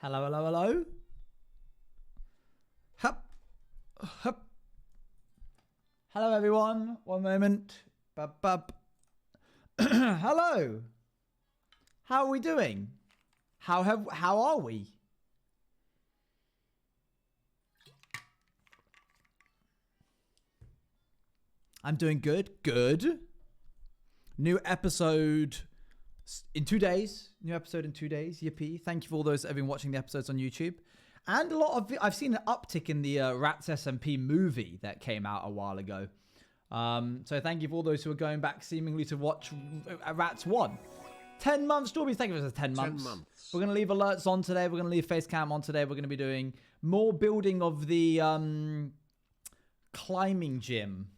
Hello, hello, hello. Hup, hup. Hello, everyone. One moment. Bub, bub. Hello. How are we doing? How are we? I'm doing good. Good. New episode in 2 days. New episode in 2 days. Yippee. Thank you for all those that have been watching the episodes on YouTube. And a lot of... I've seen an uptick in the Rats SMP movie that came out a while ago. So thank you for all those who are going back seemingly to watch Rats 1. 10 months, Strawberry. Thank you for 10 months. 10 months. We're going to leave alerts on today. We're going to leave face cam on today. We're going to be doing more building of the climbing gym.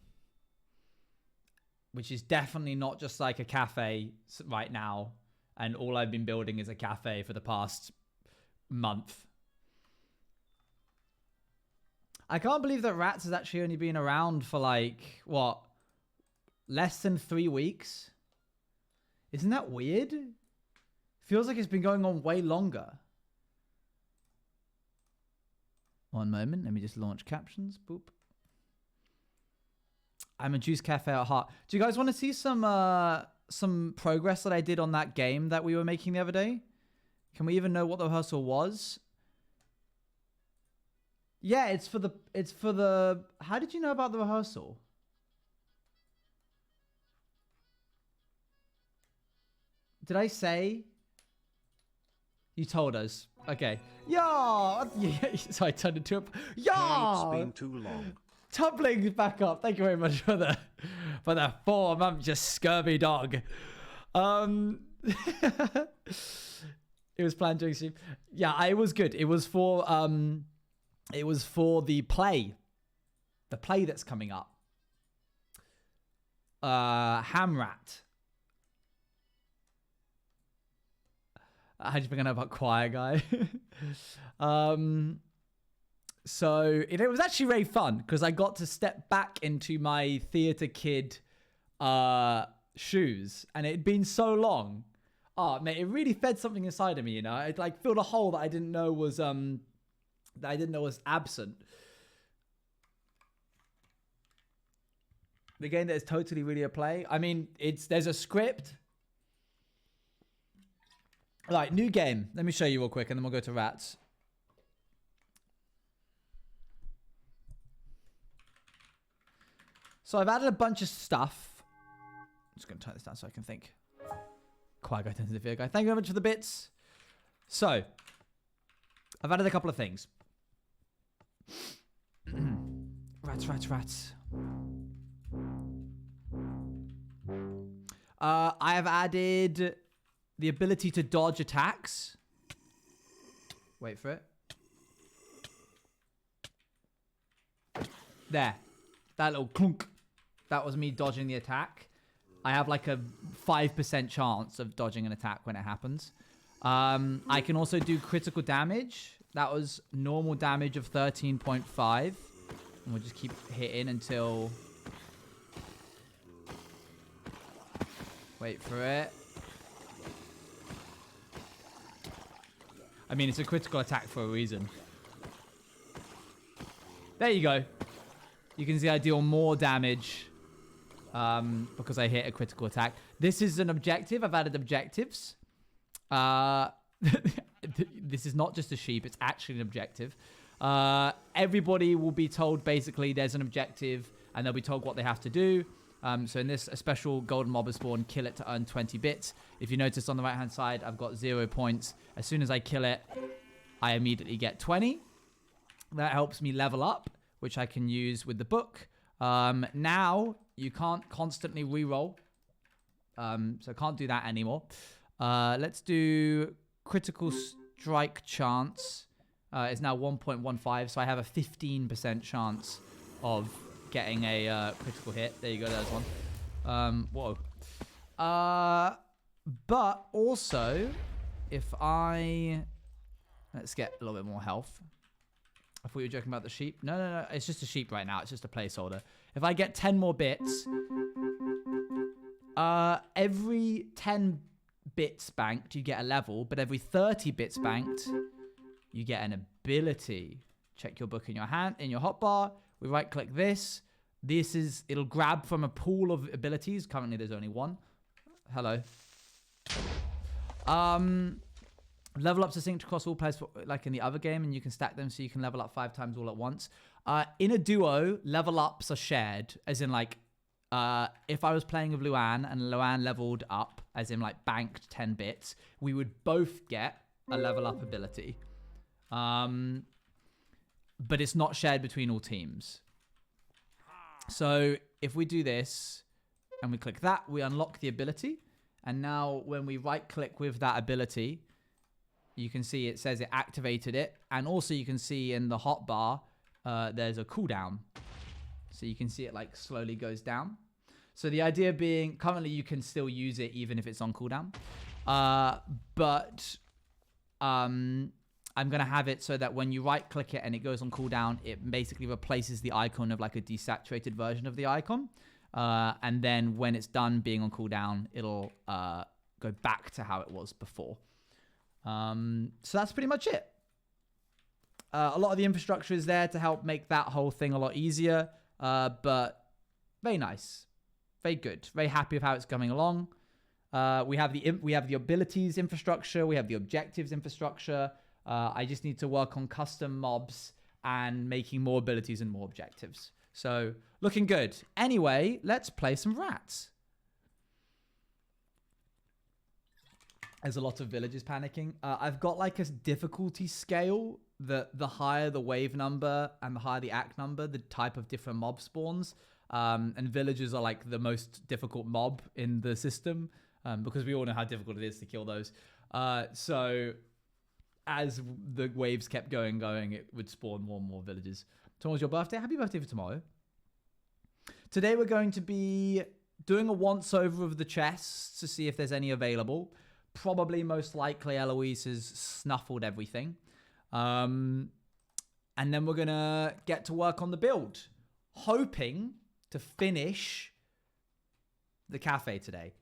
Which is definitely not just like a cafe right now. And all I've been building is a cafe for the past month. I can't believe that Rats has actually only been around for like, what? Less than 3 weeks? Isn't that weird? Feels like it's been going on way longer. One moment. Let me just launch captions. Boop. I'm a juice cafe at heart. Do you guys want to see some progress that I did on that game that we were making the other day? Can we even know what the rehearsal was? Yeah, it's for the how did you know about the rehearsal? Did I say? You told us. Okay. Yeah. So I turned into a yeah. It's been too long. Tumbling's back up. Thank you very much for the 4-month just scurvy dog. It was planned during sleep. Yeah, it was good. It was for the play. The play that's coming up. Hamrat. How do you think I know about Choir Guy? So it was actually very fun because I got to step back into my theatre kid shoes, and it had been so long. Oh man, it really fed something inside of me, you know. It like filled a hole that I didn't know was absent. The game that is totally really a play. I mean, there's a script. Right, new game. Let me show you real quick, and then we'll go to Rats. So I've added a bunch of stuff. I'm just going to turn this down so I can think. Quiet guy turns into the video guy. Thank you very much for the bits. So, I've added a couple of things. Rats. I have added the ability to dodge attacks. Wait for it. There. That little clunk. That was me dodging the attack. I have like a 5% chance of dodging an attack when it happens. I can also do critical damage. That was normal damage of 13.5. And we'll just keep hitting until... Wait for it. I mean, it's a critical attack for a reason. There you go. You can see I deal more damage because I hit a critical attack. This is an objective. I've added objectives. This is not just a sheep. It's actually an objective. Everybody will be told basically there's an objective and they'll be told what they have to do. So in this, a special golden mob is spawned. Kill it to earn 20 bits. If you notice on the right-hand side, I've got 0 points. As soon as I kill it, I immediately get 20. That helps me level up, which I can use with the book. Now, you can't constantly reroll. So can't do that anymore. Let's do critical strike chance. It's now 1.15, so I have a 15% chance of getting a critical hit. There you go, there's one. Whoa. But also, if I... Let's get a little bit more health. I thought you were joking about the sheep. No. It's just a sheep right now. It's just a placeholder. If I get 10 more bits, every 10 bits banked, you get a level. But every 30 bits banked, you get an ability. Check your book in your hand, in your hotbar. We right click this. It'll grab from a pool of abilities. Currently there's only one. Hello. Level ups are synced across all players like in the other game, and you can stack them so you can level up 5 times all at once. In a duo, level ups are shared, as in like, if I was playing with Luan and Luan leveled up, as in like banked 10 bits, we would both get a level up ability. But it's not shared between all teams. So if we do this and we click that, we unlock the ability. And now when we right click with that ability, you can see it says it activated it. And also you can see in the hotbar, there's a cooldown. So you can see it like slowly goes down. So the idea being, currently you can still use it even if it's on cooldown. But I'm going to have it so that when you right click it and it goes on cooldown, it basically replaces the icon of like a desaturated version of the icon. And then when it's done being on cooldown, it'll go back to how it was before. So that's pretty much it. A lot of the infrastructure is there to help make that whole thing a lot easier. But very nice. Very good. Very happy with how it's coming along. We have the abilities infrastructure. We have the objectives infrastructure. I just need to work on custom mobs and making more abilities and more objectives. So looking good. Anyway, let's play some rats. There's a lot of villagers panicking. I've got like a difficulty scale that the higher the wave number and the higher the act number, the type of different mob spawns. And villagers are like the most difficult mob in the system because we all know how difficult it is to kill those. So as the waves kept going, it would spawn more and more villagers. Tomorrow's your birthday. Happy birthday for tomorrow. Today we're going to be doing a once over of the chests to see if there's any available. Probably most likely Eloise has snuffled everything. And then we're going to get to work on the build. Hoping to finish the cafe today.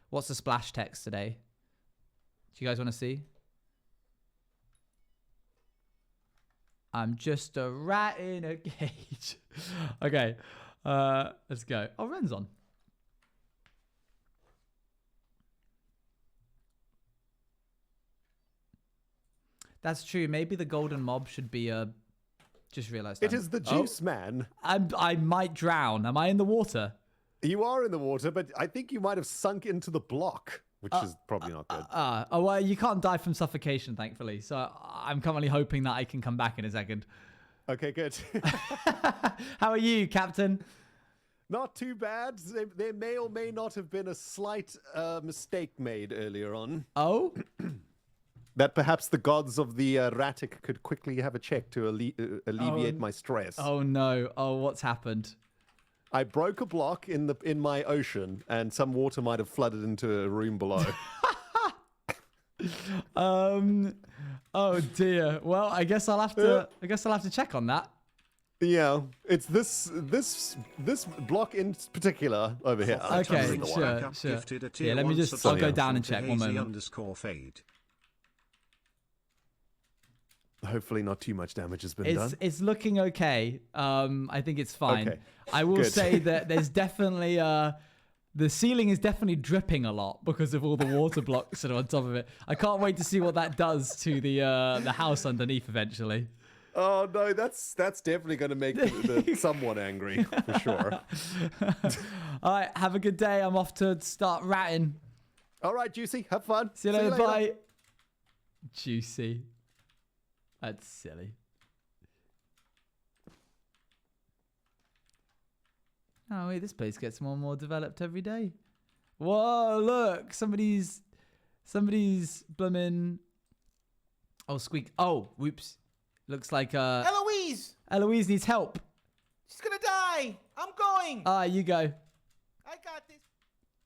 What's the splash text today? Do you guys want to see? I'm just a rat in a cage. Okay. Let's go. Oh, Ren's on. That's true. Maybe the golden mob should be a... Just realized that. It is the juice man. I might drown. Am I in the water? You are in the water, but I think you might have sunk into the block, which is probably not good. Well, you can't die from suffocation, thankfully. So I'm currently hoping that I can come back in a second. Okay, good. How are you, Captain? Not too bad. There may or may not have been a slight mistake made earlier on. Oh? That perhaps the gods of the Ratic could quickly have a check to alleviate my stress. Oh no! Oh, what's happened? I broke a block in my ocean, and some water might have flooded into a room below. Oh dear. Well, I guess I'll have to check on that. Yeah, it's this block in particular over here. Okay, sure. Yeah, let me just. I'll go down and check 1 moment. Hopefully not too much damage has been done. It's looking okay. I think it's fine. Okay. I will say that there's definitely the ceiling is definitely dripping a lot because of all the water blocks that are on top of it. I can't wait to see what that does to the house underneath eventually. Oh no, that's definitely going to make someone angry for sure. All right, have a good day. I'm off to start ratting. All right, Juicy, have fun. See you later. Bye. Juicy. That's silly. Oh wait, this place gets more and more developed every day. Whoa, look, somebody's blooming. Oh, squeak. Oh, whoops. Looks like Eloise! Eloise needs help. She's gonna die! I'm going! You go. I got this.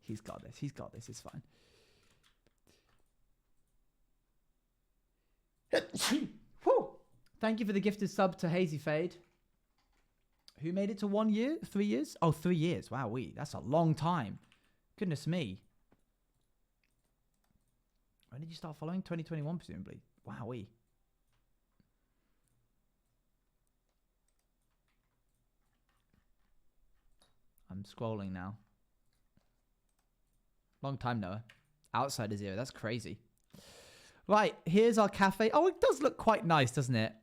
He's got this. He's got this. It's fine. Whew. Thank you for the gifted sub to Hazy Fade. Who made it to 1 year? 3 years? Oh, 3 years. Wow, that's a long time. Goodness me. When did you start following? 2021, presumably. Wowee. I'm scrolling now. Long time, Noah. Outside of 0. That's crazy. Right, here's our cafe. Oh, it does look quite nice, doesn't it?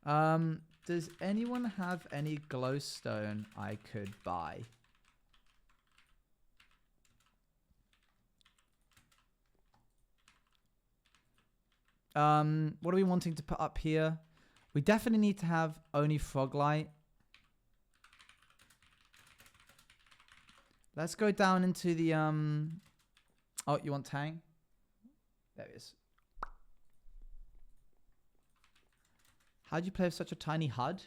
Does anyone have any glowstone I could buy? What are we wanting to put up here? We definitely need to have only frog light. Let's go down into the oh, you want Tang? There it is. How'd you play with such a tiny HUD?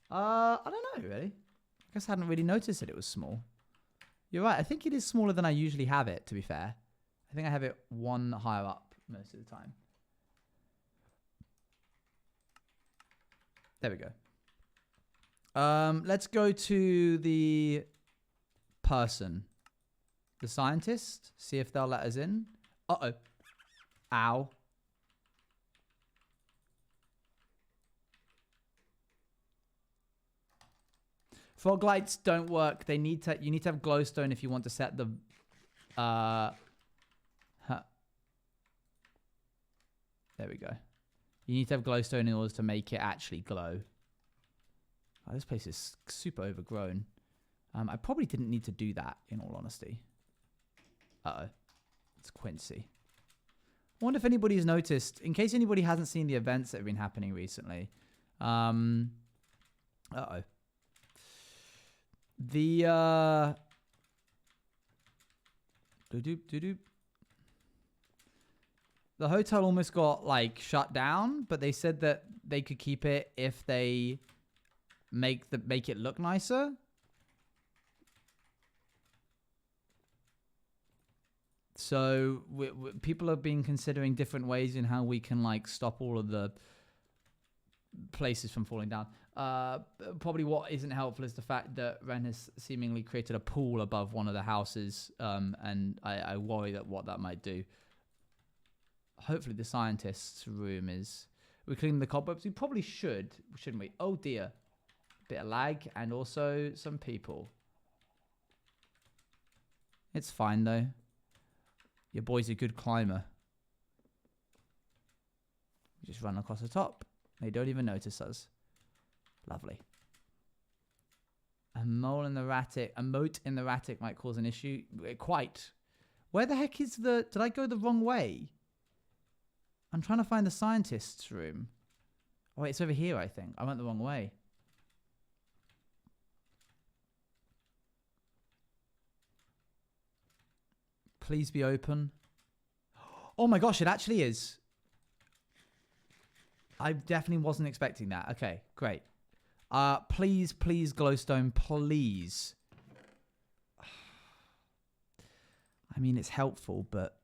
I don't know, really. I guess I hadn't really noticed that it was small. You're right. I think it is smaller than I usually have it, to be fair. I think I have it one higher up most of the time. There we go. Let's go to the person. The scientist. See if they'll let us in. Uh-oh. Ow. Fog lights don't work. You need to have glowstone if you want to set the There we go. You need to have glowstone in order to make it actually glow. Oh, this place is super overgrown. I probably didn't need to do that, in all honesty. Uh-oh. It's Quincy. I wonder if anybody's noticed, in case anybody hasn't seen the events that have been happening recently. Uh-oh. The, the hotel almost got, like, shut down, but they said that they could keep it if they make it look nicer. So people have been considering different ways in how we can, like, stop all of the places from falling down. Probably what isn't helpful is the fact that Ren has seemingly created a pool above one of the houses, and I worry that what that might do. Hopefully the scientist's room is... We're cleaning the cobwebs. We probably should, shouldn't we? Oh dear. Bit of lag and also some people. It's fine though. Your boy's a good climber. We just run across the top. They don't even notice us. Lovely. A moat in the attic might cause an issue. Quite. Where the heck is the... Did I go the wrong way? I'm trying to find the scientist's room. Oh, wait, it's over here, I think. I went the wrong way. Please be open. Oh my gosh, it actually is. I definitely wasn't expecting that. Okay, great. Please, glowstone, please. I mean, it's helpful, but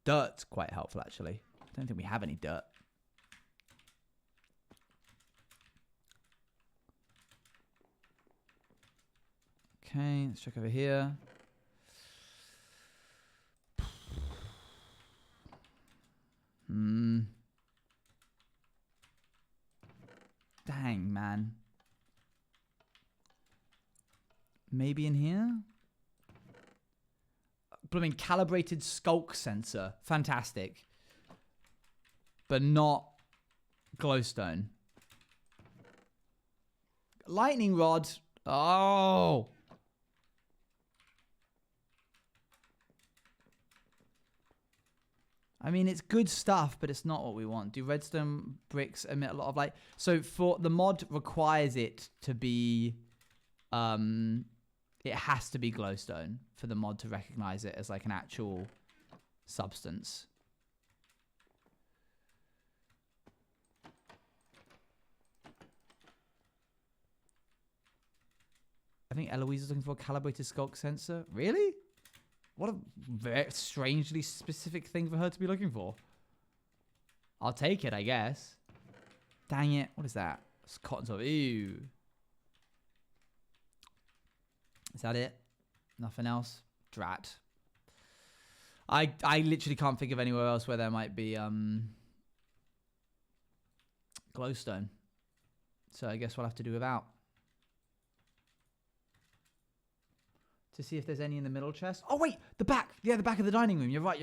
dirt's quite helpful, actually. I don't think we have any dirt. Okay, let's check over here. Dang, man. Maybe in here? Blooming calibrated skulk sensor. Fantastic. But not glowstone. Lightning rod. Oh. I mean, it's good stuff, but it's not what we want. Do redstone bricks emit a lot of light? So for the mod requires it to be, it has to be glowstone for the mod to recognize it as like an actual substance. I think Eloise is looking for a calibrated skulk sensor. Really? What a very strangely specific thing for her to be looking for. I'll take it, I guess. Dang it. What is that? It's cotton swab. Ew. Is that it? Nothing else? Drat. I literally can't think of anywhere else where there might be glowstone. So I guess we'll have to do without. To see if there's any in the middle chest. Oh wait, the back. Yeah, the back of the dining room. You're right.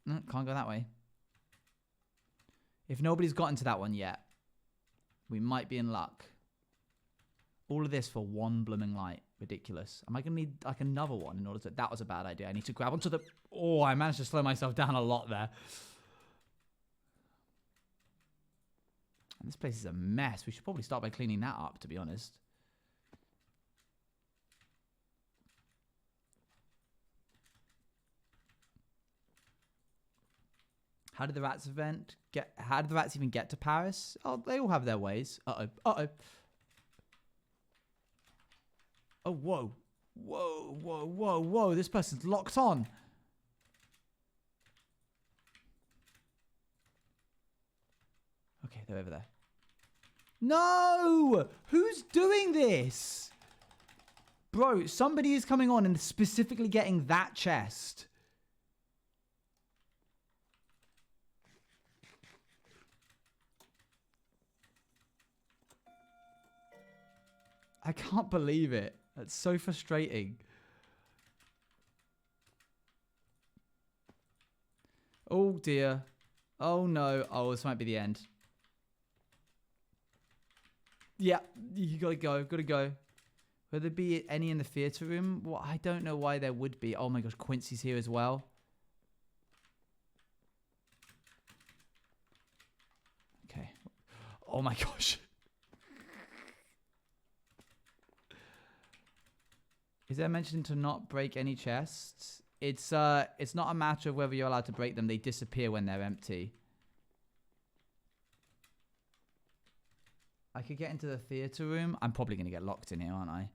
No, can't go that way. If nobody's gotten to that one yet, we might be in luck. All of this for one blooming light. Ridiculous. Am I going to need like another one in order to... That was a bad idea. I need to grab onto the... Oh, I managed to slow myself down a lot there. And this place is a mess. We should probably start by cleaning that up, to be honest. How did the rats How did the rats even get to Paris? Oh, they all have their ways. Uh-oh. Oh, whoa. This person's locked on. Okay, they're over there. No! Who's doing this? Bro, somebody is coming on and specifically getting that chest. I can't believe it. That's so frustrating. Oh dear. Oh no. Oh, this might be the end. Yeah, you gotta go. Will there be any in the theatre room? Well, I don't know why there would be. Oh my gosh, Quincy's here as well. Okay. Oh my gosh. Is there mention to not break any chests? It's not a matter of whether you're allowed to break them. They disappear when they're empty. I could get into the theatre room. I'm probably going to get locked in here, aren't I?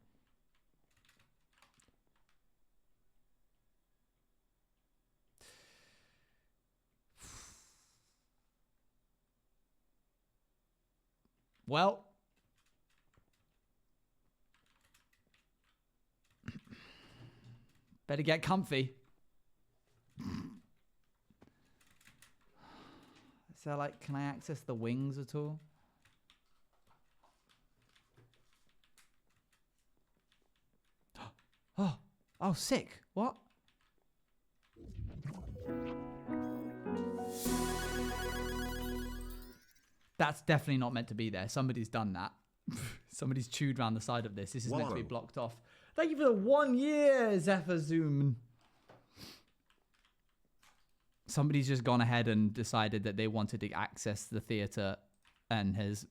Well... Better get comfy. So, like, can I access the wings at all? Oh, sick. What? That's definitely not meant to be there. Somebody's done that. Somebody's chewed around the side of this. This is meant to be blocked off. Thank you for the 1 year, Zephyr Zoom. Somebody's just gone ahead and decided that they wanted to access the theatre and has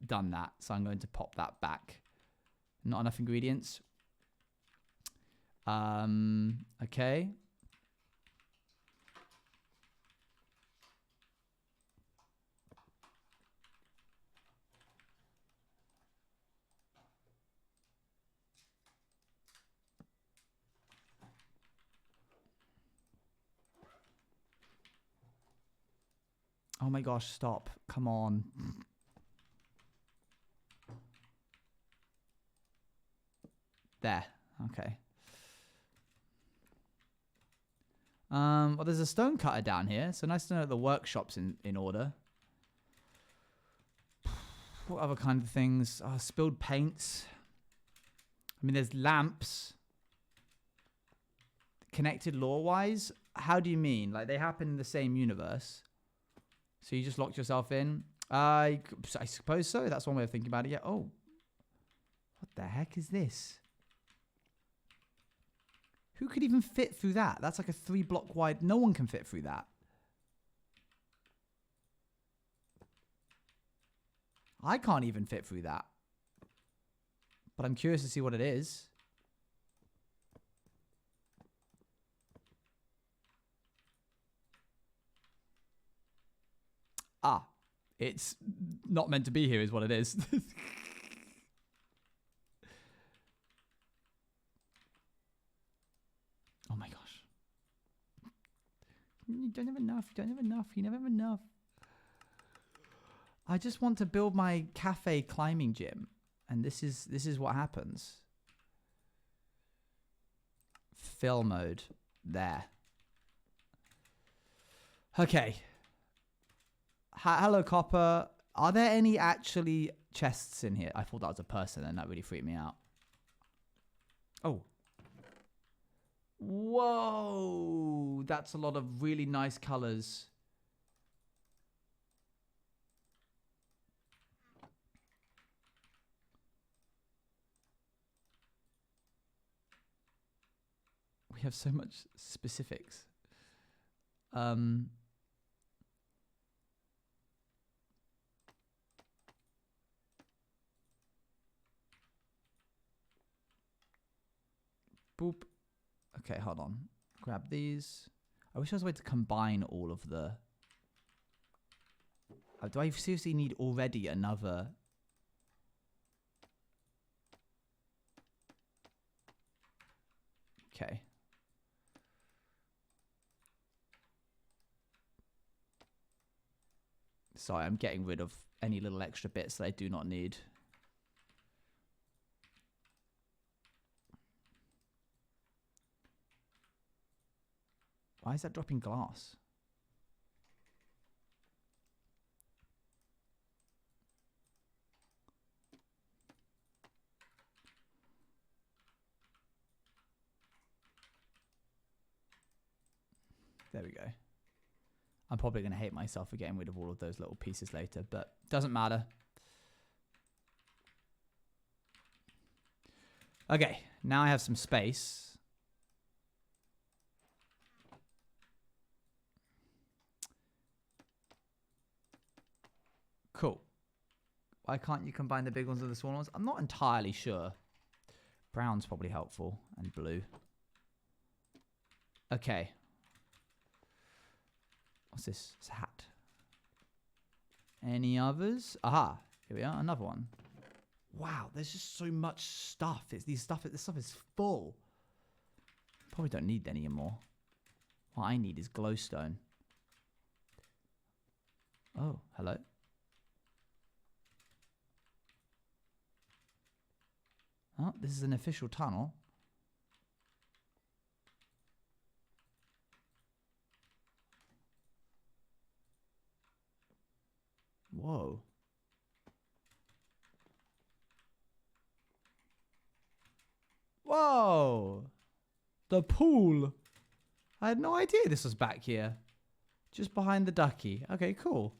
done that. So I'm going to pop that back. Not enough ingredients. Okay. Oh my gosh, stop. Come on. There. Okay. Well, there's a stone cutter down here, so nice to know the workshop's in order. What other kind of things? Oh, spilled paints. I mean, there's lamps. Connected lore-wise? How do you mean? Like, they happen in the same universe. So you just locked yourself in? I suppose so. That's one way of thinking about it. Yeah. Oh. What the heck is this? Who could even fit through that? That's like a 3-block wide. No one can fit through that. I can't even fit through that. But I'm curious to see what it is. Ah, it's not meant to be here is what it is. Oh my gosh. You don't have enough. You don't have enough. You never have enough. I just want to build my cafe climbing gym. And this is what happens. fill mode. There. Okay. Hello, Copper. Are there any actually chests in here? I thought that was a person and that really freaked me out. Oh. Whoa. That's a lot of really nice colors. We have so much specifics. Boop. Okay, hold on. Grab these. I wish there was a way to combine all of the... do I seriously need already another... Okay. Sorry, I'm getting rid of any little extra bits that I do not need. Why is that dropping glass? There we go. I'm probably going to hate myself for getting rid of all of those little pieces later, but doesn't matter. Okay, now I have some space. Cool. Why can't you combine the big ones with the small ones? I'm not entirely sure. Brown's probably helpful, and blue. Okay. What's this? It's a hat. Any others? Aha. Here we are. Another one. Wow. There's just so much stuff. This stuff is full. Probably don't need any more. What I need is glowstone. Oh, hello. Oh, this is an official tunnel. Whoa. Whoa. The pool. I had no idea this was back here. Just behind the ducky. Okay, cool.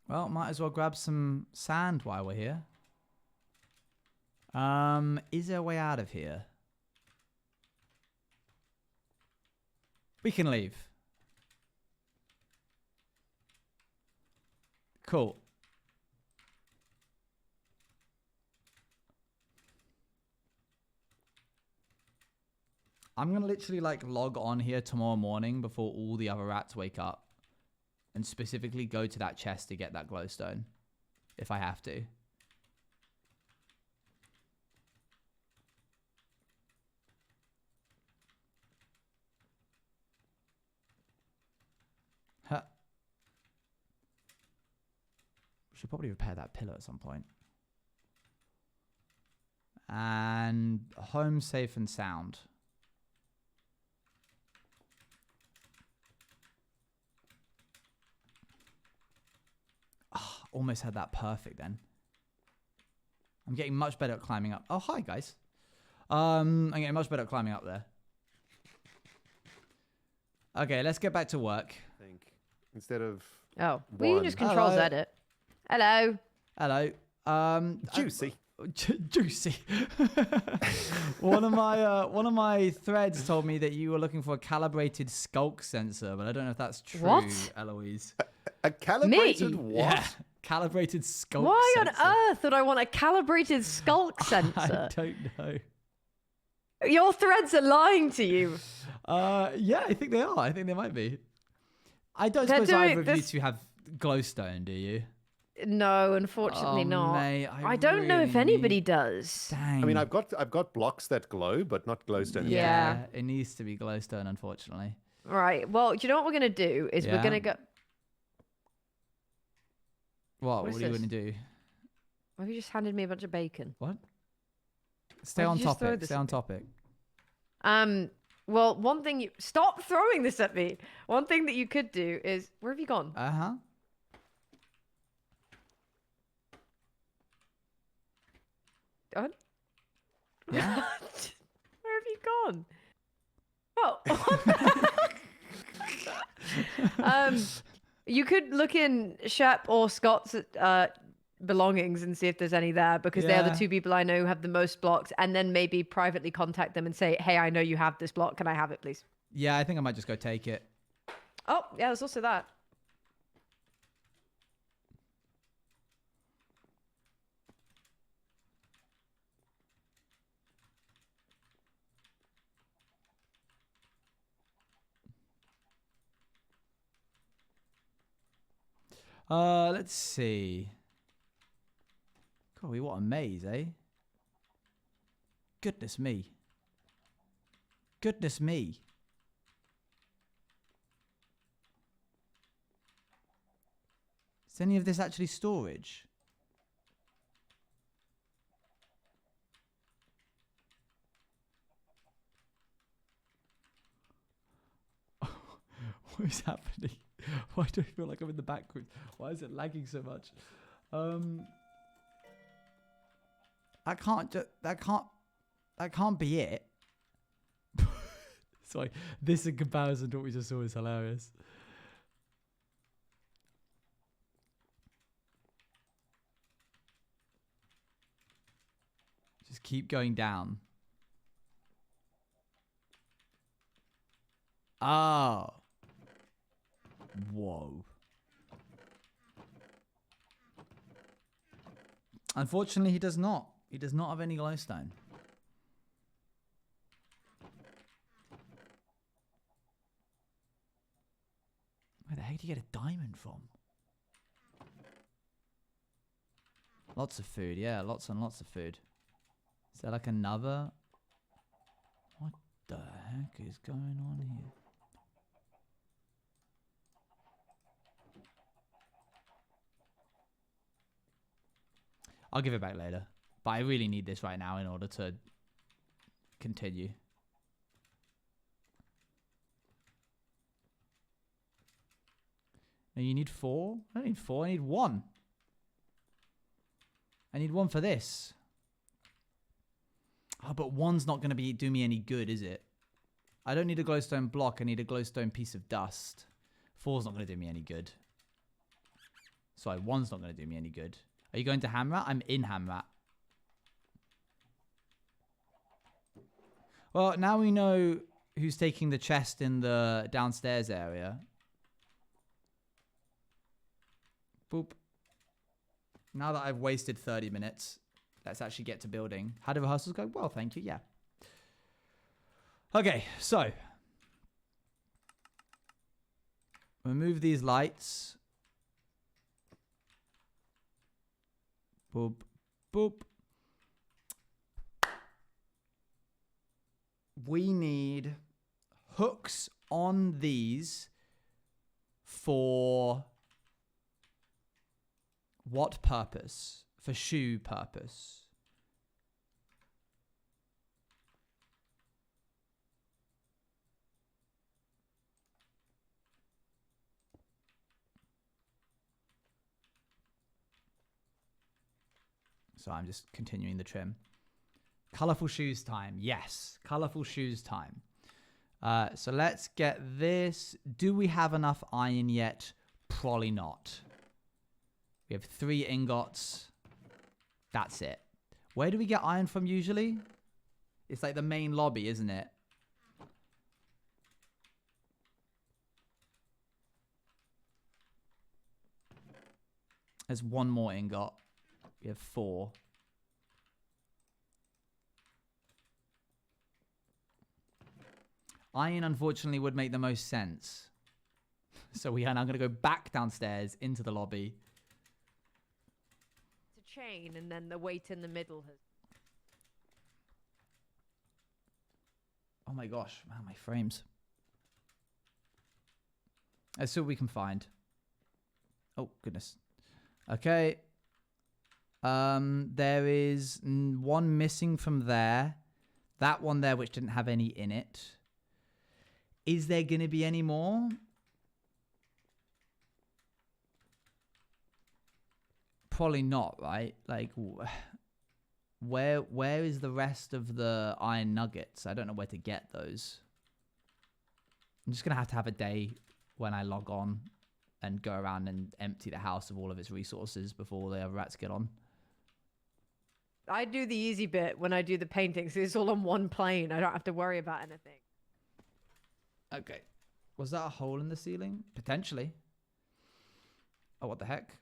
Well, might as well grab some sand while we're here. Is there a way out of here? We can leave. Cool. I'm going to literally like log on here tomorrow morning before all the other rats wake up and specifically go to that chest to get that glowstone if I have to. Huh. Should probably repair that pillar at some point. And home safe and sound. Oh, almost had that perfect then. I'm getting much better at climbing up. Oh, hi guys. I'm getting much better at climbing up there. Okay, let's get back to work. I think instead of Oh, well, you can just control Z it. Hello. Hello. juicy. Juicy. one of my threads told me that you were looking for a calibrated skulk sensor, but I don't know if that's true, What? Eloise. A calibrated Me? what? Yeah, calibrated skulk Why sensor. on earth would I want a calibrated skulk sensor? I don't know. Your threads are lying to you. Yeah, I think they are. I think they might be. I don't They're suppose doing either of you this- two have glowstone, do you? No, unfortunately not. Mate, I don't know if really anybody need- does. Dang. I mean, I've got blocks that glow, but not glowstone. Yeah. It needs to be glowstone, unfortunately. Right. Well, do you know what we're gonna do? Is Yeah. we're gonna go. What What is are you this? going to do? Have you just handed me a bunch of bacon? What? Stay Why on did you just throw topic. this Stay at on me? topic. Well, one thing you stop throwing this at me. One thing that you could do is where have you gone? Uh-huh. Owen? Yeah. Where have you gone? Oh, what the- you could look in Shep or Scott's belongings and see if there's any there because they are the Yeah. two people I know who have the most blocks, and then maybe privately contact them and say, "Hey, I know you have this block. Can I have it, please?" Yeah, I think I might just go take it. Oh, yeah, there's also that. Let's see. God, what a maze, eh? Goodness me. Goodness me. Is any of this actually storage? What is happening? Why do I feel like I'm in the background? Why is it lagging so much? That can't be it. Sorry, this in comparison to what we just saw is hilarious. Just keep going down. Oh. Whoa. Unfortunately, he does not. He does not have any glowstone. Where the heck do you get a diamond from? Lots of food, yeah, lots and lots of food. Is there like another? What the heck is going on here? I'll give it back later. But I really need this right now in order to continue. No, you need 4? I don't need 4, I need 1. I need 1 for this. Oh, but 1's not going to do me any good, is it? I don't need a glowstone block, I need a glowstone piece of dust. 4's not going to do me any good. Sorry, 1's not going to do me any good. Are you going to Hamrat? I'm in Hamrat. Well, now we know who's taking the chest in the downstairs area. Boop. Now that I've wasted 30 minutes, let's actually get to building. How do rehearsals go? Well, thank you. Yeah. Okay, so. Remove these lights. Boop. Boop. We need hooks on these for what purpose? For shoe purpose. So I'm just continuing the trim. Colorful shoes time. Yes. Colorful shoes time. So let's get this. Do we have enough iron yet? Probably not. We have 3 ingots. That's it. Where do we get iron from usually? It's like the main lobby, isn't it? There's 1 more ingot. We have 4. Iron, unfortunately, would make the most sense. So we are now going to go back downstairs into the lobby. It's a chain, and then the weight in the middle has. Oh my gosh, man, my frames. Let's see what we can find. Oh, goodness. Okay. There is one missing from there. That one there, which didn't have any in it. Is there going to be any more? Probably not, right? Like, where is the rest of the iron nuggets? I don't know where to get those. I'm just going to have a day when I log on and go around and empty the house of all of its resources before the other rats get on. I do the easy bit when I do the paintings. It's all on one plane. I don't have to worry about anything. Okay. Was that a hole in the ceiling? Potentially. Oh, what the heck?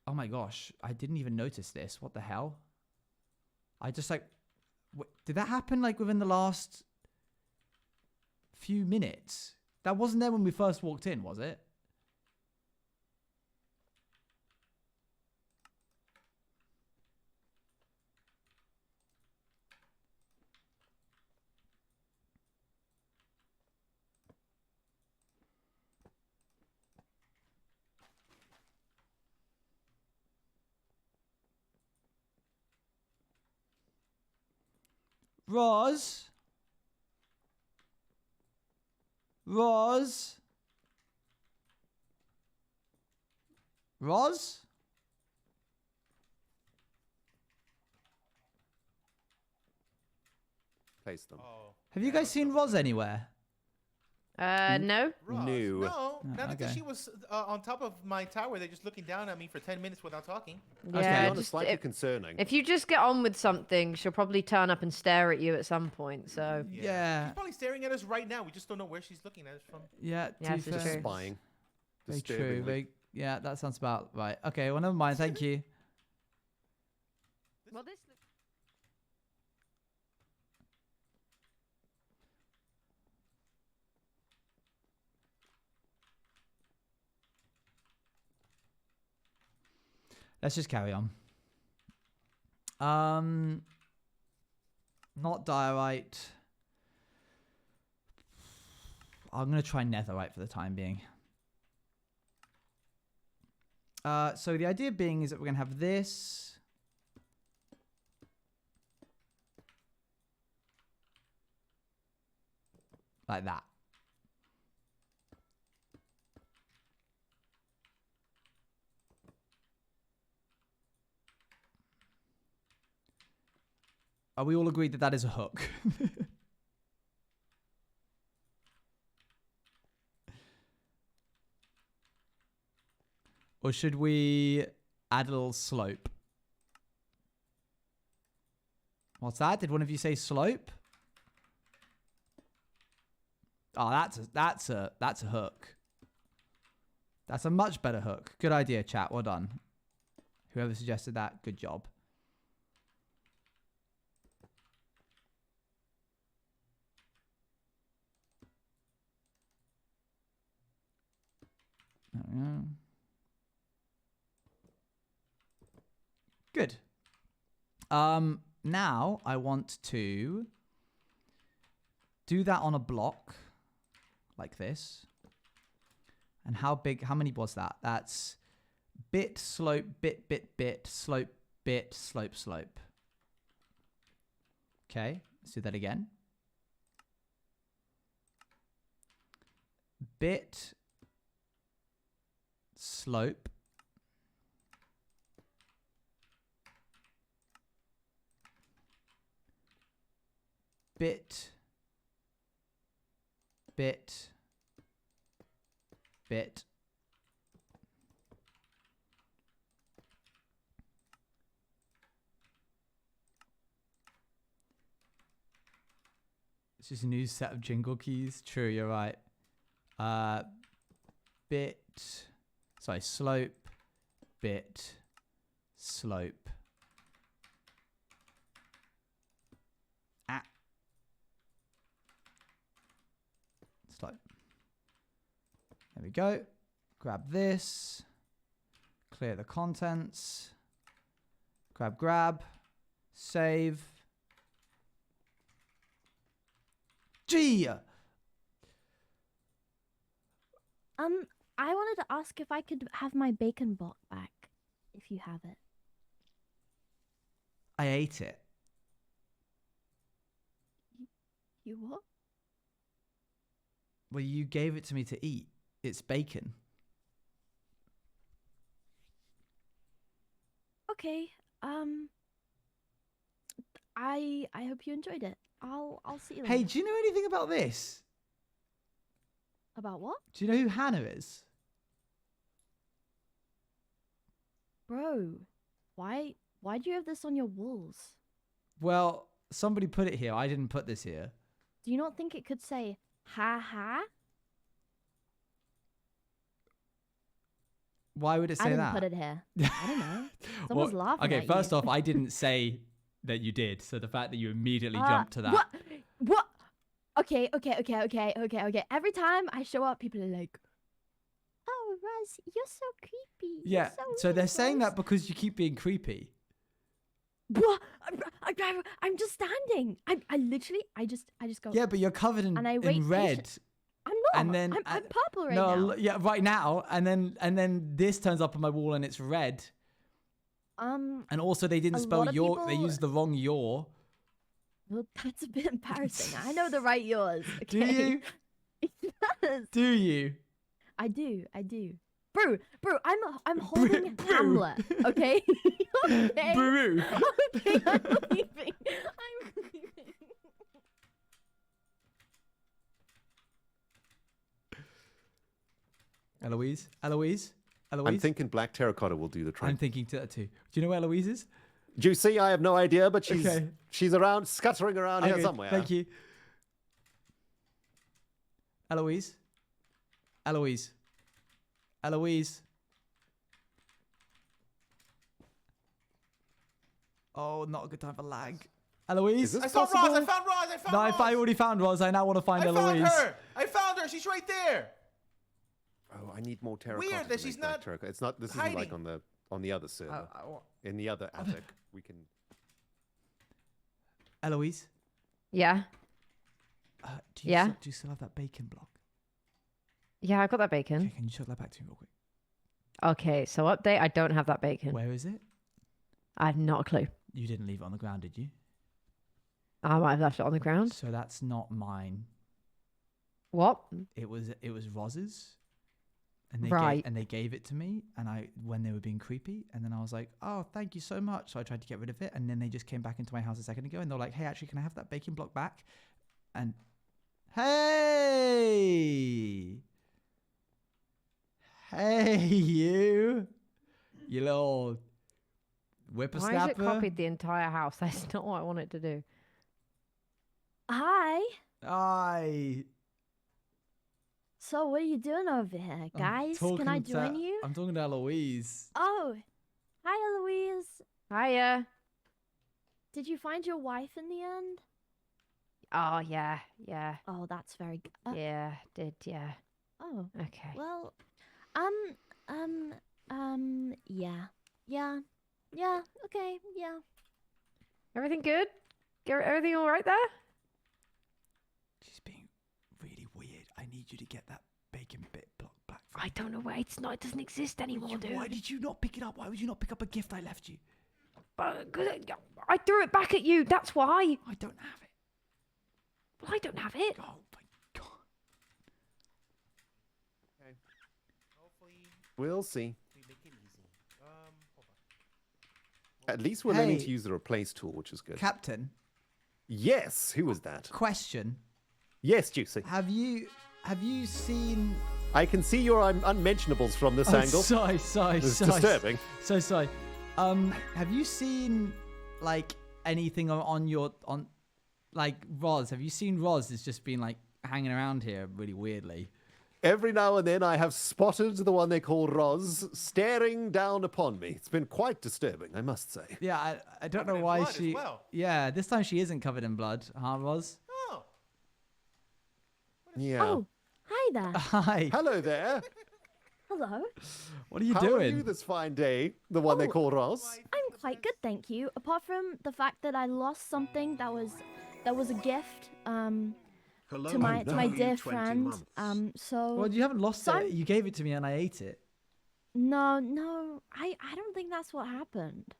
Oh my gosh. I didn't even notice this. What the hell? I just like... Did that happen like within the last few minutes? That wasn't there when we first walked in, was it? Roz? Roz? Roz? Place them. Oh. Have you guys seen Roz anywhere? No. Ross, No. No, not because okay. she was on top of my tower. They're just looking down at me for 10 minutes without talking. To Yeah, be honest, just slightly concerning. if you just get on with something, she'll probably turn up and stare at you at some point. So Yeah. She's probably staring at us right now. We just don't know where she's looking at us from. Yeah, Yes, to it's be fair. true. Spying. Very true. Disturbingly. Yeah, that sounds about right. Okay, well, never mind. Thank you. well, this. Let's just carry on. Not diorite. I'm gonna try netherite for the time being. So the idea being is that we're gonna have this. Like that. Are we all agreed that that is a hook? Or should we add a little slope? What's that? Did one of you say slope? Oh, that's a hook. That's a much better hook. Good idea, chat. Well done. Whoever suggested that, good job. There we go. Good. Now I want to do that on a block like this. And how many was that? That's bit, slope, bit, slope, bit, slope, slope. Okay, let's do that again. Bit, slope, bit, bit, bit. It's just a new set of jingle keys. True, you're right. Bit, sorry, slope, bit, slope. Slope. There we go. Grab this. Clear the contents. Grab. Save. Gee! I wanted to ask if I could have my bacon block back, if you have it. I ate it. You what? Well, you gave it to me to eat. It's bacon. Okay. I hope you enjoyed it. I'll see you later. Hey, do you know anything about this? About what? Do you know who Hannah is? Bro, why do you have this on your walls? Well, somebody put it here. I didn't put this here. Do you not think it could say ha ha? Why would it say I didn't that? put it here. I don't know. Someone's laughing Okay, at first you. off, I didn't say that you did. So the fact that you immediately jumped to that. What? Okay. Every time I show up, people are like, "Oh, Raz, you're so creepy." You're Yeah, so weird, they're saying Raz." that because you keep being creepy. What? I'm just standing. I literally, I just go. Yeah, but you're covered in, And I wait in red. I'm not. And then I'm purple right no, now. yeah, right now. And then this turns up on my wall and it's red. And also they didn't a spell lot of your. They people- used the wrong your. Well, that's a bit embarrassing. I know the right yours. Do Okay? you? It does. Do you? I do. Bro, I'm holding Bro. Hamlet, okay? Okay. Boo. Okay, I'm leaving. I'm leaving. Eloise. I'm thinking black terracotta will do the trick. I'm thinking that too. Do you know where Eloise is? Juicy, I have no idea, but she's Okay. she's around, scuttering around here Okay, somewhere. Thank you. Eloise. Oh, not a good time for lag. Eloise. Is this I saw Roz. possible? I found Roz. I found No, Roz. if I already found Roz, I now want to find I Eloise. found her. I found her. She's right there. Oh, I need more terracotta. Weird to that make she's black not terracotta. It's not. This isn't like hiding. on the other server. In the other attic, we can. Eloise. Yeah. Do you Yeah? do you still have that bacon block? Yeah, I got that bacon. Okay, can you show that back to me real quick? Okay, so update, I don't have that bacon. Where is it? I have not a clue. You didn't leave it on the ground, did you? I might have left it on the ground. So that's not mine. What? It was Roz's. And Right. they gave it to me, and when they were being creepy, and then I was like, "Oh, thank you so much." So I tried to get rid of it, and then they just came back into my house a second ago, and they're like, "Hey, actually, can I have that bacon block back?" And hey, you little Why whippersnapper. has it copied the entire house? That's not what I want it to do. Hi. Aye. So what are you doing over here, guys? Can I join you? I'm talking to Eloise. Oh, hi, Eloise. Hiya. Did you find your wife in the end? Oh, yeah. Oh, that's very good. Yeah, yeah. Oh, Okay. well, yeah, okay, yeah. Everything good? Everything all right there? She's being really weird. I need you to get that bacon bit block back. I don't know where it's not. It doesn't exist anymore, dude. Why did you not pick it up? Why would you not pick up a gift I left you? But 'cause I threw it back at you. That's why. I don't have it. Well, I don't have it. Oh my god. Hopefully We'll see. we make it easy. Hold on. At least we're learning Hey. to use the replace tool, which is good. Captain, Yes. Who was that? question. Yes, Juicy. Have you seen I can see your unmentionables from this angle. Sorry. It's disturbing. So sorry. Have you seen like anything on like Roz? Have you seen Roz has just been like hanging around here really weirdly? Every now and then I have spotted the one they call Roz staring down upon me. It's been quite disturbing, I must say. Yeah, I don't Covered know in why blood as she. well. Yeah, this time she isn't covered in blood, huh, Roz? Oh, Yeah. Oh, hi there. Hi. Hello there. Hello. What are you How doing? are you this fine day? The one they Oh, call Roz? I'm quite good, thank you. Apart from the fact that I lost something that was a gift to my dear friend. So Well, you haven't lost So it. I'm- You gave it to me and I ate it. no, I don't think that's what happened.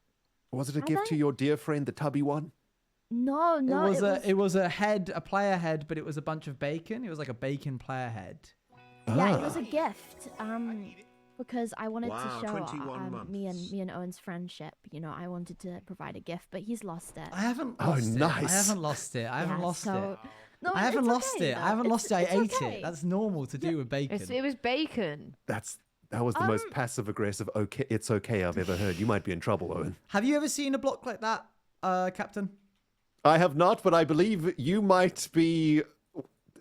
Was it a I gift to don't- your dear friend, the tubby one? No, no, it was a head, a player head, but it was a bunch of bacon. It was like a bacon player head. yeah, it was a gift. Because I wanted Wow, to show 21 me and Owen's friendship. You know, I wanted to provide a gift, but he's lost it. I haven't Oh, lost it. I nice. haven't lost it. I haven't Yeah, lost so- it. No, I haven't it's lost okay, it. though. I haven't lost it. I It's ate okay. it. That's normal to do with bacon. It was bacon. That was the most passive-aggressive okay, it's okay I've ever heard. You might be in trouble, Owen. Have you ever seen a block like that, Captain? I have not, but I believe you might be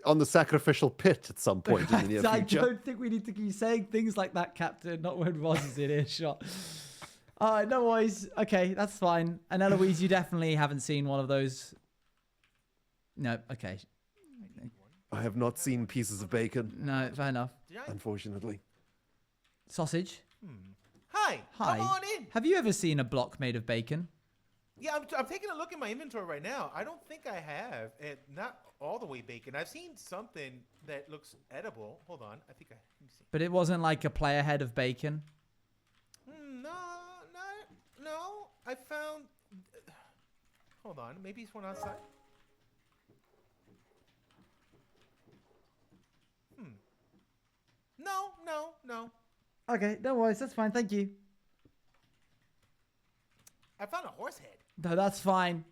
on the sacrificial pit at some point in the near I future. don't think we need to keep saying things like that, Captain. Not when Roz is in earshot. All right, no worries. Okay, that's fine. And Eloise, you definitely haven't seen one of those. No, okay. I have not seen pieces of bacon, No, fair enough. Did I? unfortunately. Sausage. Hi. Hi. Come on in. Have you ever seen a block made of bacon? Yeah, I'm taking a look at my inventory right now. I don't think I have. Not all the way bacon. I've seen something that looks edible. Hold on. I think let me see. But it wasn't like a player head of bacon. No. I found. Hold on. Maybe it's one outside. No. Okay, no worries. That's fine. Thank you. I found a horse head. No, that's fine.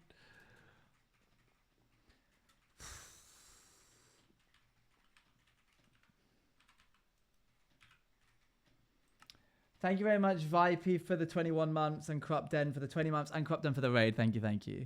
Thank you very much, Vipey, for the 21 months and Corrupt Den for the 20 months and Corrupt Den for the raid. Thank you, thank you.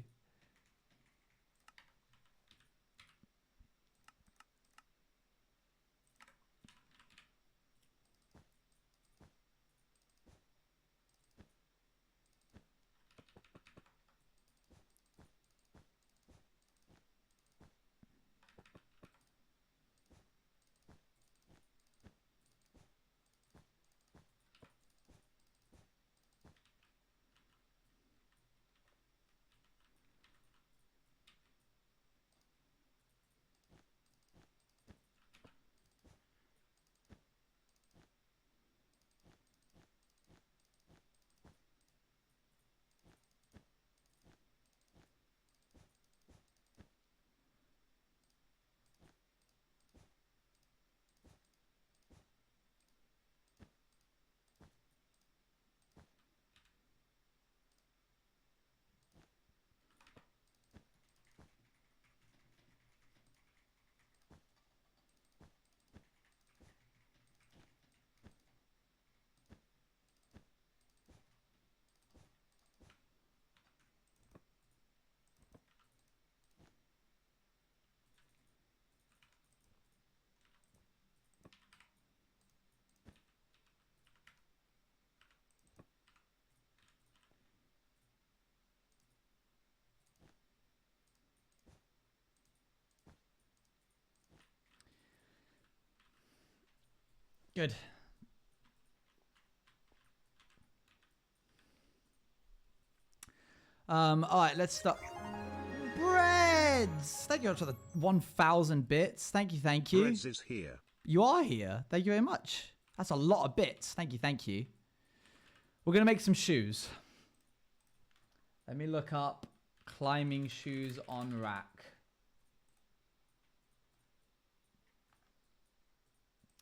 Good. All right, let's start. Breads! Thank you for the 1,000 bits. Thank you, thank you. Breads is here. You are here. Thank you very much. That's a lot of bits. Thank you, thank you. We're going to make some shoes. Let me look up climbing shoes on rack.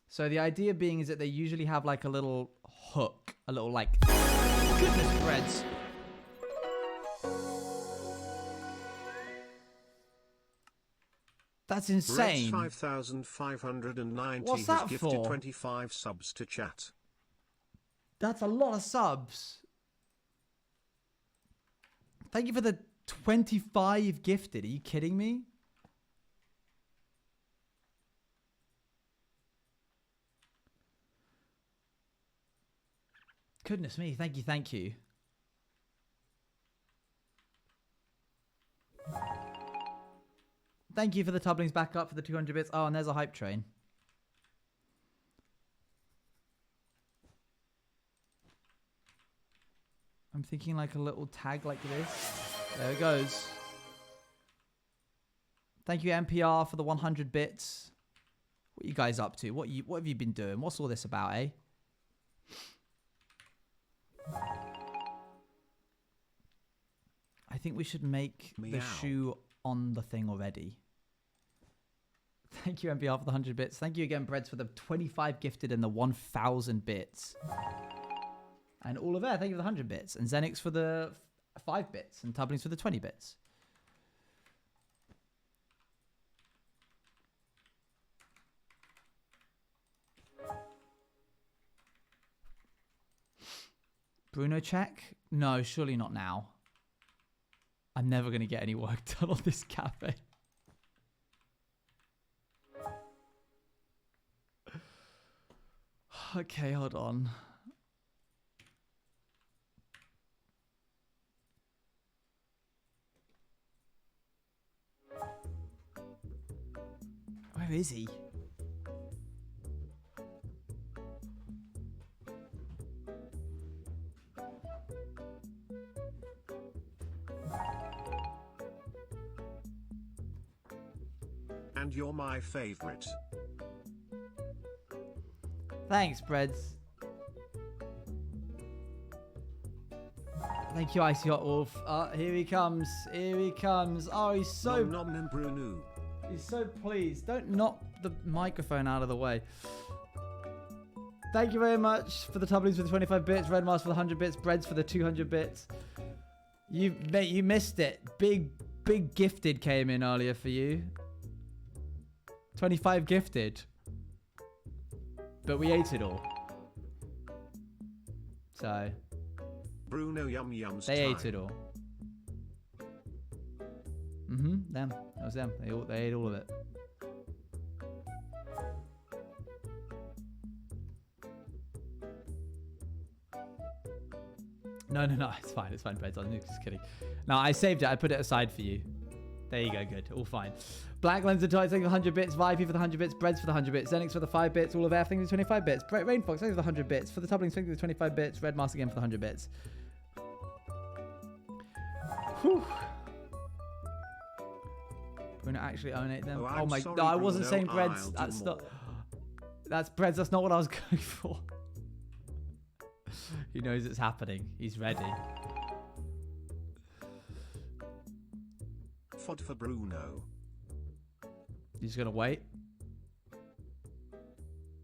So the idea being is that they usually have like a little hook, a little like, goodness breads. That's insane. Breads 5,590 What's has that gifted for? 25 subs to chat. That's a lot of subs. Thank you for the 25 gifted. Are you kidding me? Goodness me. Thank you. Thank you. Thank you for the Tubblings back up for the 200 bits. Oh, and there's a hype train. I'm thinking like a little tag like this. There it goes. Thank you, NPR, for the 100 bits. What are you guys up to? What have you been doing? What's all this about, eh? I think we should make the Meow. shoe on the thing already. Thank you, MBR, for the 100 bits. Thank you again, Breads, for the 25 gifted and the 1,000 bits. And Oliver, thank you for the 100 bits. And Zenix for the 5 bits. And Tublings for the 20 bits. Bruno check? No, surely not now. I'm never going to get any work done on this cafe. Okay, hold on. Where is he? And you're my favorite. Thanks, Breads. Thank you, Icy Hot Wolf. Here he comes. Here he comes. Oh, he's so... Nom nom nom Bruno. He's so pleased. Don't knock the microphone out of the way. Thank you very much for the Tublings for the 25 bits. Red Mars for the 100 bits. Breads for the 200 bits. Mate, you missed it. Big gifted came in earlier for you. 25 gifted. But we ate it all. So... Bruno yum yums They time. ate it all. Them. That was them. They ate all of it. No. It's fine. It's fine, Breads. I'm just kidding. No, I saved it. I put it aside for you. There you go. Good. All fine. Black Lens and Toys, thank you for the 100 bits. Vipey for the 100 bits. Breads for the 100 bits. Zenix for the 5 bits. All of F, thank you for the 25 bits. Rainfox, thank you for the 100 bits. For the Tublings, thank you for the 25 bits. Red Mask again for the 100 bits. Whew. We're gonna actually own it then. Oh, my sorry, no, I wasn't Bruno, saying Breads. I'll do That's not. more. That's Breads. That's not what I was going for. He knows it's happening. He's ready. Fod for Bruno. You're just gonna wait.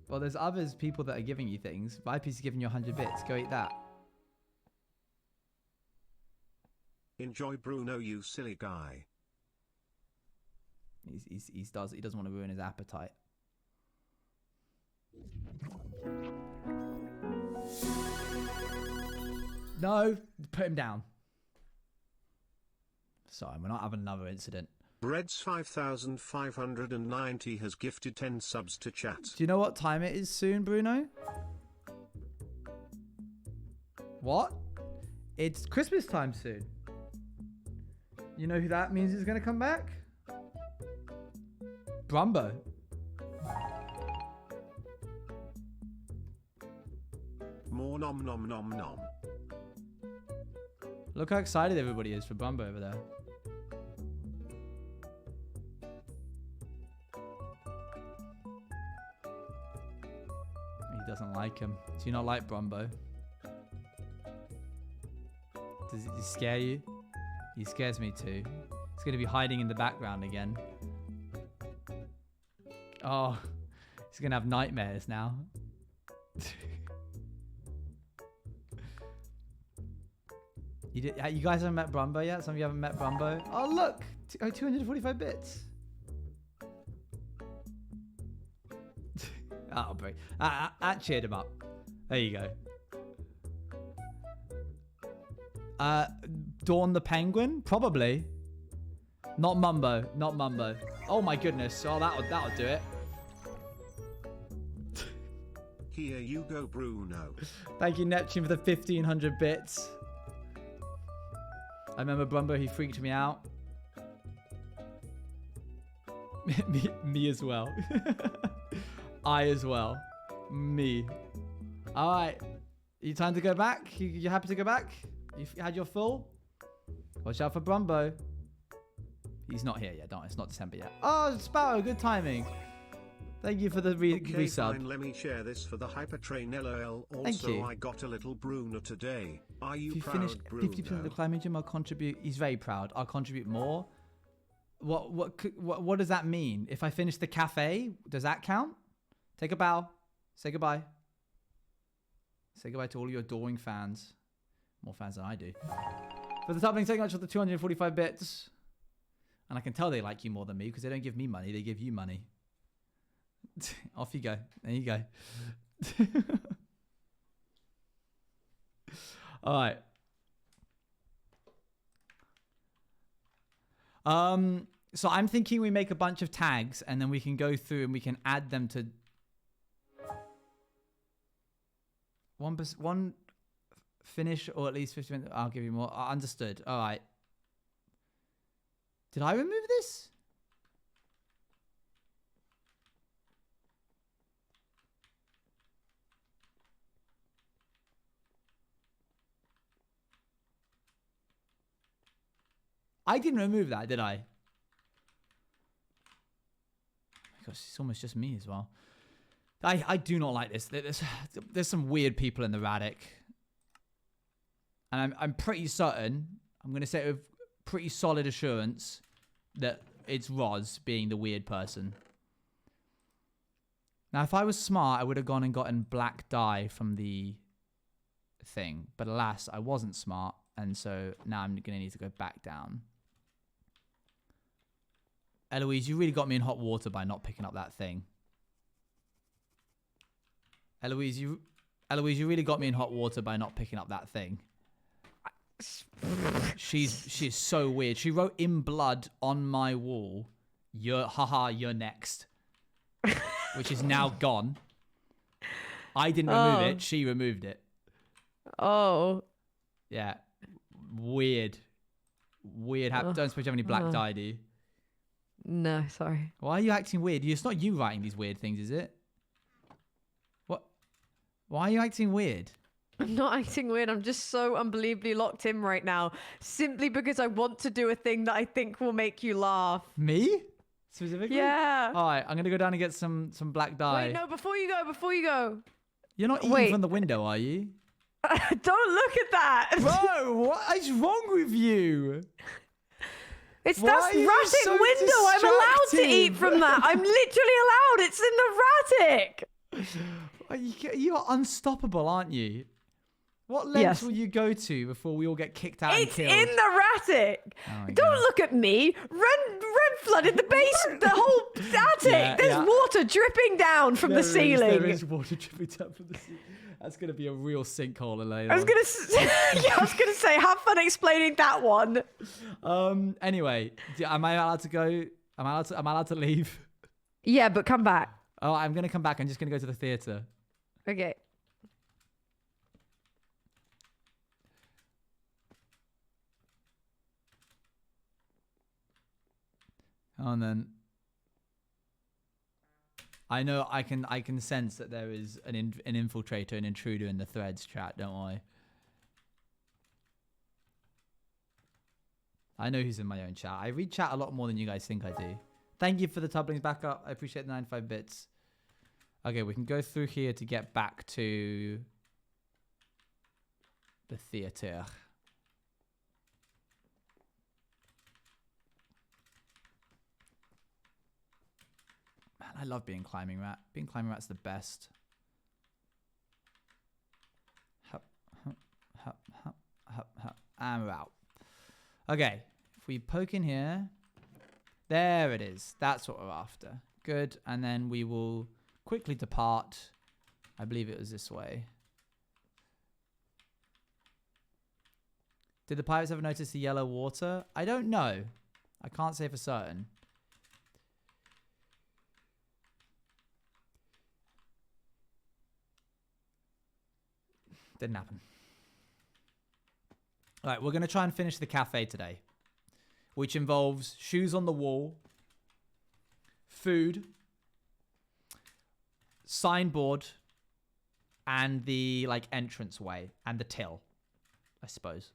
Well, there's others people that are giving you things. Vipey's giving you 100 bits. Go eat that. Enjoy Bruno, you silly guy. He doesn't want to ruin his appetite. No, put him down. Sorry, we're not having another incident. Breads 5590 has gifted 10 subs to chat. Do you know what time it is soon, Bruno? What? It's Christmas time soon. You know who that means is going to come back? Brumbo. More nom nom nom nom. Look how excited everybody is for Brumbo over there. He doesn't like him. Do you not like Brumbo? Does he scare you? He scares me too. He's going to be hiding in the background again. Oh, he's going to have nightmares now. You guys haven't met Brumbo yet? Some of you haven't met Brumbo? Oh, look! 245 bits. That'll break. That cheered him up. There you go. Dawn the Penguin? Probably. Not Mumbo. Not Mumbo. Oh my goodness. Oh, that'll do it. Here you go, Bruno. Thank you, Neptune, for the 1,500 bits. I remember Brumbo, he freaked me out. me as well. I as well. Me. Alright. You time to go back? You happy to go back? You had your full? Watch out for Brumbo. He's not here yet, don't. It's not December yet. Oh, Sparrow, good timing. Thank you for the Okay, resub. fine, let me share this for the Hypertrain LOL. Thank you. Also, I got a little Bruno today. Are you If you proud, finish 50% of the Bruno? climbing gym, I'll contribute. He's very proud. I'll contribute more. What does that mean? If I finish the cafe, does that count? Take a bow. Say goodbye. Say goodbye to all your adoring fans. More fans than I do. For the top link, thank you much for the 245 bits. And I can tell they like you more than me because they don't give me money. They give you money. Off you go. There you go. All right. So I'm thinking we make a bunch of tags and then we can go through and we can add them to one finish or at least 50 minutes. I'll give you more. Understood. All right. Did I remove this? I didn't remove that, did I? Oh my gosh, it's almost just me as well. I do not like this. There's some weird people in the Radic. And I'm pretty certain, I'm going to say it with pretty solid assurance, that it's Roz being the weird person. Now, if I was smart, I would have gone and gotten black dye from the thing. But alas, I wasn't smart. And so now I'm going to need to go back down. Eloise, you really got me in hot water by not picking up that thing. Eloise, you really got me in hot water by not picking up that thing. She's so weird. She wrote in blood on my wall, you're next. Which is now gone. I didn't remove it, she removed it. Oh. Yeah. Weird. Don't suppose you have any black dye, do you? No, sorry. Why are you acting weird? It's not you writing these weird things, is it? What? Why are you acting weird? I'm not acting weird. I'm just so unbelievably locked in right now. Simply because I want to do a thing that I think will make you laugh. Me? Specifically? Yeah. All right, I'm going to go down and get some black dye. Wait, no, before you go. You're not eating from the window, are you? Don't look at that. Bro, what is wrong with you? That's Why are you Ratic so window. I'm allowed to eat distracted? from that. I'm literally allowed. It's in the Ratic. You are unstoppable, aren't you? What lengths Yes. will you go to before we all get kicked out and It's killed? in the Ratic. Oh my Don't God. look at me. Ren flooded the base, the whole attic. Yeah, There's yeah. water dripping down from the ceiling. There is water dripping down from the ceiling. That's going to be a real sinkhole, Elaine. I was gonna say, have fun explaining that one. Anyway, am I allowed to go? Am I allowed to leave? Yeah, but come back. Oh, I'm going to come back. I'm just going to go to the theater. Okay. And then I know I can sense that there is an infiltrator, an intruder in the threads chat. Don't worry. I know who's in my own chat. I read chat a lot more than you guys think I do. Thank you for the tublings back up. I appreciate the 95 bits. Okay, we can go through here to get back to the theater. Man, I love being climbing rat. Being climbing rat's the best. Hup, hup, hup, hup, hup, hup. And we're out. Okay, if we poke in here, there it is. That's what we're after. Good, and then we will quickly depart. I believe it was this way. Did the pirates ever notice the yellow water? I don't know. I can't say for certain. Didn't happen. All right, we're going to try and finish the cafe today, which involves shoes on the wall, food, signboard, and the entrance way and the till, I suppose.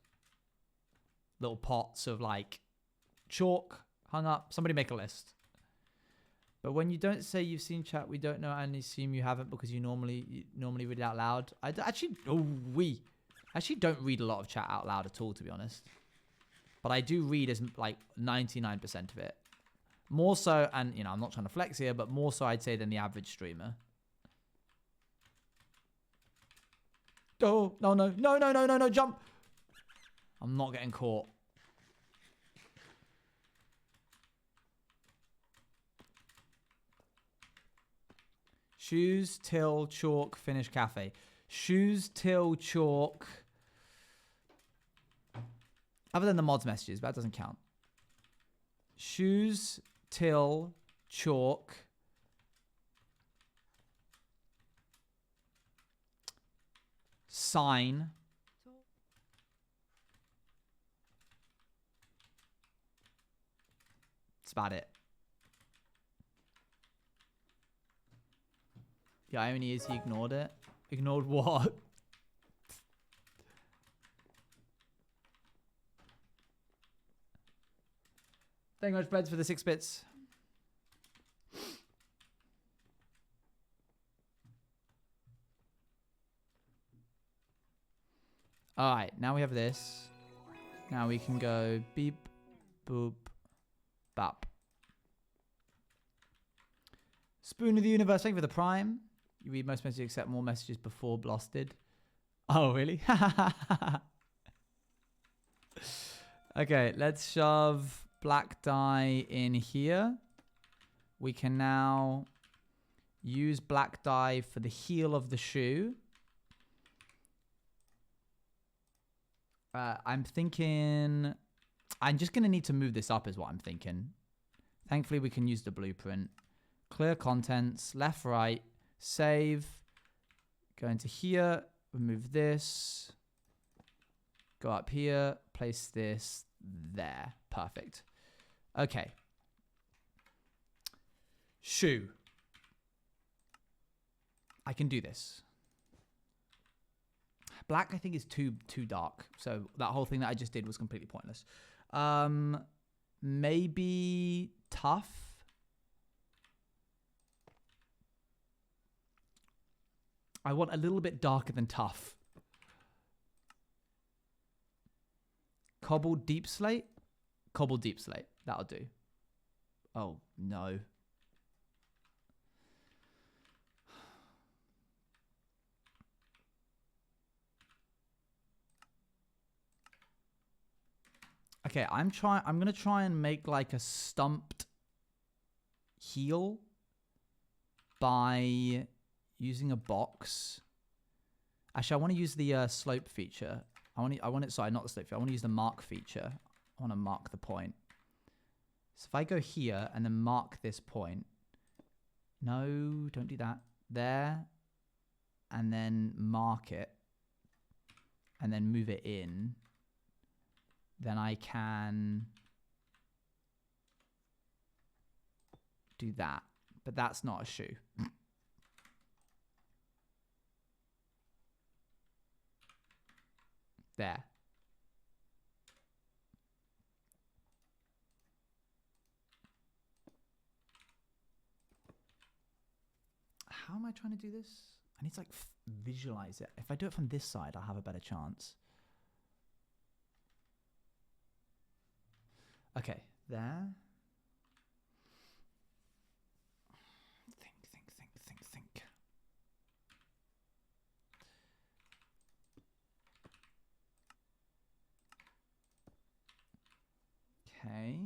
Little pots of chalk hung up. Somebody make a list. But when you don't say you've seen chat, we don't know and assume you haven't because you normally read it out loud. I actually don't read a lot of chat out loud at all, to be honest. But I do read as like 99% of it. More so, and you know, I'm not trying to flex here, but more so I'd say than the average streamer. Oh, no, jump. I'm not getting caught. Shoes, till, chalk, finish cafe. Shoes, till, chalk. Other than the mods messages, but that doesn't count. Shoes, till, chalk. Sign. That's about it. The irony is he ignored it. Ignored what? Thank you much, Breads, for the 6 bits. Alright, now we have this. Now we can go beep, boop, bop. Spoon of the Universe, thank you for the Prime. You read most messages except more messages before blasted. Oh, really? Okay, let's shove black dye in here. We can now use black dye for the heel of the shoe. I'm thinking... I'm just going to need to move this up is what I'm thinking. Thankfully, we can use the blueprint. Clear contents, left, right, save. Go into here, remove this. Go up here, place this there. Perfect. Okay. Shoe. I can do this. Black, I think, is too dark. So that whole thing that I just did was completely pointless. Maybe tough. I want a little bit darker than tough. Cobbled deep slate? Cobbled deep slate. That'll do. Oh, no. Okay, I'm gonna try and make like a stumped heel by using a box. Actually, I want to use the slope feature. I want it. Sorry, not the slope feature. I want to use the mark feature. I want to mark the point. So if I go here and then mark this point. No, don't do that. There. And then mark it. And then move it in. Then I can do that. But that's not a shoe. There. How am I trying to do this? I need to like visualize it. If I do it from this side, I'll have a better chance. Okay, there. Think. Okay.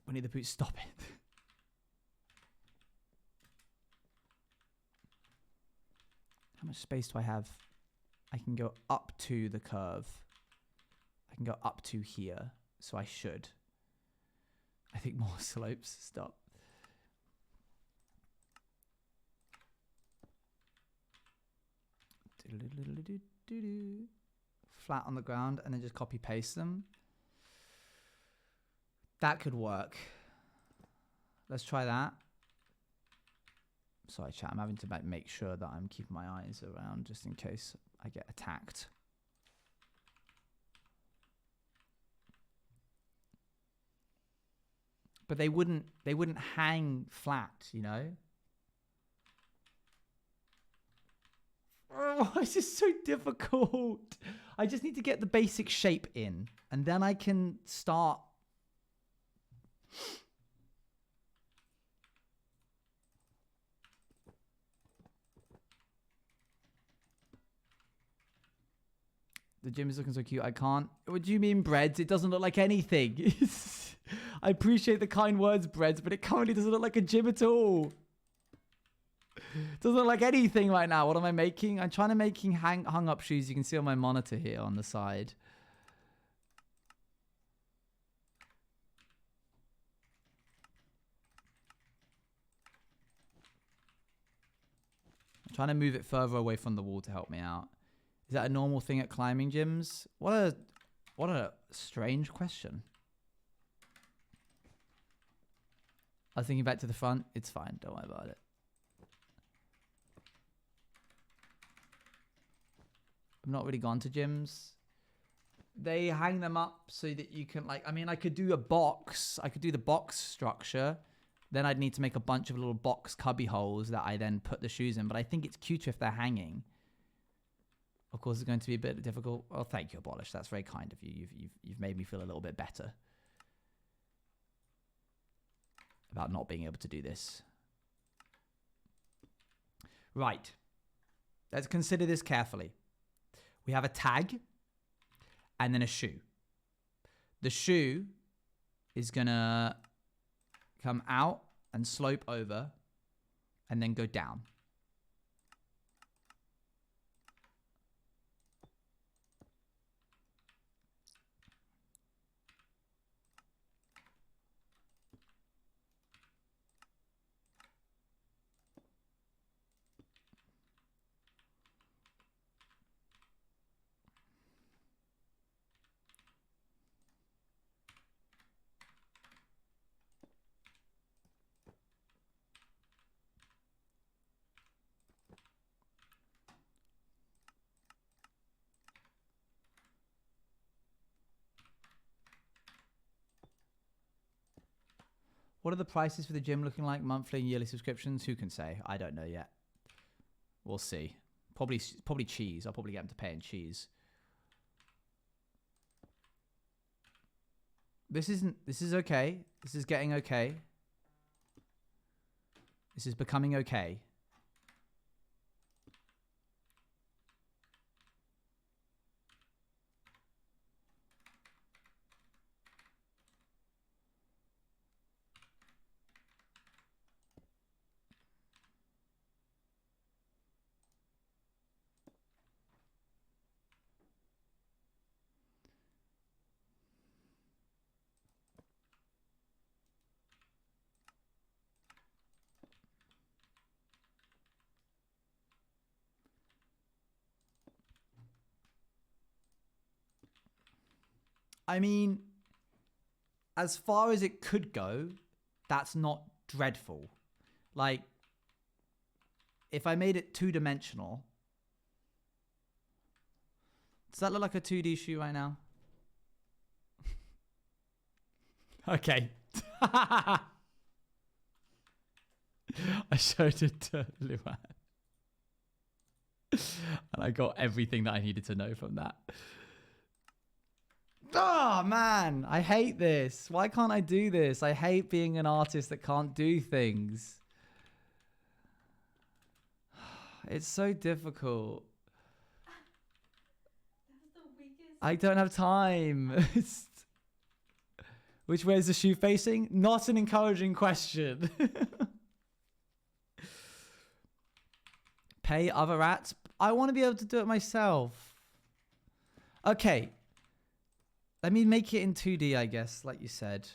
Winnie the Pooh, stop it. How much space do I have? I can go up to the curve. I can go up to here. So I should. I think more slopes. Stop. Flat on the ground and then just copy paste them. That could work. Let's try that. Sorry, chat. I'm having to make sure that I'm keeping my eyes around just in case I get attacked. But they wouldn't hang flat, you know? Oh, this is so difficult. I just need to get the basic shape in, and then I can start. The gym is looking so cute. I can't. What do you mean, Breads? It doesn't look like anything. I appreciate the kind words, Breads, but it currently doesn't look like a gym at all. It doesn't look like anything right now. What am I making? I'm trying to making hung up shoes. You can see on my monitor here on the side. I'm trying to move it further away from the wall to help me out. Is that a normal thing at climbing gyms? What a strange question. I was thinking back to the front. It's fine. Don't worry about it. I've not really gone to gyms. They hang them up so that you can I mean, I could do a box. I could do the box structure. Then I'd need to make a bunch of little box cubby holes that I then put the shoes in. But I think it's cuter if they're hanging. Of course, it's going to be a bit difficult. Oh, thank you, Abolish. That's very kind of you. You've made me feel a little bit better about not being able to do this. Right. Let's consider this carefully. We have a tag and then a shoe. The shoe is going to come out and slope over and then go down. What are the prices for the gym looking like? Monthly and yearly subscriptions? Who can say? I don't know yet. We'll see. Probably cheese. I'll probably get them to pay in cheese. This is okay. This is getting okay. This is becoming okay. I mean, as far as it could go, that's not dreadful. Like, if I made it two-dimensional, does that look like a 2D shoe right now? Okay. I showed it to Luan. And I got everything that I needed to know from that. Oh, man. I hate this. Why can't I do this? I hate being an artist that can't do things. It's so difficult. I don't have time. Which way is the shoe facing? Not an encouraging question. Pay other rats? I want to be able to do it myself. Okay. Let me make it in 2D, I guess, like you said.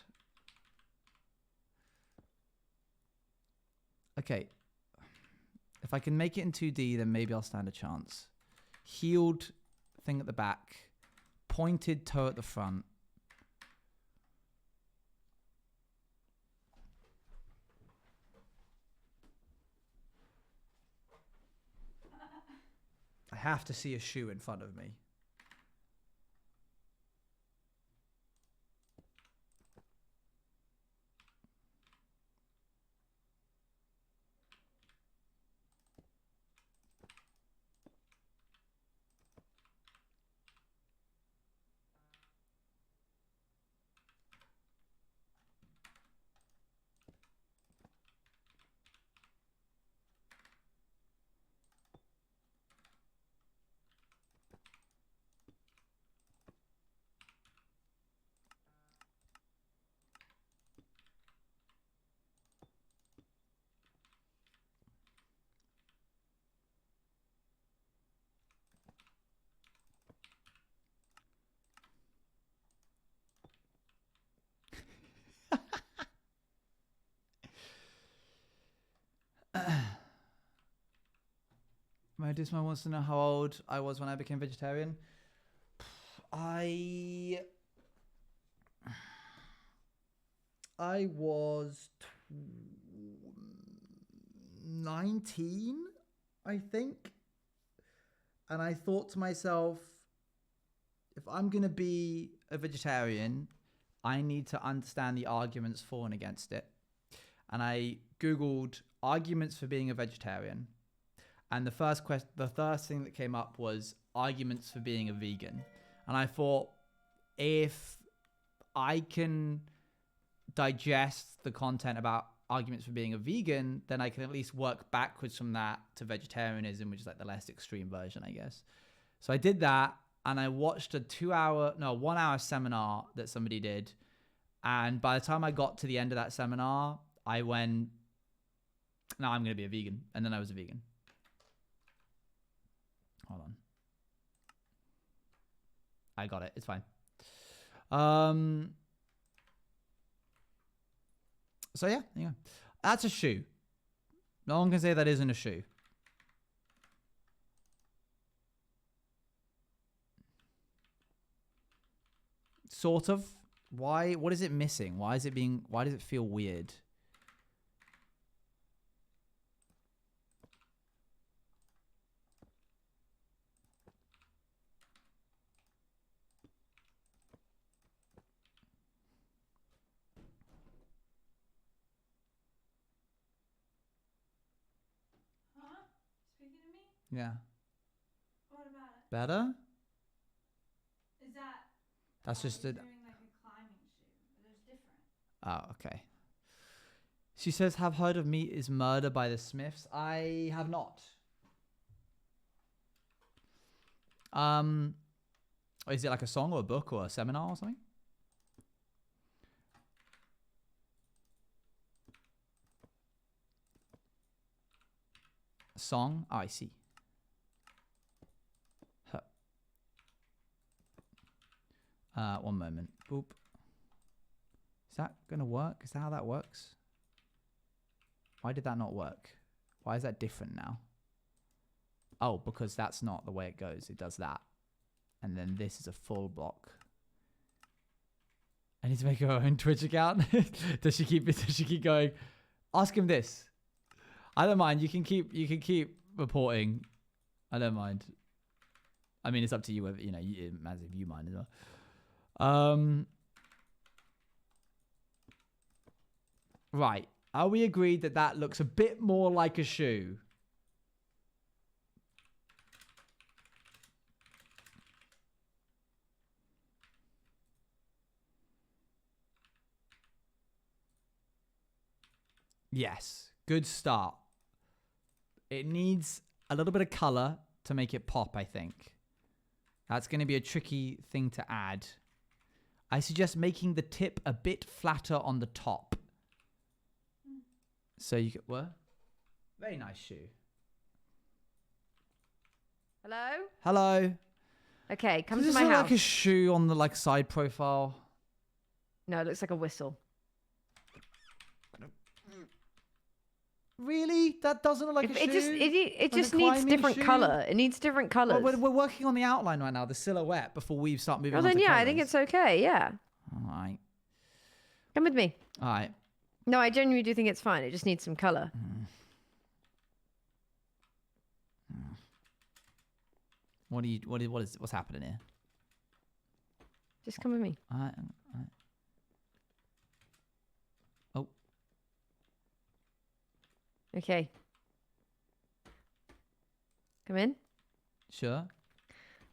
Okay. If I can make it in 2D, then maybe I'll stand a chance. Heeled thing at the back. Pointed toe at the front. I have to see a shoe in front of me. My Disma wants to know how old I was when I became vegetarian. I was 19, I think. And I thought to myself, if I'm going to be a vegetarian, I need to understand the arguments for and against it. And I Googled arguments for being a vegetarian. And the first thing that came up was arguments for being a vegan. And I thought, if I can digest the content about arguments for being a vegan, then I can at least work backwards from that to vegetarianism, which is like the less extreme version, I guess. So I did that, and I watched a 1 hour seminar that somebody did. And by the time I got to the end of that seminar, I went, no, I'm going to be a vegan. And then I was a vegan. Hold on. I got it. It's fine. So yeah, there you go. That's a shoe. No one can say that isn't a shoe. Sort of. Why? What is it missing? Why does it feel weird? Speaking to me? Yeah. What about it? Better? Is that... That's just doing it. like a climbing shoe, but there's different. Oh, okay. She says, have heard of Meat is Murder by the Smiths. I have not. Is it like a song or a book or a seminar or something? A song? Oh, I see. Huh. One moment. Boop. Is that gonna work? Is that how that works? Why did that not work? Why is that different now? Oh, because that's not the way it goes. It does that. And then this is a full block. I need to make her own Twitch account. Does she keep going? Ask him this. I don't mind. You can keep reporting. I don't mind. I mean, it's up to you whether, it matters if you mind as well. Right. Are we agreed that that looks a bit more like a shoe? Yes. Good start. It needs a little bit of color to make it pop, I think. That's going to be a tricky thing to add. I suggest making the tip a bit flatter on the top. So you get what? Very nice shoe. Hello? Hello. Okay, come Does to this my look house. like a shoe on the side profile? No, it looks like a whistle. Really? That doesn't look like a shoe? It just a needs climbing different shoe? color. It needs different colors. Well, we're working on the outline right now, the silhouette, before we start moving Well, on then to yeah, I think colours. it's okay. Yeah, All right. come with me. All right. No, I genuinely do think it's fine. It just needs some color. What's happening here? Just come with me. All right. Oh, Okay. Come in. sure.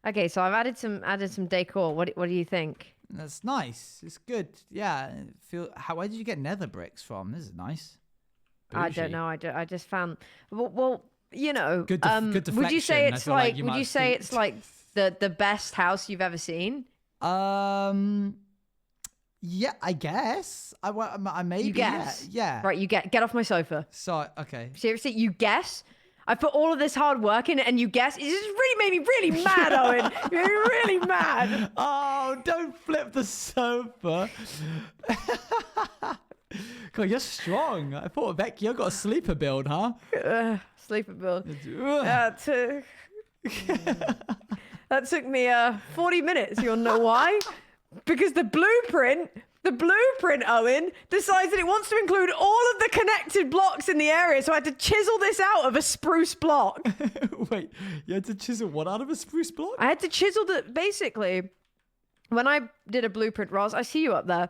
Okay, so I've added some decor. What do you think? That's nice. It's good. Yeah. Where did you get nether bricks from? This is nice. I Bougie. don't know. I just found. Well, you know. Good would you say deflection. I it's feel like like? you Would might you say do- it's like the best house you've ever seen? Yeah, I guess. I maybe. You guess. Yeah. Right. You get off my sofa. So okay. Seriously, you guess. I put all of this hard work in it, and you guess. It just really made me really mad, Owen. You made me really mad. Oh, don't flip the sofa. God, you're strong. I thought Vecchio got a sleeper build, huh? Sleeper build. Ugh. That took me 40 minutes. You want to know why? Because the blueprint, Owen, decides that it wants to include all of the connected blocks in the area. So I had to chisel this out of a spruce block. Wait, you had to chisel what out of a spruce block? I had to chisel the basically. When I did a blueprint, Roz, I see you up there.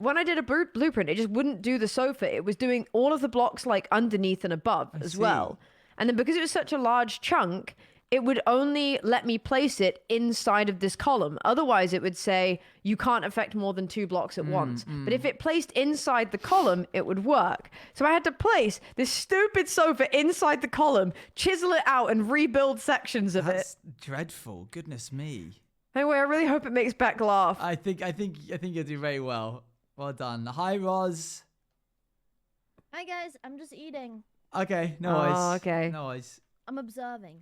When I did a blueprint, it just wouldn't do the sofa. It was doing all of the blocks like underneath and above as well. And then because it was such a large chunk, it would only let me place it inside of this column. Otherwise, it would say you can't affect more than 2 blocks at once. But if it placed inside the column, it would work. So I had to place this stupid sofa inside the column, chisel it out, and rebuild sections of That's it. dreadful. Goodness me. Anyway, I really hope it makes Beck laugh. I think you do very well. Well done. Hi, Roz. Hi guys, I'm just eating. Okay, no Oh, worries. okay. No worries. I'm observing.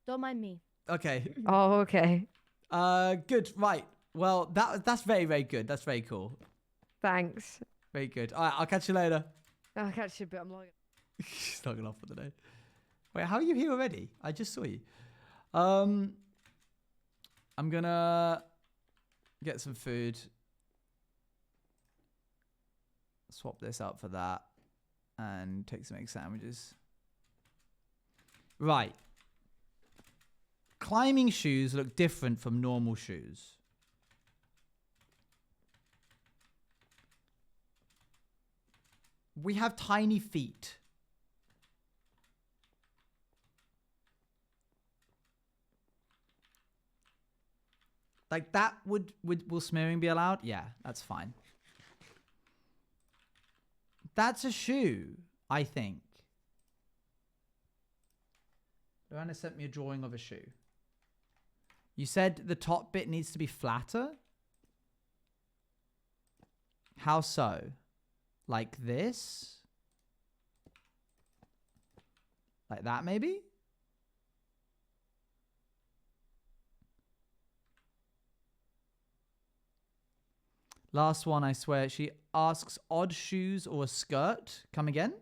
Don't mind me. Okay. Oh, okay. Good. Right. Well, that's very, very good. That's very cool. Thanks. Very good. All right. I'll catch you later. I'll catch you a bit. I'm logging. She's logging off for the day. Wait, how are you here already? I just saw you. I'm gonna get some food. Swap this out for that. And take some egg sandwiches. Right. Climbing shoes look different from normal shoes. We have tiny feet. Like that will smearing be allowed? Yeah, that's fine. That's a shoe, I think. Joanna sent me a drawing of a shoe. You said the top bit needs to be flatter? How so? Like this? Like that, maybe? Last one, I swear. She asks odd shoes or a skirt. Come again?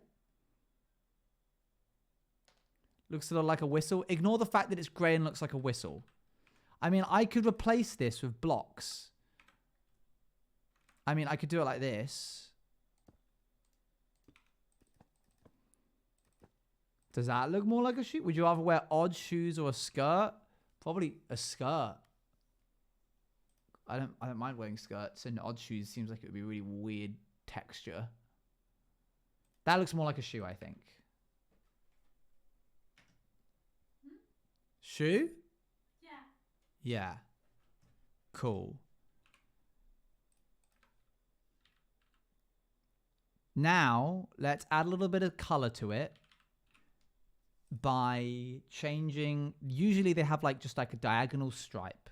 Looks a little like a whistle. Ignore the fact that it's grey and looks like a whistle. I mean, I could replace this with blocks. I mean, I could do it like this. Does that look more like a shoe? Would you rather wear odd shoes or a skirt? Probably a skirt. I don't mind wearing skirts, and odd shoes seems like it would be really weird texture. That looks more like a shoe, I think. Shoe? Yeah. Yeah. Cool. Now, let's add a little bit of color to it by changing. Usually they have just like a diagonal stripe.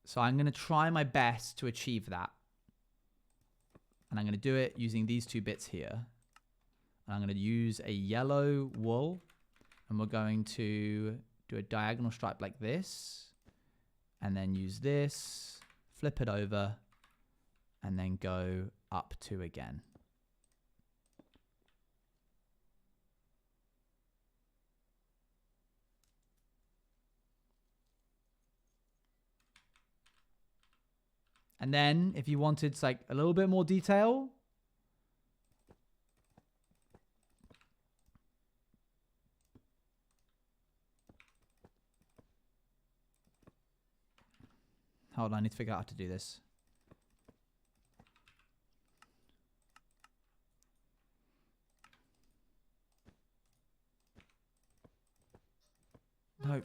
So I'm going to try my best to achieve that. And I'm going to do it using these 2 bits here. And I'm going to use a yellow wool. And we're going to do a diagonal stripe like this. And then use this, flip it over, and then go up 2 again. And then if you wanted like a little bit more detail, Hold on, I need to figure out how to do this. No.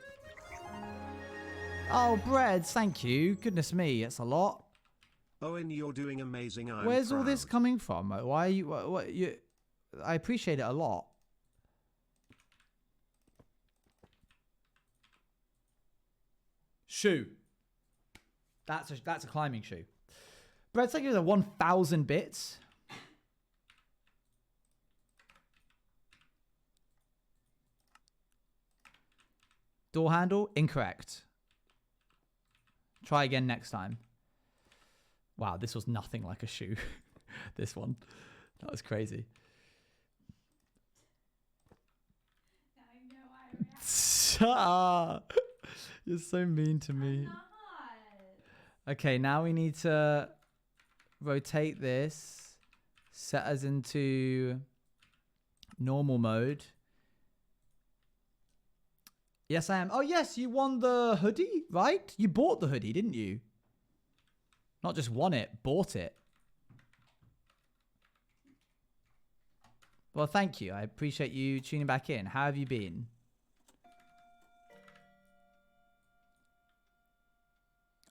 Oh, breads, thank you. Goodness me, it's a lot. Owen, you're doing amazing. I'm Where's all this proud. coming from? Why are you... What you... I appreciate it a lot. Shoe. That's a climbing shoe. Bread's like 1,000 bits. Door handle, incorrect. Try again next time. Wow, this was nothing like a shoe. This one. That was crazy. Now you know why I react. Shut up. You're so mean to me. Not. Okay, now we need to rotate this. Set us into normal mode. Yes, I am. Oh, yes, you won the hoodie, right? You bought the hoodie, didn't you? Not just won it, bought it. Well, thank you. I appreciate you tuning back in. How have you been?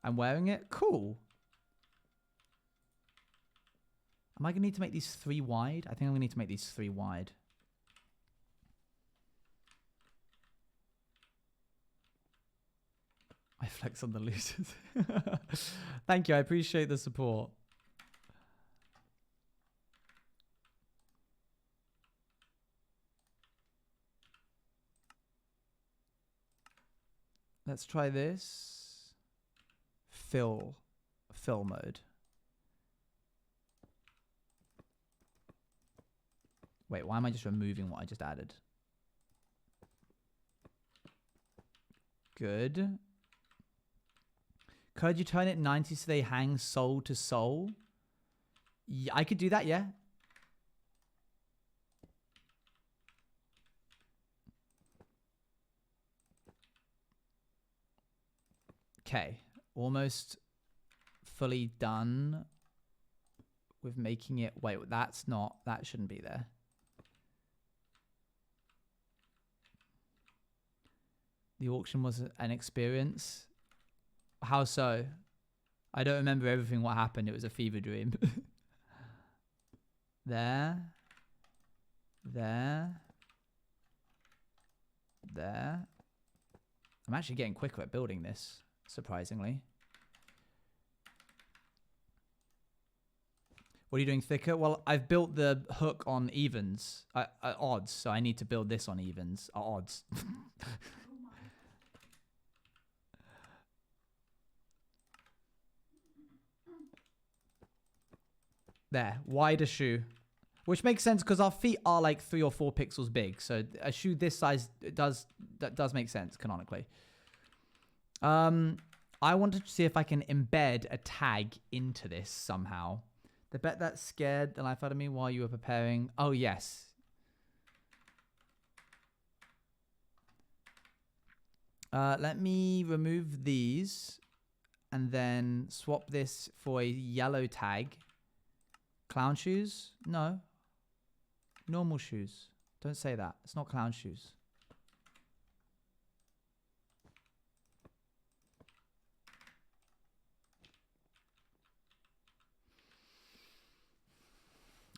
I'm wearing it? Cool. Am I going to need to make these 3 wide? I think I'm going to need to make these 3 wide. I flex on the losers. Thank you. I appreciate the support. Let's try this. Fill mode. Wait, why am I just removing what I just added? Good. Could you turn it 90 so they hang soul to soul? Yeah, I could do that, yeah. Okay, almost fully done with making it. Wait, that's not, that shouldn't be there. The auction was an experience. How so? I don't remember everything what happened. It was a fever dream. There. I'm actually getting quicker at building this, surprisingly. What are you doing thicker? Well, I've built the hook on evens, odds, so I need to build this on evens, odds. There, wider shoe. Which makes sense because our feet are like 3 or 4 pixels big. So a shoe this size does make sense canonically. I wanted to see if I can embed a tag into this somehow. The bet that scared the life out of me while you were preparing. Oh, yes. Let me remove these and then swap this for a yellow tag. Clown shoes? No. Normal shoes. Don't say that. It's not clown shoes.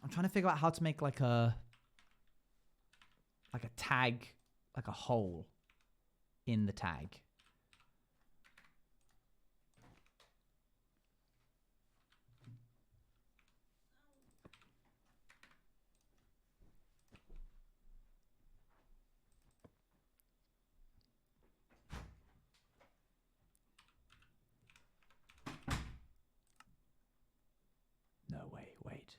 I'm trying to figure out how to make like a tag, like a hole in the tag. No, wait.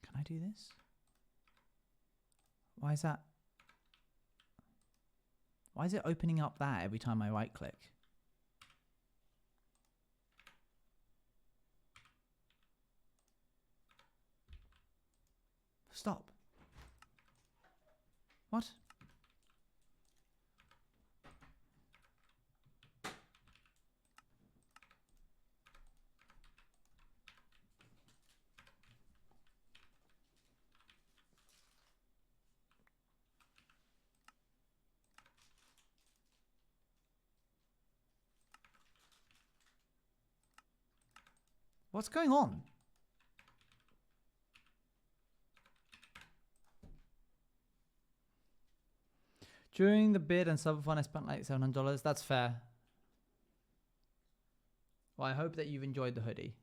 Can I do this? Why is that? Why is it opening up that every time I right click? Stop. What? What's going on? During the bid and subathon, I spent like $700. That's fair. Well, I hope that you've enjoyed the hoodie.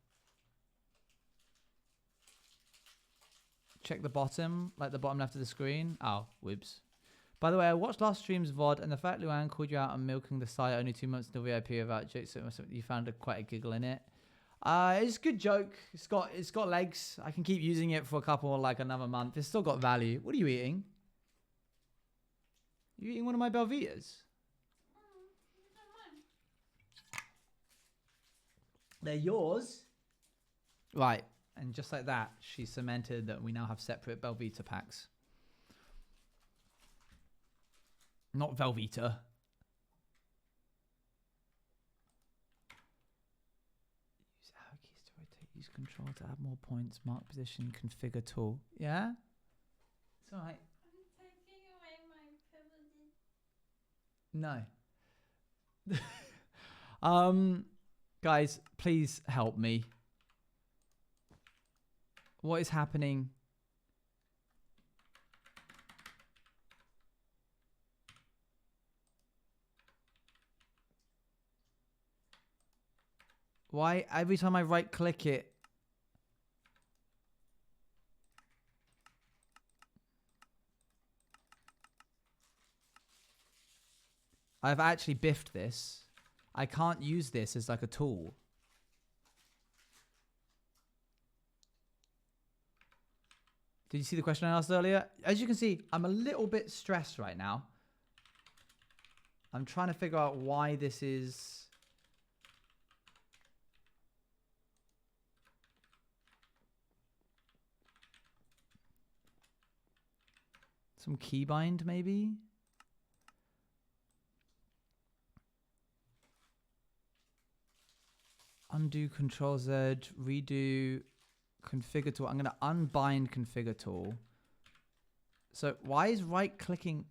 Check the bottom, like the bottom left of the screen. Oh, whoops. By the way, I watched last stream's VOD, and the fact Luann called you out on milking the site only 2 months into VIP about jokes, so you found quite a giggle in it. It's a good joke. It's got legs. I can keep using it for a couple, like another month. It's still got value. What are you eating? You eating one of my Belvitas? They're yours. Right. And just like that, she cemented that we now have separate Belvita packs. Not Velveeta. Use arrow keys to rotate. Use control to add more points. Mark position. Configure tool. Yeah? It's alright. I'm taking away my privileges. No. Guys, please help me. What is happening? Why every time I right click it? I've actually biffed this. I can't use this as like a tool. Did you see the question I asked earlier? As you can see, I'm a little bit stressed right now. I'm trying to figure out why this is... Some keybind, maybe? Undo Control Z, redo configure tool. I'm going to unbind configure tool. So why is right clicking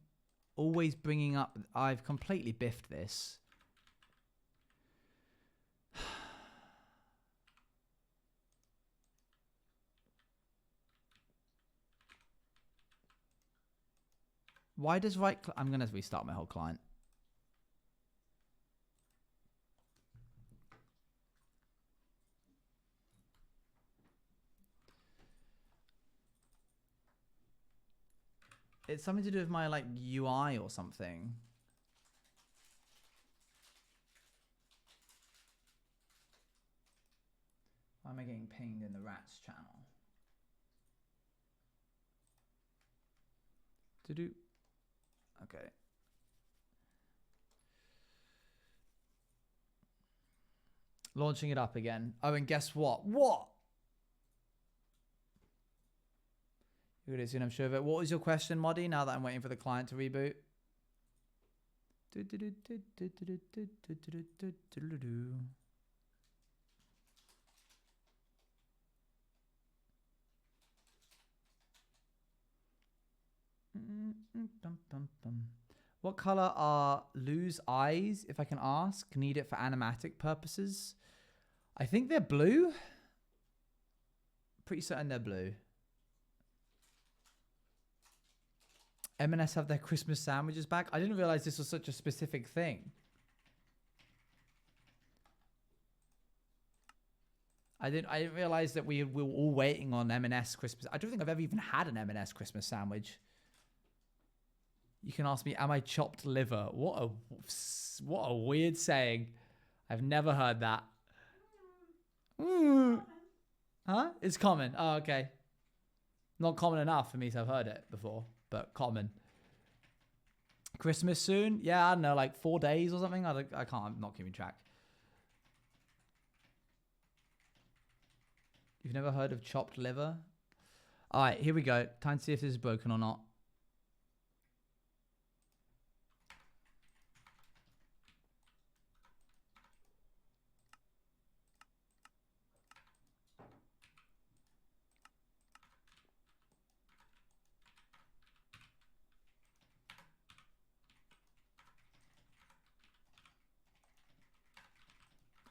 always bringing up? I've completely biffed this. Why does right click? I'm going to restart my whole client. It's something to do with my like UI or something. Why am I getting pinged in the rats channel? To do. Okay. Launching it up again. Oh, and guess what? What? You're going to I'm sure of it. What was your question, Moddy, now that I'm waiting for the client to reboot? What color are Lou's eyes, if I can ask? Need it for animatic purposes? I think they're blue. Pretty certain they're blue. M&S have their Christmas sandwiches back. I didn't realize this was such a specific thing. I didn't realize that we were all waiting on M&S Christmas. I don't think I've ever even had an M&S Christmas sandwich. You can ask me, am I chopped liver? What a weird saying. I've never heard that. Huh? It's common. Oh, okay. Not common enough for me to have heard it before, but common. Christmas soon? Yeah, I don't know, like 4 days or something. I can't. I'm not keeping track. You've never heard of chopped liver? All right, here we go. Time to see if this is broken or not.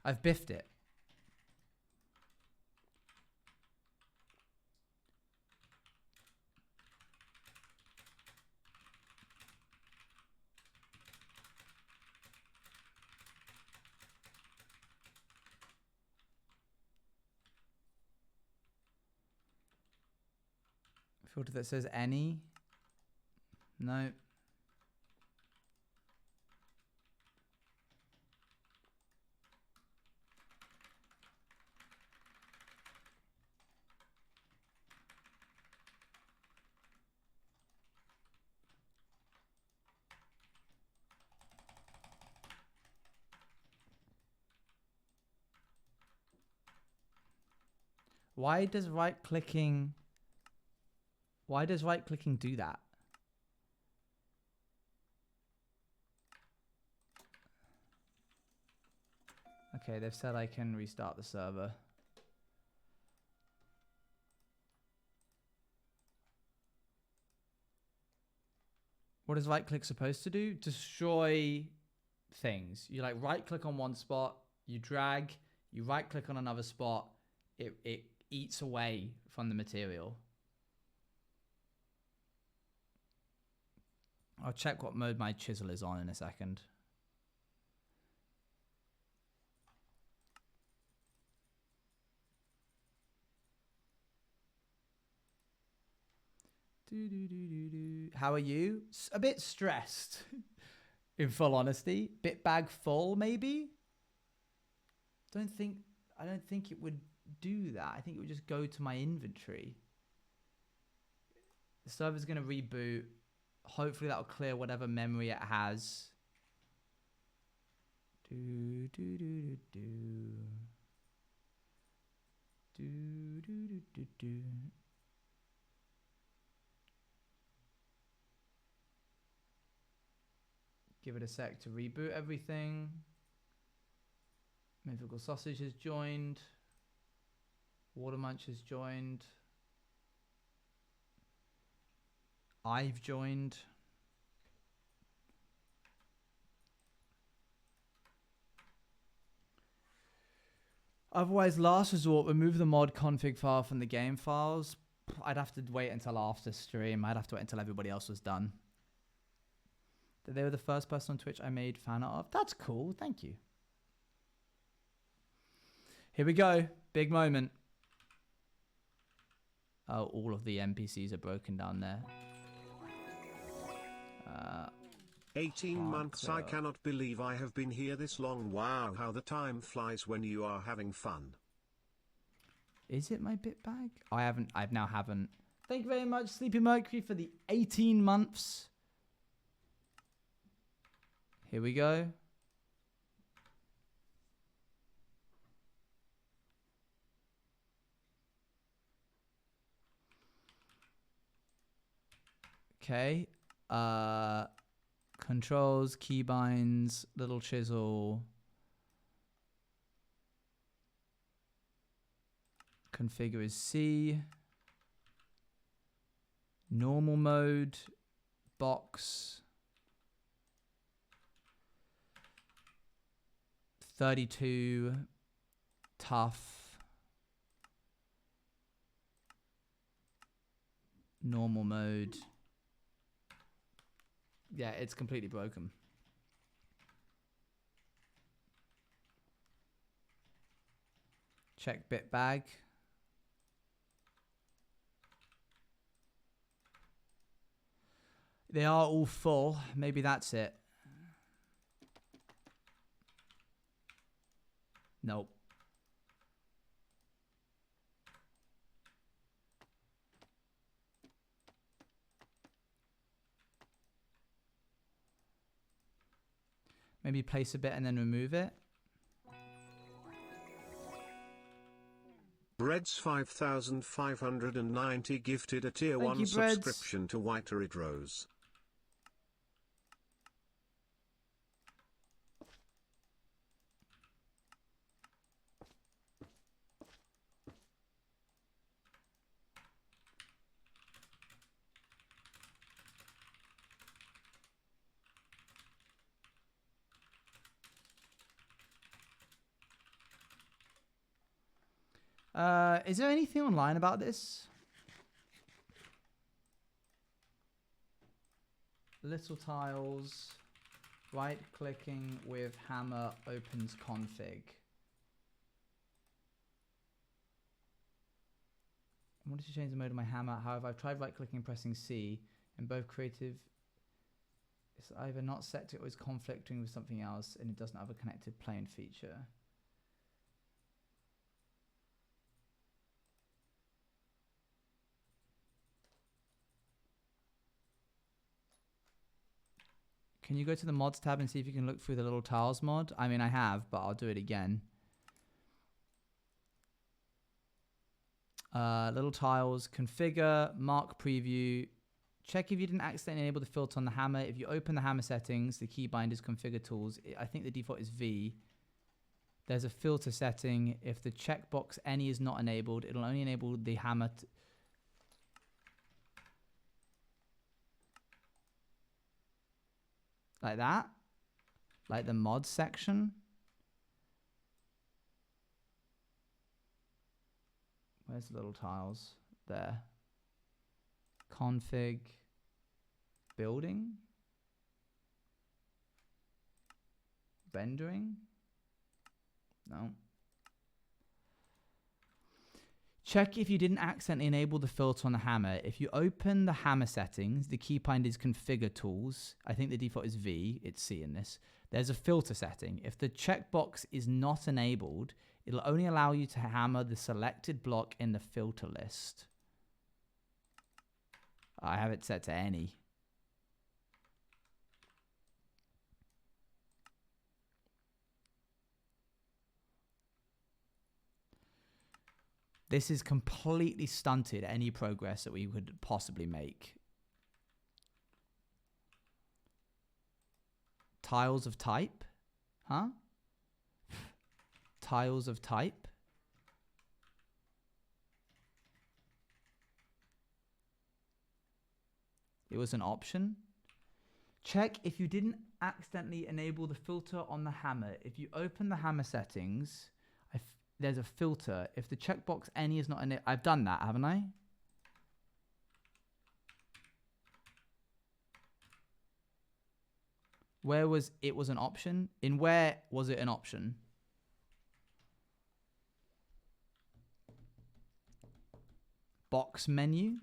I've biffed it. Filter that says any. No. Why does right clicking do that? Okay, they've said I can restart the server. What is right click supposed to do? Destroy things. You like right click on one spot, you drag, you right click on another spot, it eats away from the material. I'll check what mode my chisel is on in a second. How are you? A bit stressed, in full honesty. Bit bag full, maybe? I don't think it would do that. I think it would just go to my inventory. The server's going to reboot. Hopefully that'll clear whatever memory it has. Give it a sec to reboot everything. Mythical Sausage has joined. Water Munch has joined. I've joined. Otherwise, last resort, remove the mod config file from the game files. I'd have to wait until after stream. I'd have to wait until everybody else was done. They were the first person on Twitch I made fan art of. That's cool. Thank you. Here we go. Big moment. Oh, all of the NPCs are broken down there. 18 months. I cannot believe I have been here this long. Wow, how the time flies when you are having fun. Is it my bit bag? I now haven't. Thank you very much, Sleepy Mercury, for the 18 months. Here we go. Okay. Controls, keybinds, little chisel. Configure is C. Normal mode. Box. 32. Tough. Normal mode. Yeah, it's completely broken. Check bit bag. They are all full. Maybe that's it. Nope. Maybe place a bit and then remove it. Breads 5590 gifted a tier Thank 1 you, Breads. subscription to Whiter Red Rose. Is there anything online about this? Little tiles, right clicking with hammer opens config. I wanted to change the mode of my hammer. However, I've tried right clicking and pressing C in both creative. It's either not set to or is conflicting with something else and it doesn't have a connected plane feature. Can you go to the mods tab and see if you can look through the little tiles mod? I mean, I have, but I'll do it again. Little tiles, configure, mark preview. Check if you didn't accidentally enable the filter on the hammer. If you open the hammer settings, the keybinders, configure tools. I think the default is V. There's a filter setting. If the checkbox any is not enabled, it'll only enable the hammer. Like that. Like the mod section. Where's the little tiles? There. Config. Building. Rendering. No. Check if you didn't accidentally enable the filter on the hammer. If you open the hammer settings, the keybind is configure tools. I think the default is V. It's C in this. There's a filter setting. If the checkbox is not enabled, it'll only allow you to hammer the selected block in the filter list. I have it set to any. This is completely stunted any progress that we could possibly make. Tiles of type? Huh? Tiles of type? It was an option. Check if you didn't accidentally enable the filter on the hammer. If you open the hammer settings, there's a filter. If the checkbox any is not in it, I've done that, haven't I? Where was it was an option? In where was it an option? Box menu.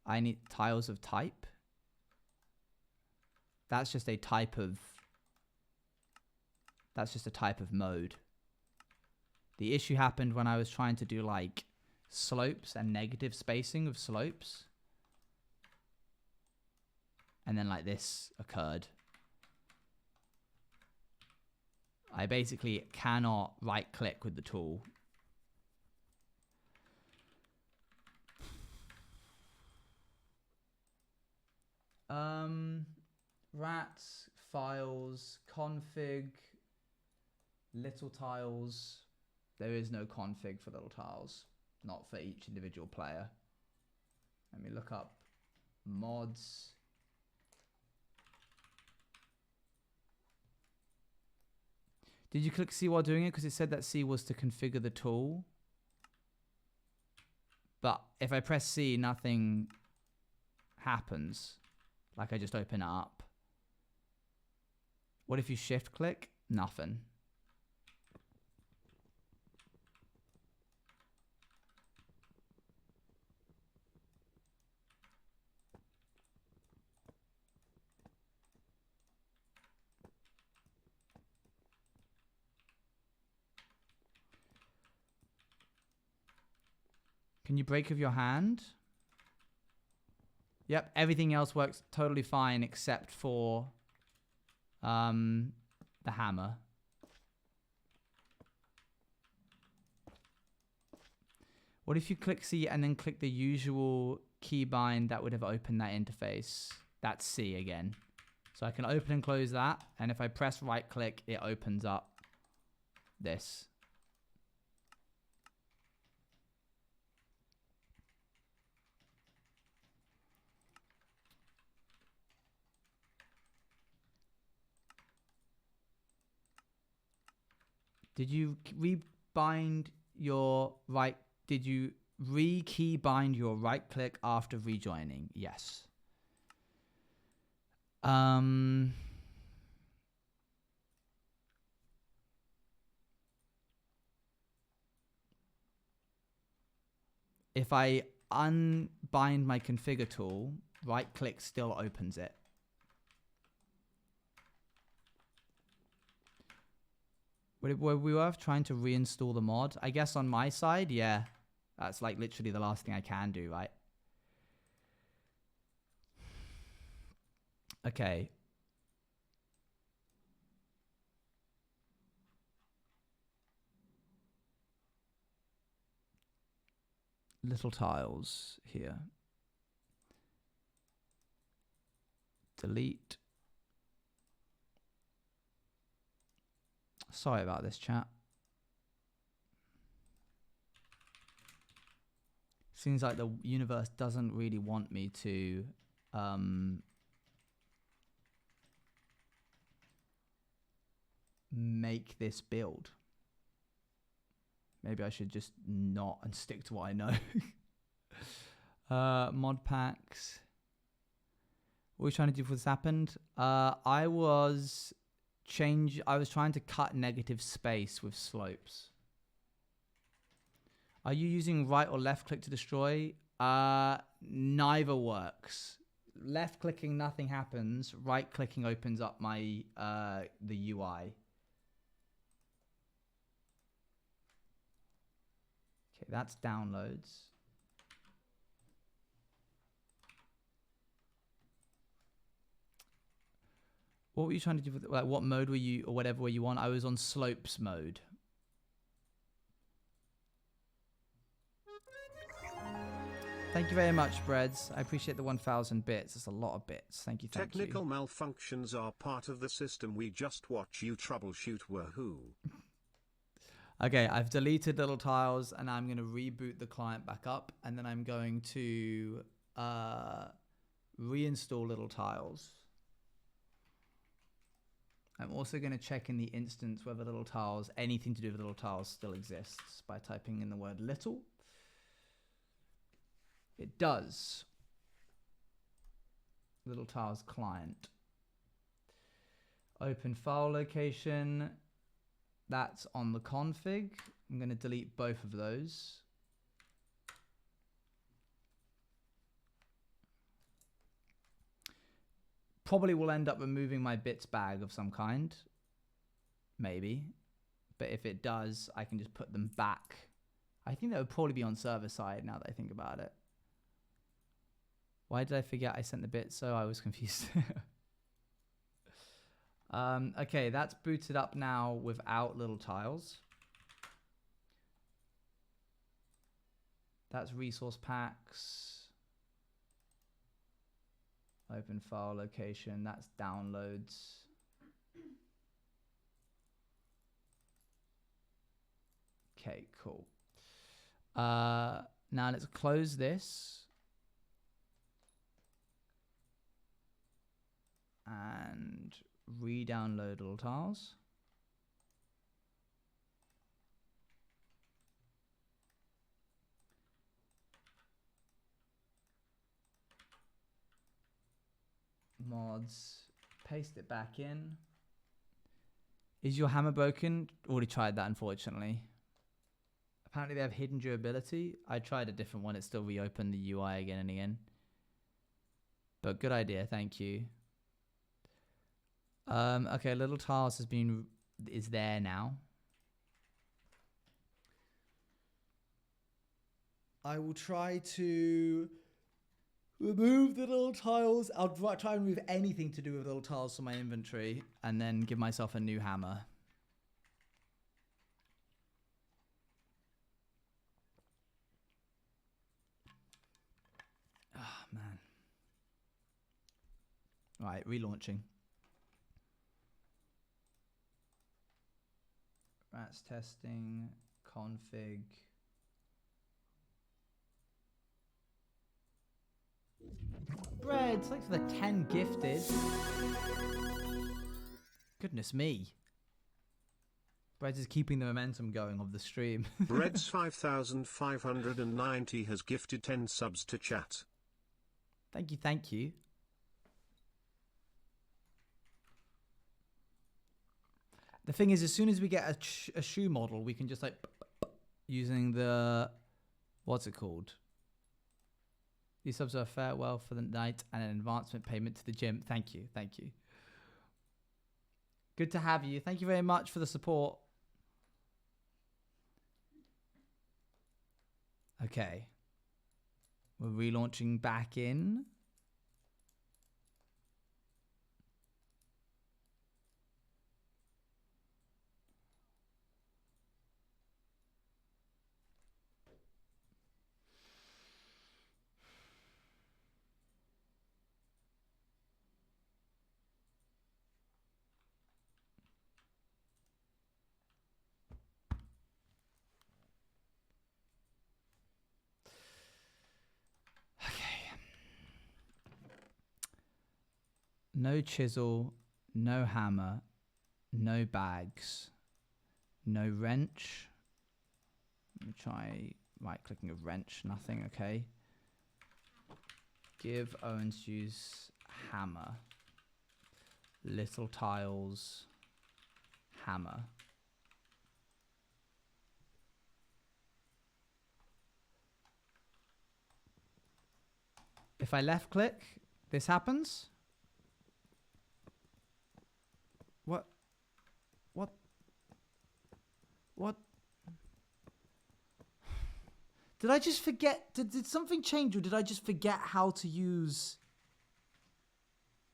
I need tiles of type. That's just a type of mode. The issue happened when I was trying to do like slopes and negative spacing of slopes. And then like this occurred. I basically cannot right click with the tool. Rats, files, config, little tiles. There is no config for little tiles, not for each individual player. Let me look up mods. Did you click C while doing it? Because it said that C was to configure the tool. But if I press C, nothing happens. Like I just open it up. What if you shift click? Nothing. Can you break with your hand? Yep, everything else works totally fine except for the hammer. What if you click C and then click the usual keybind that would have opened that interface? That's C again. So I can open and close that. And if I press right click, it opens up this. Did you rebind your right? Did you re-key bind your right click after rejoining? Yes. If I unbind my configure tool, right click still opens it. Were we worth trying to reinstall the mod? I guess on my side, yeah. That's like literally the last thing I can do, right? Okay. Little tiles here. Delete. Sorry about this, chat. Seems like the universe doesn't really want me to make this build. Maybe I should just not and stick to what I know. Mod packs. What were we trying to do before this happened? I was trying to cut negative space with slopes. Are you using right or left click to destroy? Neither works. Left clicking, nothing happens. Right clicking opens up my the UI. Okay, that's downloads. What were you trying to do with, like, what mode were you, or whatever were you on? I was on slopes mode. Thank you very much, Breads. I appreciate the 1,000 bits. It's a lot of bits. Thank you, thank Technical you. malfunctions are part of the system. We just watch you troubleshoot. Wahoo. Okay, I've deleted little tiles, and I'm going to reboot the client back up, and then I'm going to reinstall little tiles. I'm also going to check in the instance whether little tiles, anything to do with little tiles, still exists by typing in the word little. It does. Little tiles client. Open file location. That's on the config. I'm going to delete both of those. Probably will end up removing my bits bag of some kind. Maybe. But if it does, I can just put them back. I think that would probably be on server side now that I think about it. Why did I forget I sent the bits? So I was confused. Okay, that's booted up now without little tiles. That's resource packs. Open file location. That's downloads. Okay, cool. Now let's close this. And re-download little tiles. Mods, paste it back in. Is your hammer broken? Already tried that, unfortunately. Apparently they have hidden durability. I tried a different one. It still reopened the UI again and again. But good idea, thank you. Okay, little tiles is there now. I will try to Remove the little tiles. I'll try and remove anything to do with little tiles from my inventory and then give myself a new hammer. Oh, man. Right, relaunching. Rats testing, config. Bread, thanks for the 10 gifted. Goodness me. Bread is keeping the momentum going of the stream. Bread's 5,590 has gifted 10 subs to chat. Thank you, thank you. The thing is, as soon as we get a shoe model, we can just like using the, what's it called? These subs are a farewell for the night and an advancement payment to the gym. Thank you, thank you. Good to have you. Thank you very much for the support. Okay. We're relaunching back in. No chisel, no hammer, no bags, no wrench. Let me try right-clicking a wrench. Nothing, okay. Give Owen's use hammer. Little tiles, hammer. If I left-click, this happens. What? What? What? Did I just forget? Did something change, or did I just forget how to use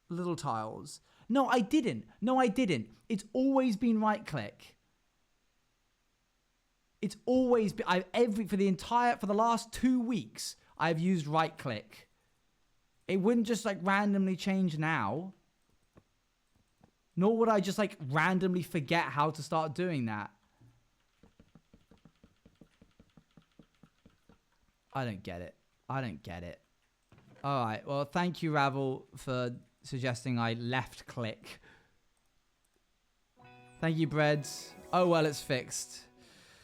little tiles? No, I didn't. No, I didn't. It's always been right click. It's always been for the last 2 weeks I've used right click. It wouldn't just like randomly change now. Nor would I just like randomly forget how to start doing that. I don't get it. I don't get it. All right. Well, thank you, Ravel, for suggesting I left click. Thank you, Breads. Oh, well, it's fixed.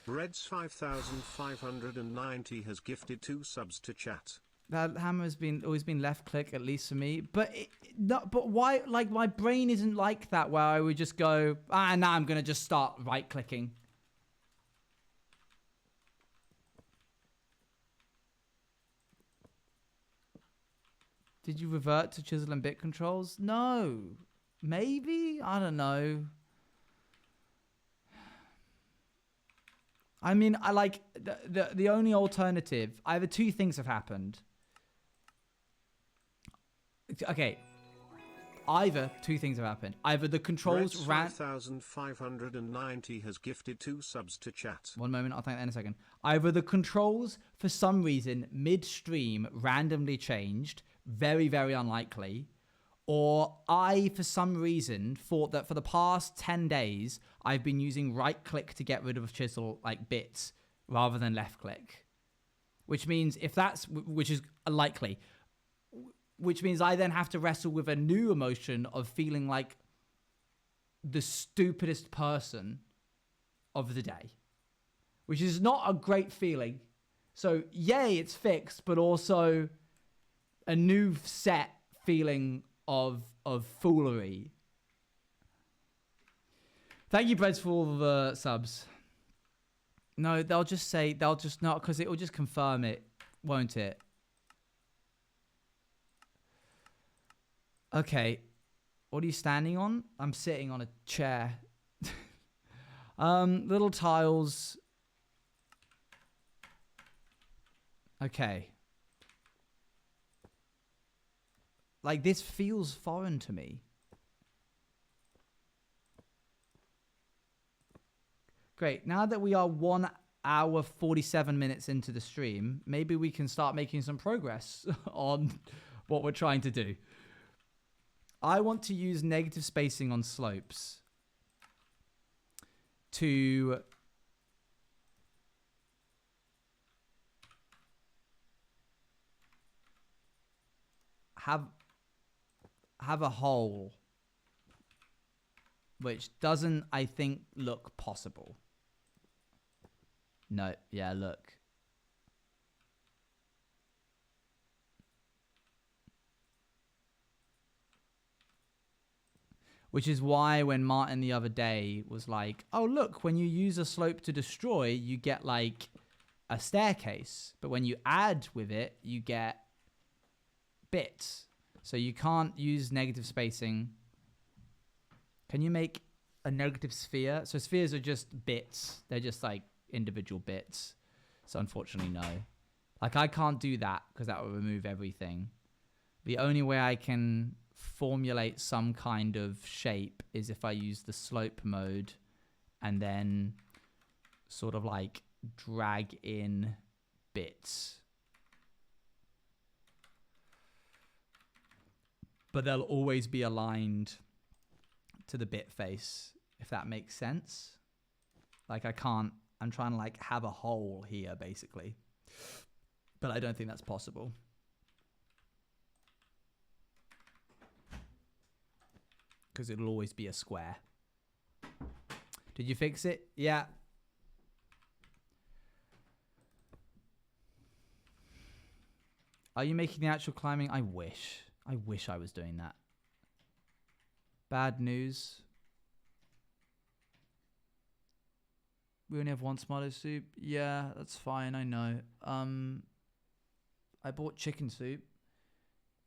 Breads 5,590 has gifted 2 subs to chat. That hammer has always been left click, at least for me. But but why? Like, my brain isn't like that, where I would just go, now I'm gonna just start right clicking. Did you revert to chisel and bit controls? No, maybe, I don't know. I mean, I like the only alternative. Either 2 things have happened. Okay. Either 2 things have happened. Either the controls ran. 5,590 has gifted 2 subs to chat. One moment, I'll thank that in a second. Either the controls, for some reason, mid-stream, randomly changed. Very, very unlikely. Or I, for some reason, thought that for the past 10 days, I've been using right-click to get rid of chisel, like, bits, rather than left-click. Which means, which is likely, which means I then have to wrestle with a new emotion of feeling like the stupidest person of the day. Which is not a great feeling. So, yay, it's fixed, but also a new set feeling of foolery. Thank you, Breads, for all the subs. No, they'll just not, because it will just confirm it, won't it? Okay. What are you standing on? I'm sitting on a chair. Little tiles. Okay. Like, this feels foreign to me. Great. Now that we are 1 hour 47 minutes into the stream, maybe we can start making some progress on what we're trying to do. I want to use negative spacing on slopes to have a hole which doesn't, I think, look possible. No, yeah, look. Which is why when Martin the other day was like, oh, look, when you use a slope to destroy, you get like a staircase. But when you add with it, you get bits. So you can't use negative spacing. Can you make a negative sphere? So spheres are just bits. They're just like individual bits. So unfortunately, no. Like, I can't do that because that will remove everything. The only way I can formulate some kind of shape is if I use the slope mode and then sort of like drag in bits. But they'll always be aligned to the bit face, if that makes sense. Like, I'm trying to like have a hole here basically, but I don't think that's possible. Because it'll always be a square. Did you fix it? Yeah. Are you making the actual climbing? I wish I was doing that. Bad news. We only have one tomato soup. Yeah, that's fine. I know. I bought chicken soup,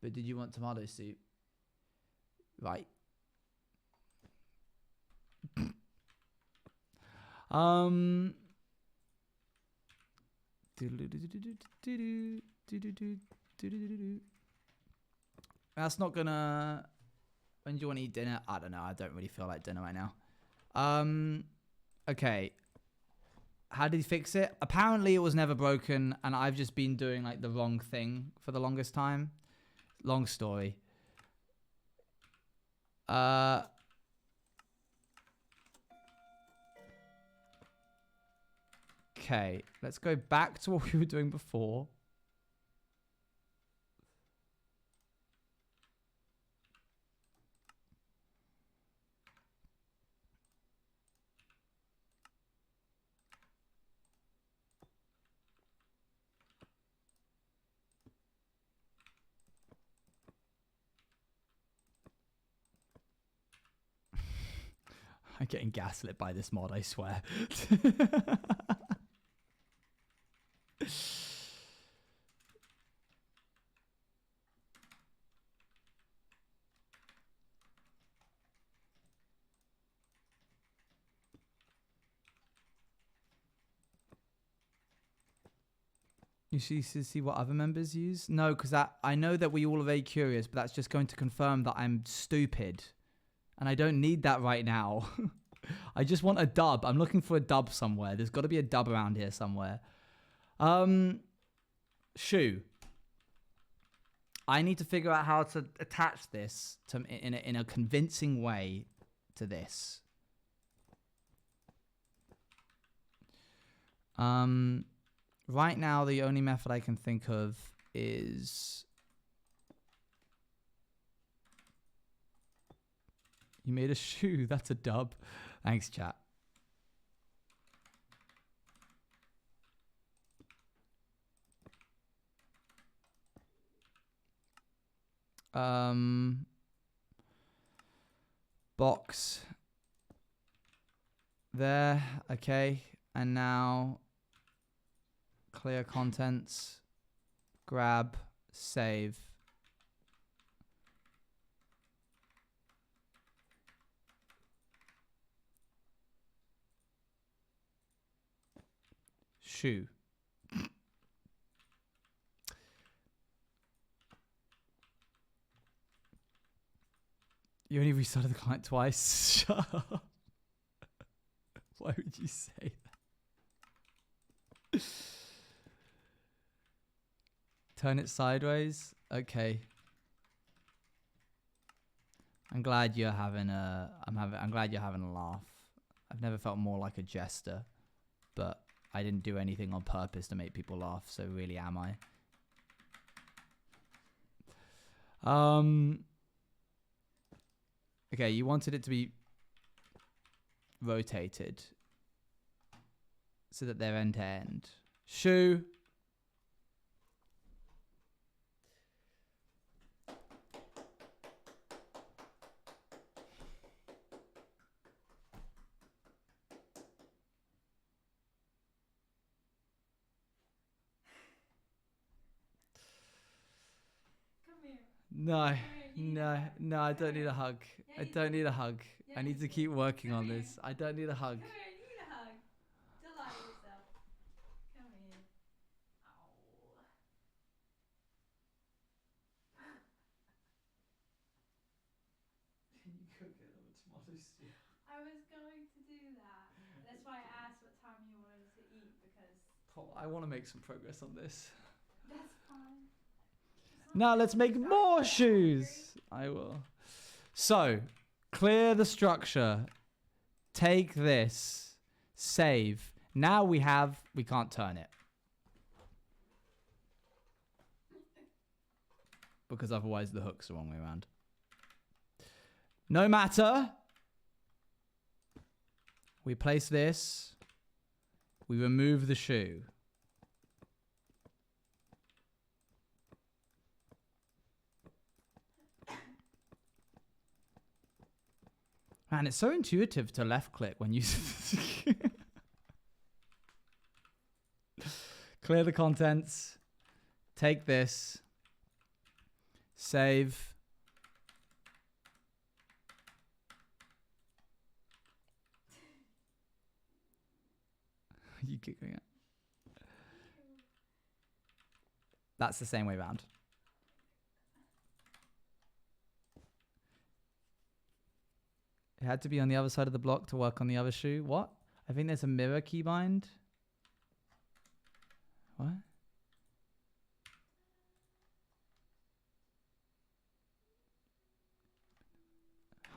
but did you want tomato soup? Right. That's not gonna. When do you want to eat dinner? I don't know. I don't really feel like dinner right now. Okay. How did he fix it? Apparently it was never broken, and I've just been doing like the wrong thing for the longest time. Long story. Okay, let's go back to what we were doing before. I'm getting gaslit by this mod, I swear. You see what other members use? No, because I know that we all are very curious, but that's just going to confirm that I'm stupid. And I don't need that right now. I just want a dub. I'm looking for a dub somewhere. There's got to be a dub around here somewhere. Shoe. I need to figure out how to attach this to in a convincing way to this. Right now, the only method I can think of is... You made a shoe. That's a dub. Thanks, chat. Box. There. Okay. And now... Clear contents. Grab. Save. Shoe. You only restarted the client twice. Shut up. Why would you say that? Turn it sideways. Okay. I'm glad you're having a. I'm glad you're having a laugh. I've never felt more like a jester, but I didn't do anything on purpose to make people laugh. So really, am I? Okay, you wanted it to be rotated so that they're end to end. Shoe. No, no, no, I don't need a hug. I don't need a hug. I need to keep working on this. I don't need a hug. Come here, you need a hug. Delight yourself. Come here. Ow. Can you go get another tomato soup? I was going to do that. That's why I asked what time you wanted to eat, because I want to make some progress on this. that's fine. Now let's make more shoes. I will. So, clear the structure. Take this. Save. Now we can't turn it. Because otherwise the hook's the wrong way around. No matter. We place this. We remove the shoe. Man, it's so intuitive to left click when you clear the contents. Take this. Save. You giggling at? That's the same way round. It had to be on the other side of the block to work on the other shoe. What? I think there's a mirror keybind. What?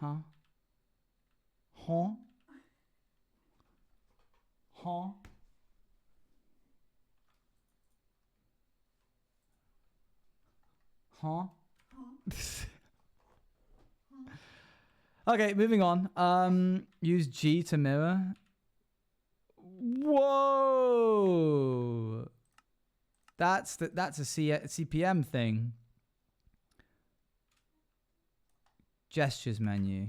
Huh? Huh? Huh? Huh? Okay, moving on. Use G to mirror. Whoa! That's a CPM thing. Gestures menu.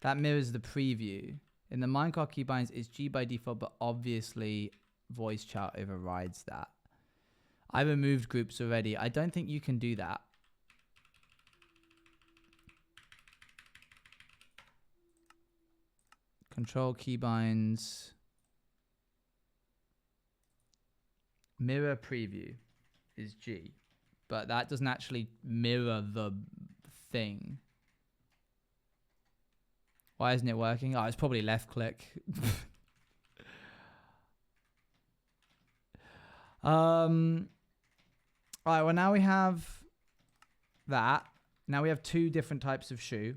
That mirrors the preview. In the Minecraft keybinds, it's G by default, but obviously voice chat overrides that. I removed groups already. I don't think you can do that. Control keybinds. Mirror preview is G, but that doesn't actually mirror the thing. Why isn't it working? Oh, it's probably left click. All right, well, now we have that. Now we have two different types of shoe.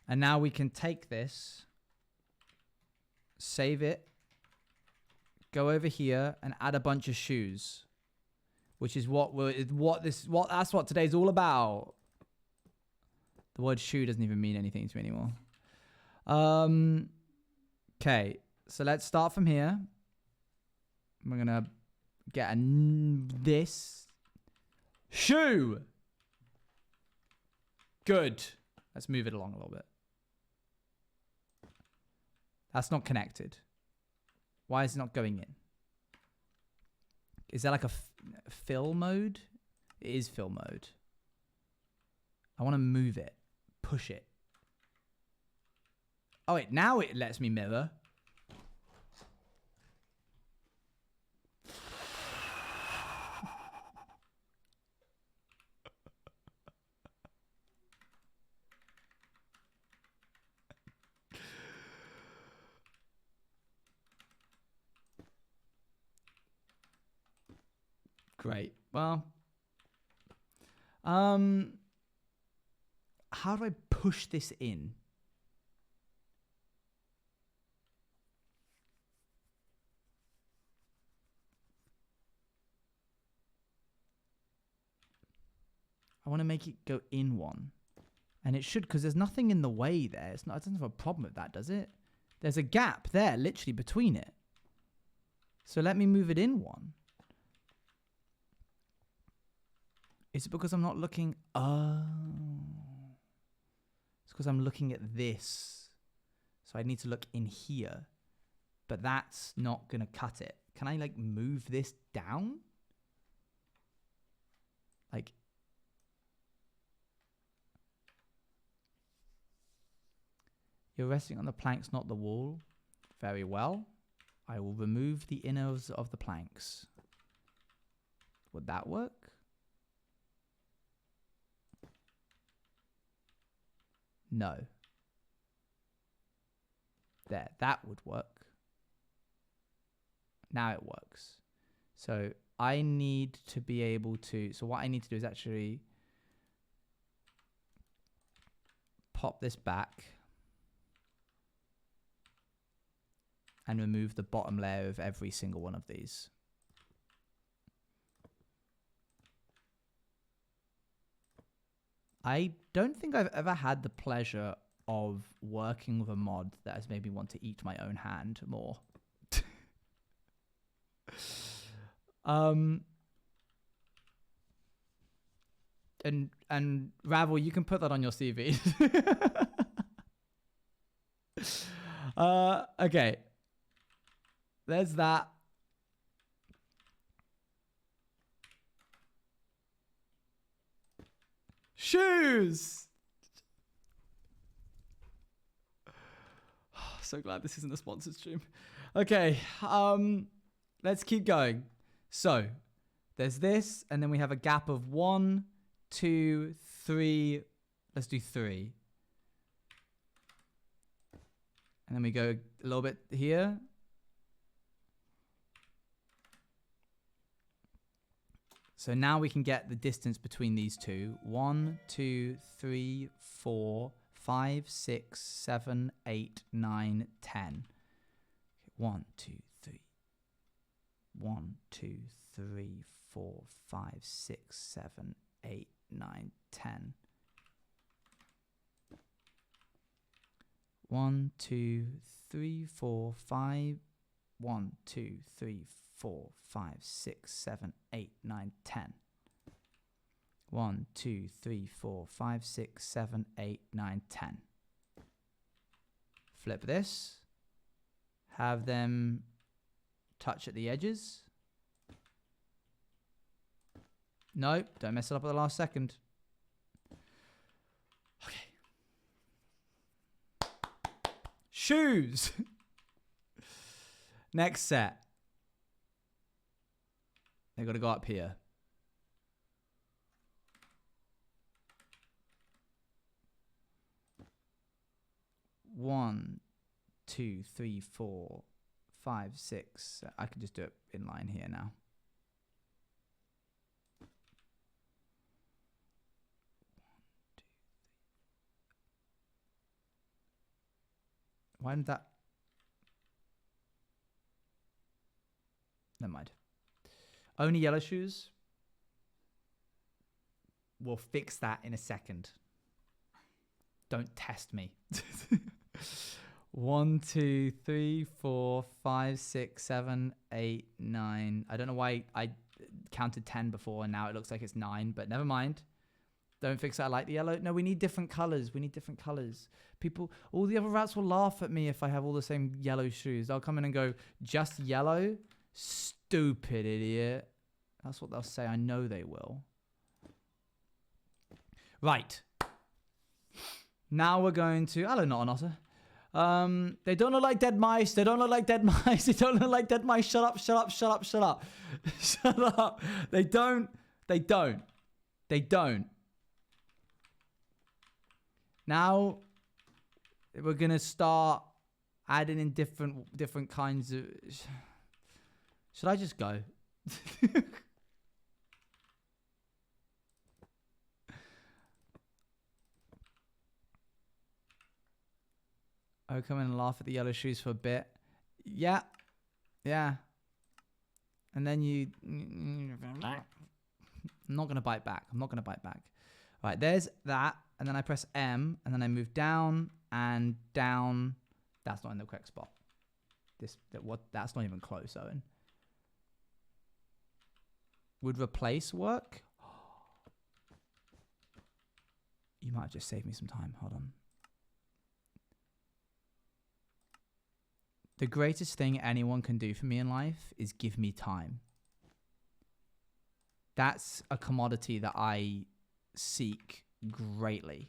And now we can take this, save it, go over here and add a bunch of shoes, which is that's what today's all about. The word shoe doesn't even mean anything to me anymore. Okay, so let's start from here. We're gonna get this shoe. Good. Let's move it along a little bit. That's not connected. Why is it not going in? Is that like a fill mode? It is fill mode. I want to move it. Push it. Oh, wait. Now it lets me mirror. Great. Well, how do I push this in? I want to make it go in one. And it should, because there's nothing in the way there. It doesn't have a problem with that, does it? There's a gap there, literally between it. So let me move it in one. Is it because I'm not looking? Oh. It's because I'm looking at this. So I need to look in here. But that's not going to cut it. Can I like move this down? Like... You're resting on the planks, not the wall. Very well. I will remove the inners of the planks. Would that work? No. There, that would work. Now it works. So I need to be able to... So what I need to do is actually pop this back and remove the bottom layer of every single one of these. I don't think I've ever had the pleasure of working with a mod that has made me want to eat my own hand more. And Ravel, you can put that on your CV. Okay. There's that. Shoes! So glad this isn't a sponsored stream. Okay, let's keep going. So, there's this, and then we have a gap of 1, 2, 3. Let's do 3. And then we go a little bit here. So now we can get the distance between these two. 1, 2, 3, 4, 5, 6, 7, 8, 9, 10. Okay, 1, 2, 3. 1, 2, 3, 4, 5, 6, 7, 8, 9, 10. 1, 2, 3, 4, 5. 1, 2, 3, 4, 5, 6, 7, 8, 9, 10. 1, 2, 3, 4, 5, 6, 7, 8, 9, 10. Flip this. Have them touch at the edges. No, don't mess it up at the last second. Okay. Shoes. Next set. They got to go up here. One, 2, 3, 4, 5, 6. I can just do it in line here now. Why didn't that? Never mind. Only yellow shoes. We'll fix that in a second. Don't test me. 1, 2, 3, 4, 5, 6, 7, 8, 9. I don't know why I counted 10 before and now it looks like it's 9, but never mind. Don't fix that. I like the yellow. No, we need different colors. We need different colors. People, all the other rats will laugh at me if I have all the same yellow shoes. They'll come in and go, just yellow? Stupid idiot. That's what they'll say. I know they will. Right. Now we're going to... Hello, not an otter. They don't look like dead mice. They don't look like dead mice. They don't look like dead mice. Shut up, shut up, shut up, shut up. Shut up. They don't. They don't. They don't. Now, we're going to start adding in different kinds of... Should I just go? I would come in and laugh at the yellow shoes for a bit. Yeah. Yeah. And then you... I'm not going to bite back. I'm not going to bite back. Right, there's that. And then I press M. And then I move down and down. That's not in the correct spot. That's not even close, Owen. Would replace work? You might have just saved me some time. Hold on. The greatest thing anyone can do for me in life is give me time. That's a commodity that I seek greatly.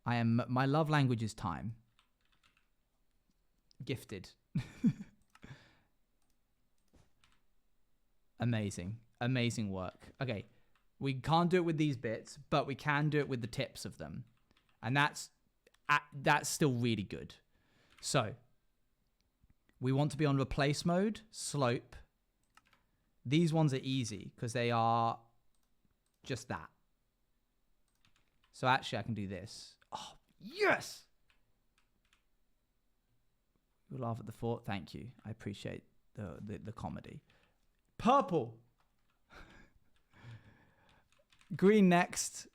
My love language is time. Gifted. Amazing. Amazing work. Okay. We can't do it with these bits, but we can do it with the tips of them. And that's still really good. So we want to be on replace mode, slope. These ones are easy because they are just that. So actually I can do this. Oh, yes! You laugh at the thought. Thank you. I appreciate the comedy. Purple. Green next.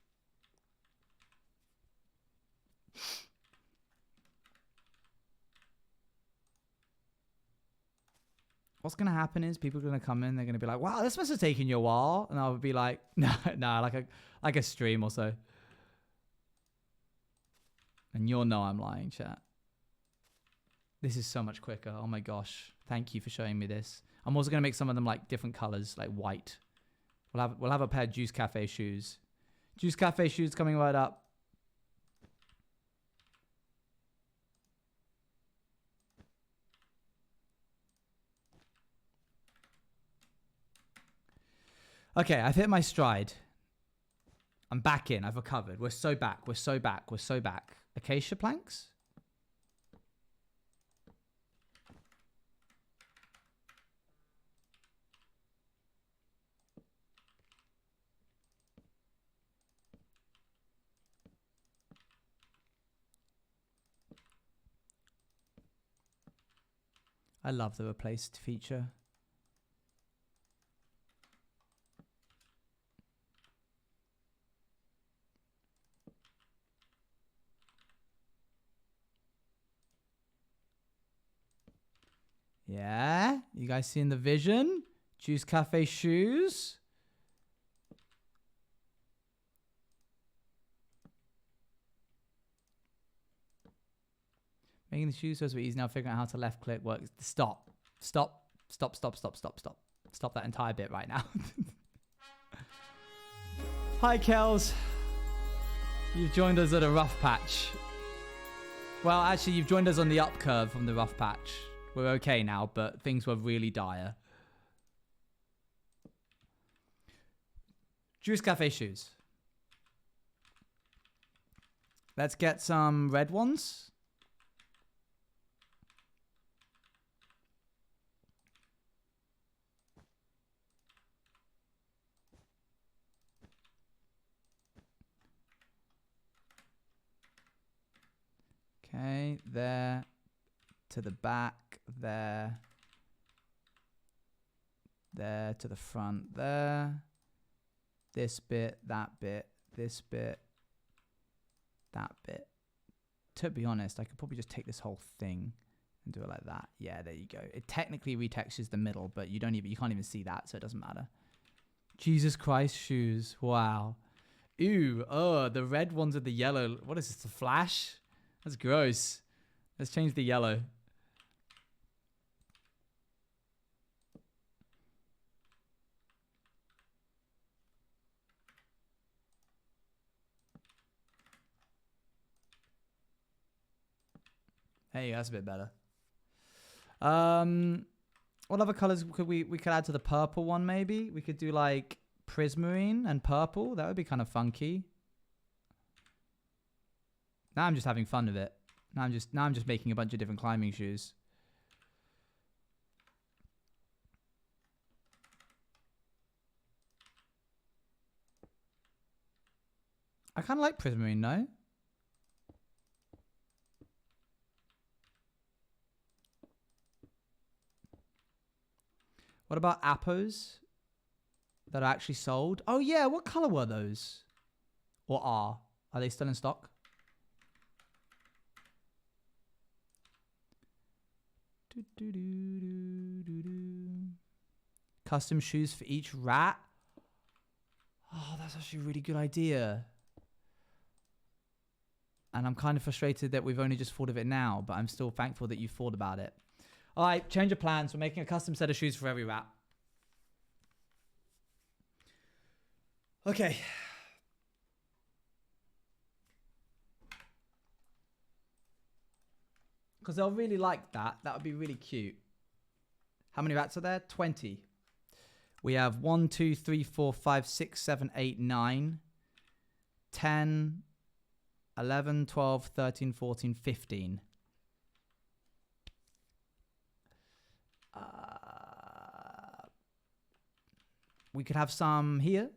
What's going to happen is people are going to come in. They're going to be like, wow, this must have taken you a while. And I'll be like, no, like a stream or so. And you'll know I'm lying, chat. This is so much quicker. Oh my gosh. Thank you for showing me this. I'm also going to make some of them like different colors, like white. We'll have a pair of Juice Cafe shoes. Juice Cafe shoes coming right up. Okay, I've hit my stride. I'm back in. I've recovered. We're so back. We're so back. We're so back. Acacia planks? I love the replaced feature. Yeah, you guys seeing the vision? Juice Cafe shoes. Making the shoes so it's easy now, figuring out how to left click works. Stop. Stop. Stop, stop, stop, stop, stop. Stop that entire bit right now. Hi, Kels. You've joined us at a rough patch. Well, actually, you've joined us on the up curve from the rough patch. We're okay now, but things were really dire. Juice Cafe shoes. Let's get some red ones. Okay, there, to the back, there to the front, there, this bit, that bit, this bit, that bit. To be honest, I could probably just take this whole thing and do it like that. Yeah, there you go. It technically retextures the middle, but you can't even see that, so it doesn't matter. Jesus Christ shoes. Wow. Ew. Oh, the red ones with the yellow. What is this, the Flash? That's gross. Let's change the yellow. Hey, that's a bit better. What other colors could we could add to the purple one? Maybe we could do like prismarine and purple. That would be kind of funky. Now I'm just having fun with it. Now I'm just making a bunch of different climbing shoes. I kind of like prismarine, no? What about appos that are actually sold? Oh yeah, what color were those? Or are? Are they still in stock? Custom shoes for each rat. Oh, that's actually a really good idea. And I'm kind of frustrated that we've only just thought of it now, but I'm still thankful that you thought about it. All right, change of plans. We're making a custom set of shoes for every rat. Okay. Because they'll really like that. That would be really cute. How many rats are there? 20. We have 1, 2, 3, 4, 5, 6, 7, 8, 9, 10, 11, 12, 13, 14, 15. We could have some here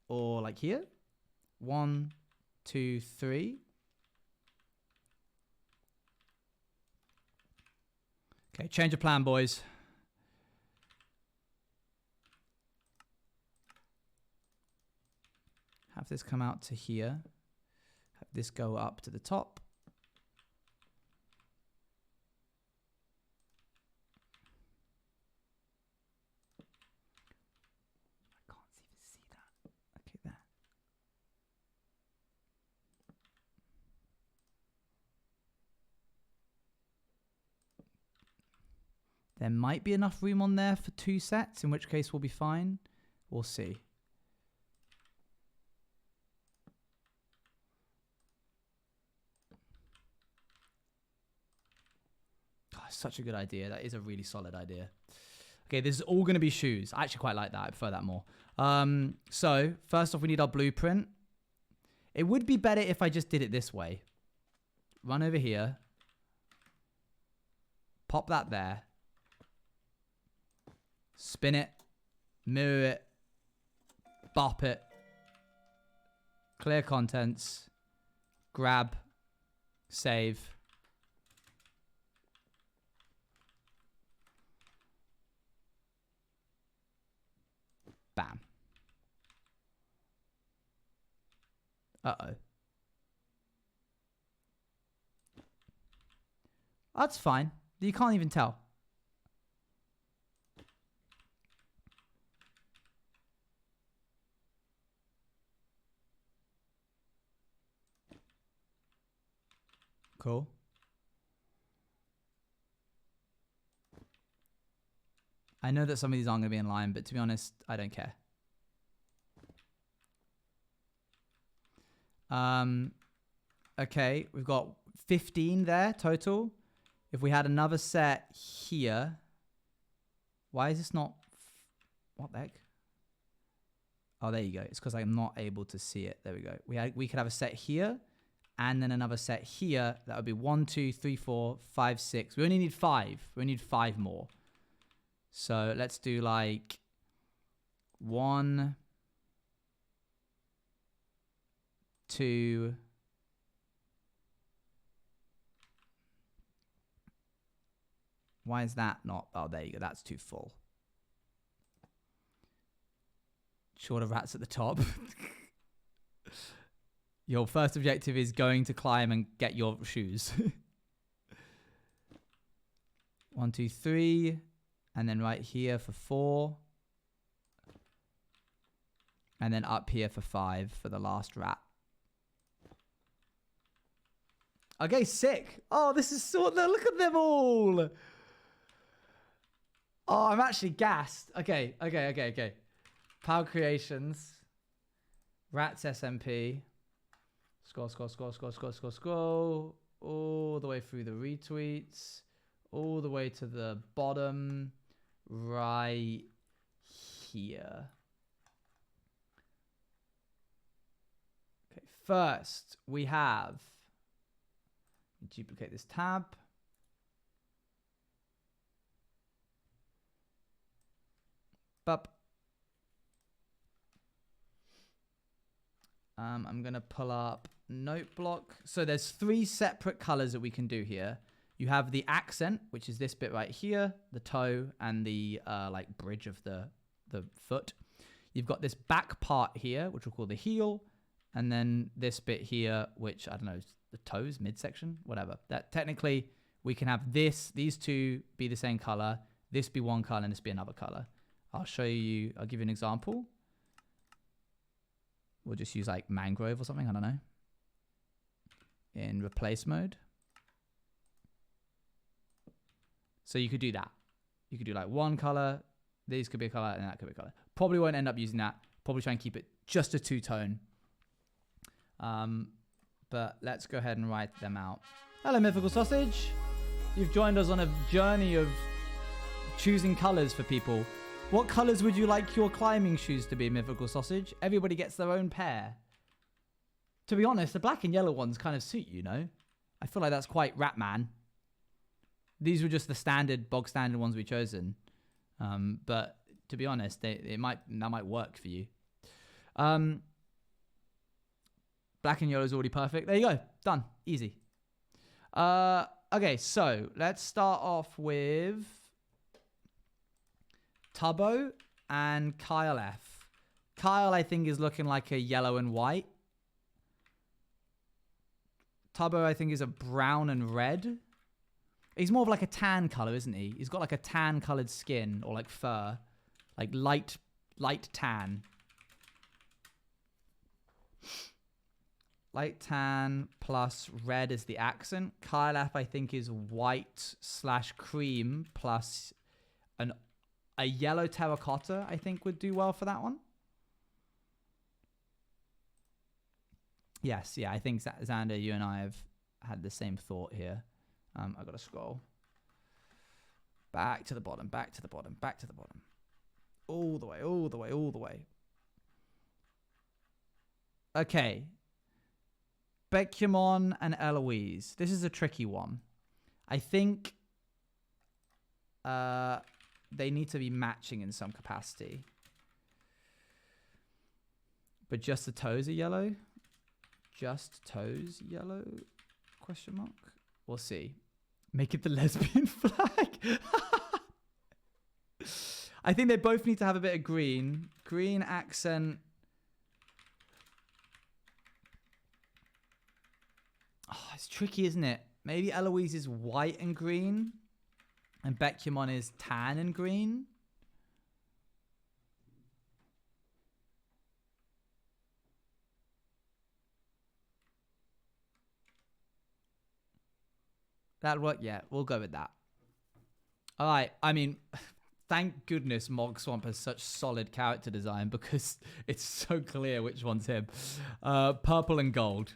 or like here. 1, 2, 3. Okay, change of plan, boys. Have this come out to here. Have this go up to the top. I can't even see that. Okay, there. There might be enough room on there for 2 sets, in which case we'll be fine. We'll see. Such a good idea. That is a really solid idea. Okay, this is all going to be shoes. I actually quite like that. I prefer that more. So, first off, we need our blueprint. It would be better if I just did it this way. Run over here. Pop that there. Spin it. Mirror it. Bop it. Clear contents. Grab. Save. Bam. Uh-oh. That's fine. You can't even tell. Cool. I know that some of these aren't going to be in line, but to be honest, I don't care. Okay, we've got 15 there total. If we had another set here, why is this not? What the heck? Oh, there you go. It's because I'm not able to see it. There we go. We could have a set here, and then another set here. That would be 1, 2, 3, 4, 5, 6. We only need 5. We need 5 more. So let's do like 1, 2. Why is that not? Oh, there you go. That's too full. Short of rats at the top. Your first objective is going to climb and get your shoes. 1, 2, 3. And then right here for 4. And then up here for 5 for the last rat. Okay, sick. Oh, this is so... Look at them all. Oh, I'm actually gassed. Okay. Power Creations. Rats SMP. Scroll. All the way through the retweets. All the way to the bottom. Right here. Okay, first we have... Duplicate this tab. Bup. I'm going to pull up note block. So there's 3 separate colors that we can do here. You have the accent, which is this bit right here, the toe and the like bridge of the foot. You've got this back part here, which we'll call the heel, and then this bit here, which I don't know, the toes, midsection, whatever. That technically we can have these two be the same color, this be one color, and this be another color. I'll show you. I'll give you an example. We'll just use like mangrove or something. I don't know. In replace mode. So you could do that. You could do like one color. These could be a color, and that could be a color. Probably won't end up using that. Probably try and keep it just a two-tone. But let's go ahead and write them out. Hello, Mythical Sausage. You've joined us on a journey of choosing colors for people. What colors would you like your climbing shoes to be, Mythical Sausage? Everybody gets their own pair. To be honest, the black and yellow ones kind of suit you, know? I feel like that's quite Ratman. These were just the standard, bog standard ones we've chosen. But to be honest, that might work for you. Black and yellow is already perfect. There you go. Done. Easy. Okay, so let's start off with Tubbo and Kyle F. Kyle, I think, is looking like a yellow and white. Tubbo, I think, is a brown and red. He's more of like a tan color, isn't he? He's got like a tan colored skin or like fur. Like light tan. Light tan plus red is the accent. Kyle F, I think, is white / cream plus a yellow terracotta, I think, would do well for that one. Yes, yeah, I think Xander, you and I have had the same thought here. I gotta scroll back to the bottom, back to the bottom, back to the bottom, all the way, all the way, all the way. Okay, Becumon and Eloise. This is a tricky one. I think they need to be matching in some capacity. But just the toes are yellow. Just toes yellow? Question mark. We'll see. Make it the lesbian flag. I think they both need to have a bit of green. Green accent. Oh, it's tricky, isn't it? Maybe Eloise is white and green. And Becumon is tan and green. That'll work? Yeah, we'll go with that. All right. I mean, thank goodness Mog Swamp has such solid character design because it's so clear which one's him. Purple and gold.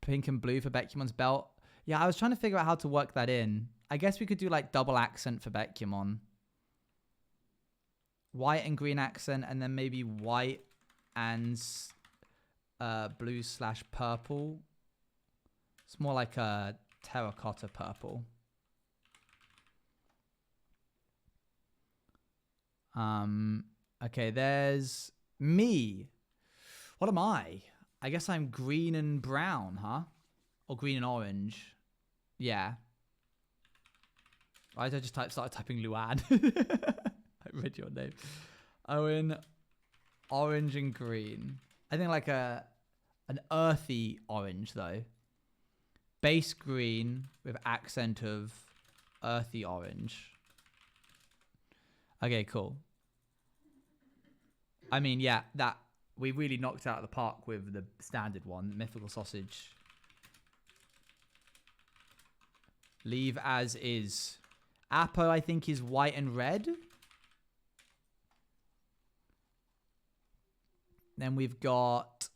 Pink and blue for Becumon's belt. Yeah, I was trying to figure out how to work that in. I guess we could do like double accent for Becumon. White and green accent, and then maybe white and blue / purple. It's more like a terracotta purple. Okay, there's me. What am I? I guess I'm green and brown, huh? Or green and orange. Yeah. I just started typing Luan. I read your name. Owen, orange and green. I think like an earthy orange though. Base green with accent of earthy orange. Okay, cool. I mean, yeah, that we really knocked out of the park with the standard one, Mythical Sausage. Leave as is. Apo, I think, is white and red. Then we've got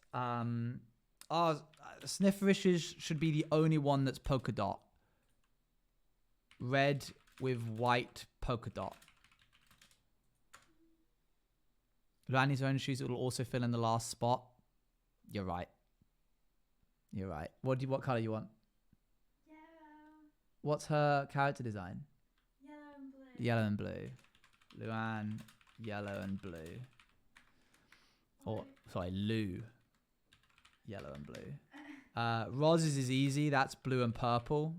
Snifferishes should be the only one that's polka dot. Red with white polka dot. Rani's own shoes, it will also fill in the last spot. You're right. You're right. What color do you want? Yellow. What's her character design? Yellow and blue. Yellow and blue. Luan, yellow and blue. Or, sorry, Lou. Yellow and blue. Roz's is easy. That's blue and purple.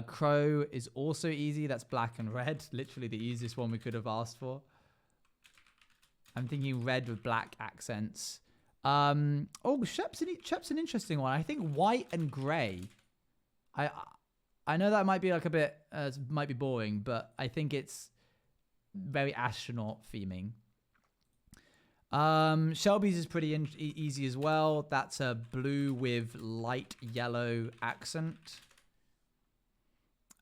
Crow is also easy. That's black and red. Literally the easiest one we could have asked for. I'm thinking red with black accents. Shep's an interesting one. I think white and grey. I know that might be like a bit, might be boring, but I think it's very astronaut theming. Shelby's is pretty easy as well. That's a blue with light yellow accent.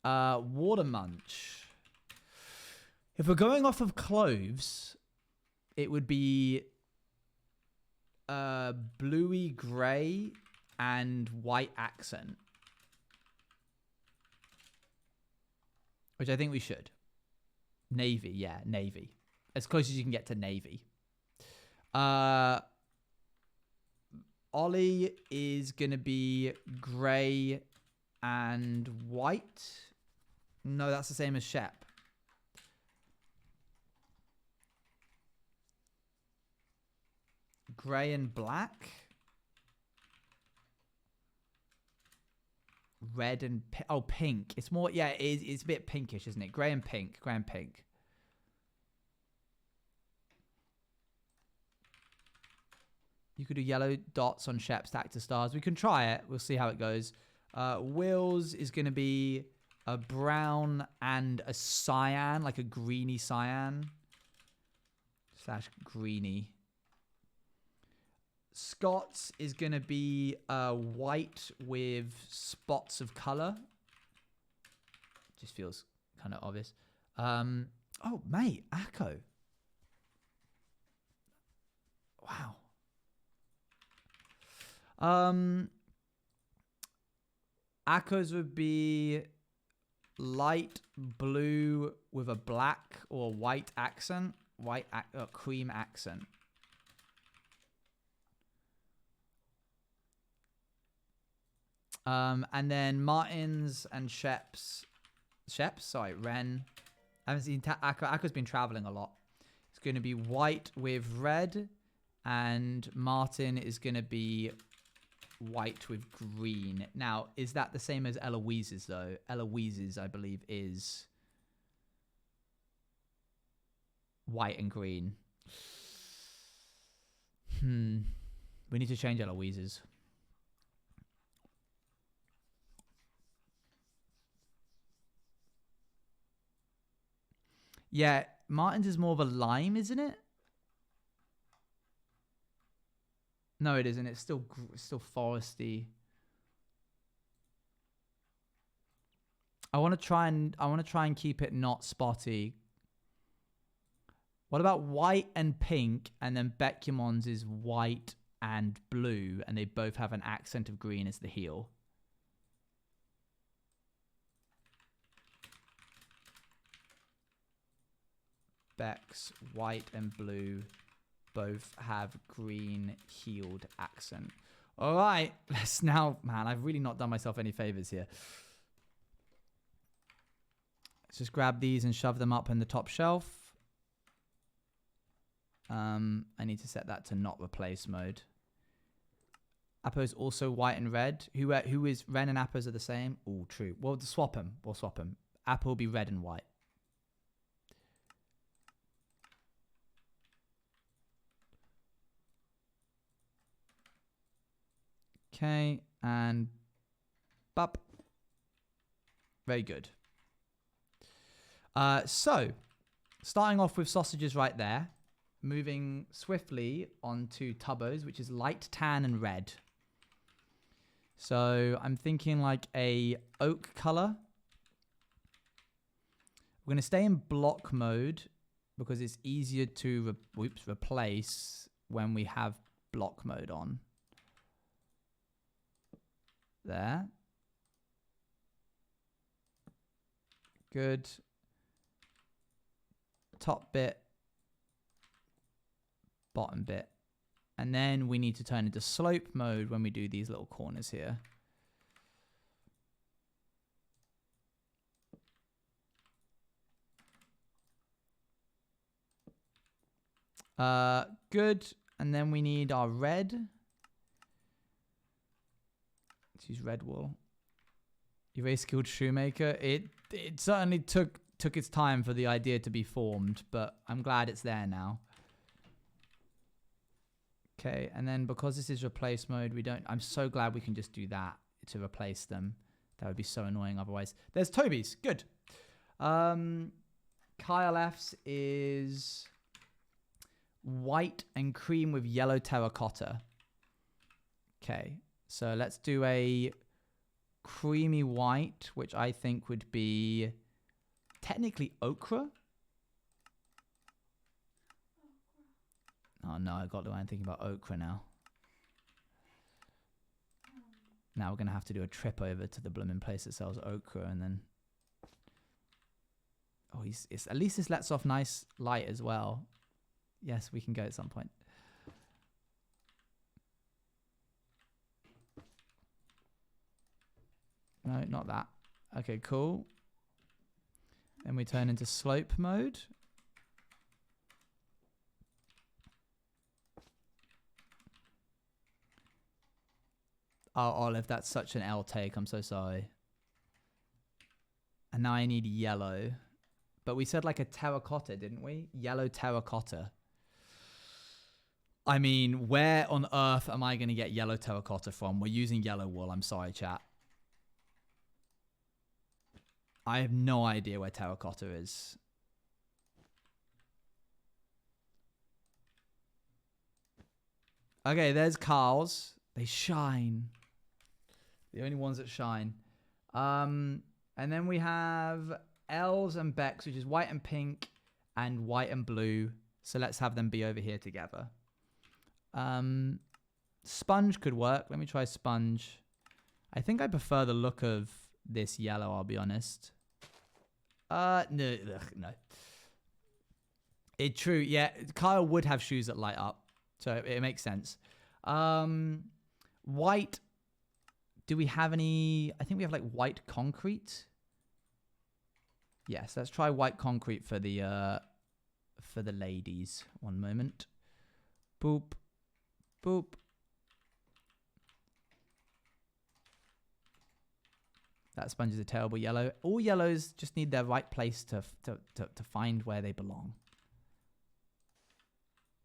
Water Munch. If we're going off of clothes, it would be bluey grey and white accent. Which I think we should. Navy, yeah, navy. As close as you can get to navy. Ollie is going to be grey and white. No, that's the same as Shep. Grey and black. Red and pink. It's more, yeah, it's a bit pinkish, isn't it? Grey and pink. Grey and pink. You could do yellow dots on Shep stacked to stars. We can try it. We'll see how it goes. Will's is going to be a brown and a cyan, like a greeny cyan. / greeny. Scott's is going to be white with spots of color. Just feels kind of obvious. Oh, mate, Akko. Wow. Akko's would be light blue with a black or white accent. Cream accent. And then Martin's and Shep's, Ren. I haven't seen Akko. Akko's been traveling a lot. It's going to be white with red, and Martin is going to be white with green. Now, is that the same as Eloise's though? Eloise's, I believe, is white and green. We need to change Eloise's. Yeah, Martin's is more of a lime, isn't it? No, it isn't. It's still foresty. I want to try and keep it not spotty. What about white and pink, and then Beckyamon's is white and blue, and they both have an accent of green as the heel. Beck's white and blue both have green heeled accent. All right, let's now, man, I've really not done myself any favors here. Let's just grab these and shove them up in the top shelf. I need to set that to not replace mode. Appo's also white and red. Who is Ren and Appo's are the same? Oh, true. We'll swap them. Appo will be red and white. Okay, and bop. Very good. So, starting off with sausages right there. Moving swiftly onto Tubbo's, which is light tan and red. So, I'm thinking like a oak color. We're going to stay in block mode because it's easier to replace when we have block mode on. There. Good. Top bit. Bottom bit. And then we need to turn into slope mode when we do these little corners here. Good. And then we need our red. Let's use red wool. You're a skilled shoemaker. It certainly took its time for the idea to be formed, but I'm glad it's there now. Okay, and then because this is replace mode, I'm so glad we can just do that to replace them. That would be so annoying otherwise. There's Toby's. Good. Kyle F's is white and cream with yellow terracotta. Okay, so let's do a creamy white, which I think would be technically ochre. Oh no, I got the one thinking about ochre now. Now we're going to have to do a trip over to the blooming place that sells ochre and then... Oh, at least this lets off nice light as well. Yes, we can go at some point. No, not that. Okay, cool. Then we turn into slope mode. Oh, Olive, that's such an L take. I'm so sorry. And now I need yellow. But we said like a terracotta, didn't we? Yellow terracotta. I mean, where on earth am I going to get yellow terracotta from? We're using yellow wool. I'm sorry, chat. I have no idea where terracotta is. Okay, there's Carl's. They shine. The only ones that shine. And then we have L's and Beck's, which is white and pink and white and blue. So let's have them be over here together. Sponge could work. Let me try sponge. I think I prefer the look of this yellow, I'll be honest. No. It's true, yeah. Kyle would have shoes that light up. So it makes sense. White. Do we have any? I think we have like white concrete. Yes, let's try white concrete for the ladies. One moment. Boop. Boop. That sponge is a terrible yellow. All yellows just need their right place to find where they belong.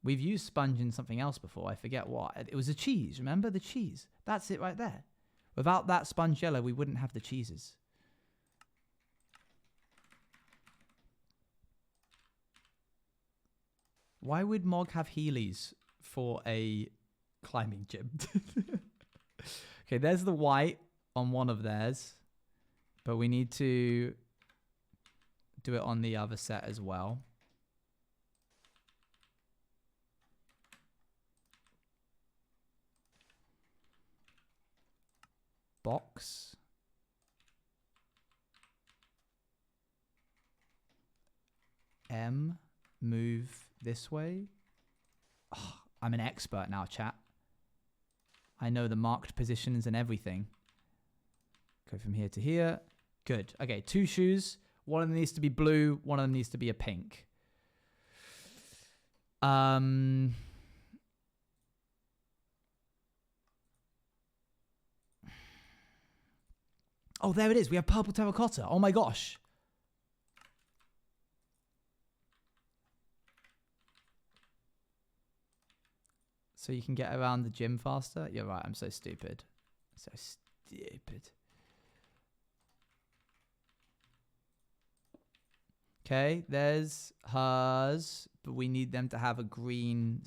We've used sponge in something else before. I forget what. It was a cheese. Remember the cheese? That's it right there. Without that sponge yellow, we wouldn't have the cheeses. Why would Mog have Heelys for a climbing gym? Okay, there's the white on one of theirs. But we need to do it on the other set as well. Box. M. Move this way. Oh, I'm an expert now, chat. I know the marked positions and everything. Go from here to here. Good. Okay, 2 shoes. One of them needs to be blue. One of them needs to be a pink. Oh, there it is. We have purple terracotta. Oh my gosh. So you can get around the gym faster? You're right. I'm so stupid. So stupid. Okay, there's hers, but we need them to have a green,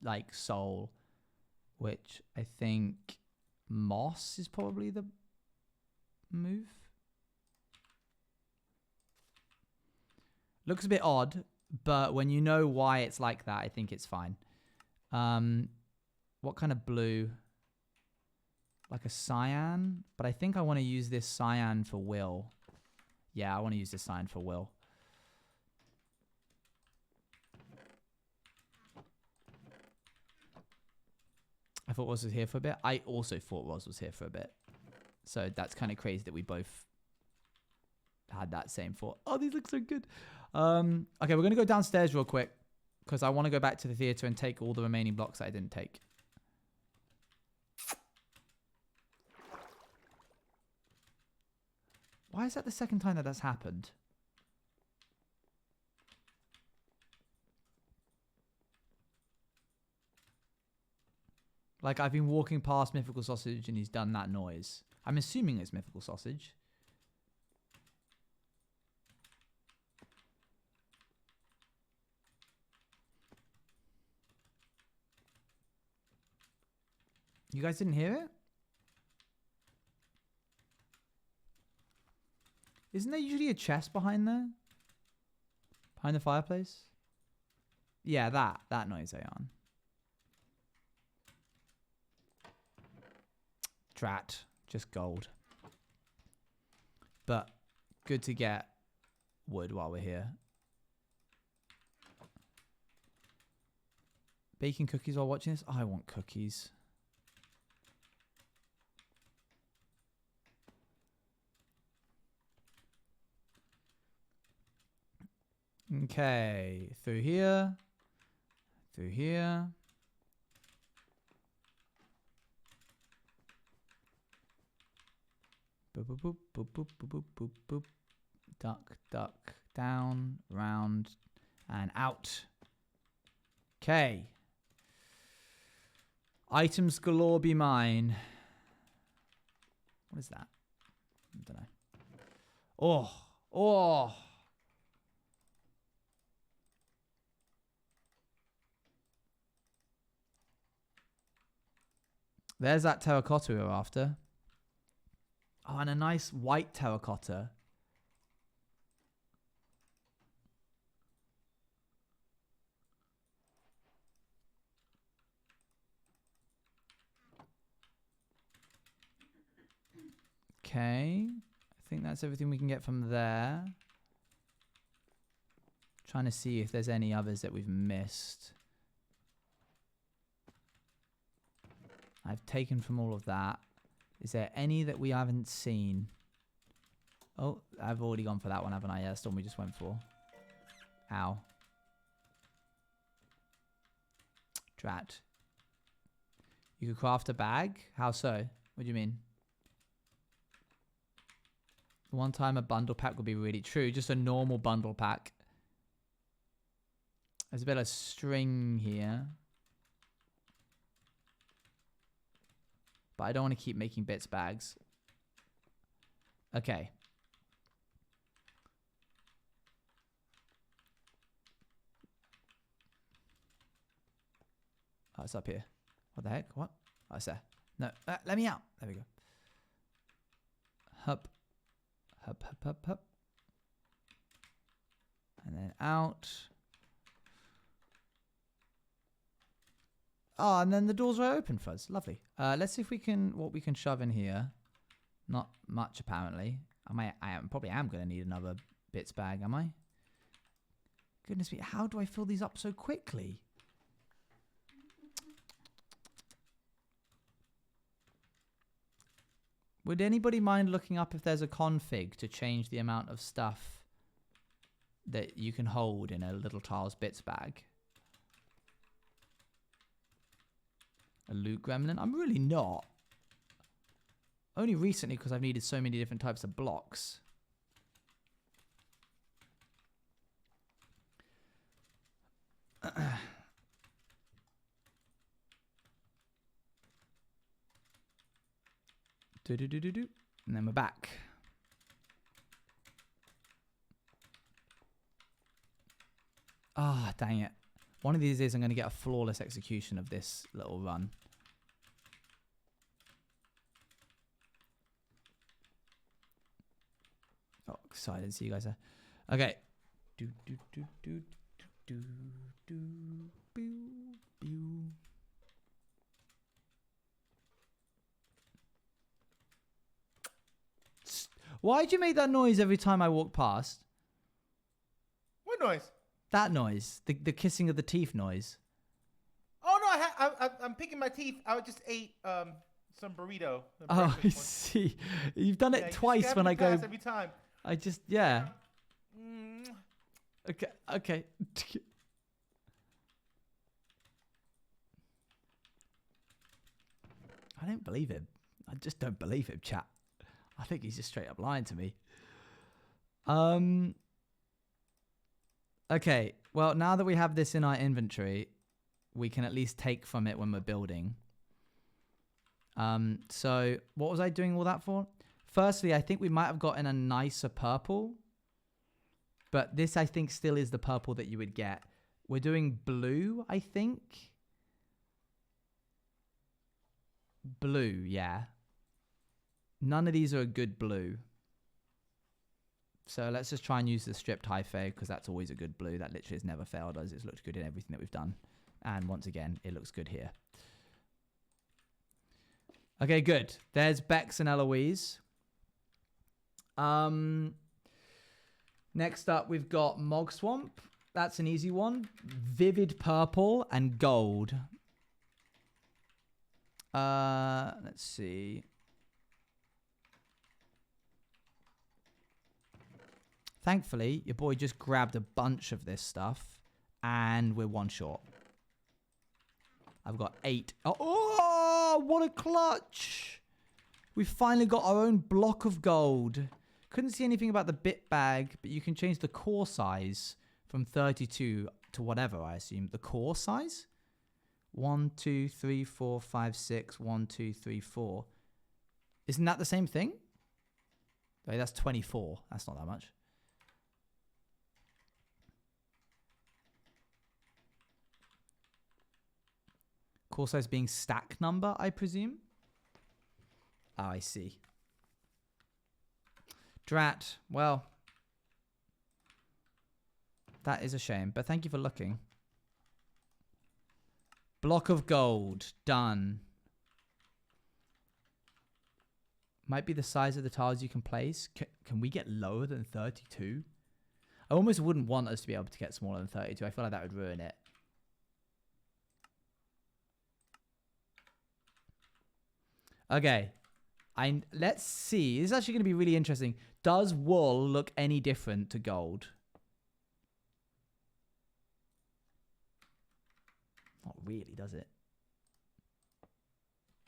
like, sole, which I think moss is probably the move. Looks a bit odd, but when you know why it's like that, I think it's fine. What kind of blue? Like a cyan, but I think I want to use this cyan for Will. Yeah, I want to use this cyan for Will. I thought Roz was here for a bit. I also thought Roz was here for a bit. So that's kind of crazy that we both had that same thought. Oh, these look so good. Okay, we're going to go downstairs real quick. because I want to go back to the theater and take all the remaining blocks that I didn't take. Why is that the second time that that's happened? Like, I've been walking past Mythical Sausage and he's done that noise. I'm assuming it's Mythical Sausage. You guys didn't hear it? Isn't there usually a chest behind there? Behind the fireplace? Yeah, that noise, Aeon. Drat. Just gold. But good to get wood while we're here. Baking cookies while watching this? I want cookies. Okay, through here, through here. Boop, boop, boop, boop, boop, boop, boop, boop, boop. Duck, duck, down, round, and out. Okay. Items galore be mine. What is that? I don't know. Oh, oh. There's that terracotta we were after. Oh, and a nice white terracotta. Okay. I think that's everything we can get from there. Trying to see if there's any others that we've missed. I've taken from all of that. Is there any that we haven't seen? Oh, I've already gone for that one, haven't I? Yeah, that's the one we just went for. Ow. Drat. You could craft a bag? How so? What do you mean? One time a bundle pack would be really true. Just a normal bundle pack. There's a bit of string here. But I don't want to keep making bits bags. Okay. Oh, it's up here. What the heck? What? Oh, it's there. No, let me out. There we go. Hup. Hup, hup, hup, hup. And then out. Oh, and then the doors are open for us. Lovely. Let's see if we can, what we can shove in here. Not much, apparently. I probably am going to need another bits bag, am I? Goodness me, how do I fill these up so quickly? Would anybody mind looking up if there's a config to change the amount of stuff that you can hold in a little tiles bits bag? A loot gremlin? I'm really not. Only recently because I've needed so many different types of blocks. Do. And then we're back. Ah, dang it. One of these days I'm going to get a flawless execution of this little run. Oh, excited to see you guys there. Okay. Why'd you make that noise every time I walk past? What noise? That noise. The kissing of the teeth noise. Oh, no, I'm picking my teeth. I just ate some burrito. Oh, I see. You've done it twice when I go. Every time. I just, yeah. Okay. I don't believe him. I just don't believe him, chat. I think he's just straight up lying to me. Okay, well, now that we have this in our inventory, we can at least take from it when we're building. So what was I doing all that for? Firstly, I think we might have gotten a nicer purple. But this, I think, still is the purple that you would get. We're doing blue, I think. Blue, yeah. None of these are a good blue. So let's just try and use the stripped hyphae, because that's always a good blue. That literally has never failed us. It's looked good in everything that we've done. And once again, it looks good here. Okay, good. There's Bex and Eloise. Next up, we've got Mog Swamp. That's an easy one. Vivid purple and gold. Let's see. Thankfully, your boy just grabbed a bunch of this stuff, and we're one short. I've got 8. Oh, what a clutch! We've finally got our own block of gold. Couldn't see anything about the bit bag, but you can change the core size from 32 to whatever, I assume. The core size? 1, 2, 3, 4, 5, 6. 1, 2, 3, 4. Isn't that the same thing? Wait, that's 24. That's not that much. Core size being stack number, I presume? Oh, I see. Drat. Well, that is a shame, but thank you for looking. Block of gold. Done. Might be the size of the tiles you can place. Can we get lower than 32? I almost wouldn't want us to be able to get smaller than 32. I feel like that would ruin it. Okay. Let's see. This is actually going to be really interesting. Does wool look any different to gold? Not really, does it?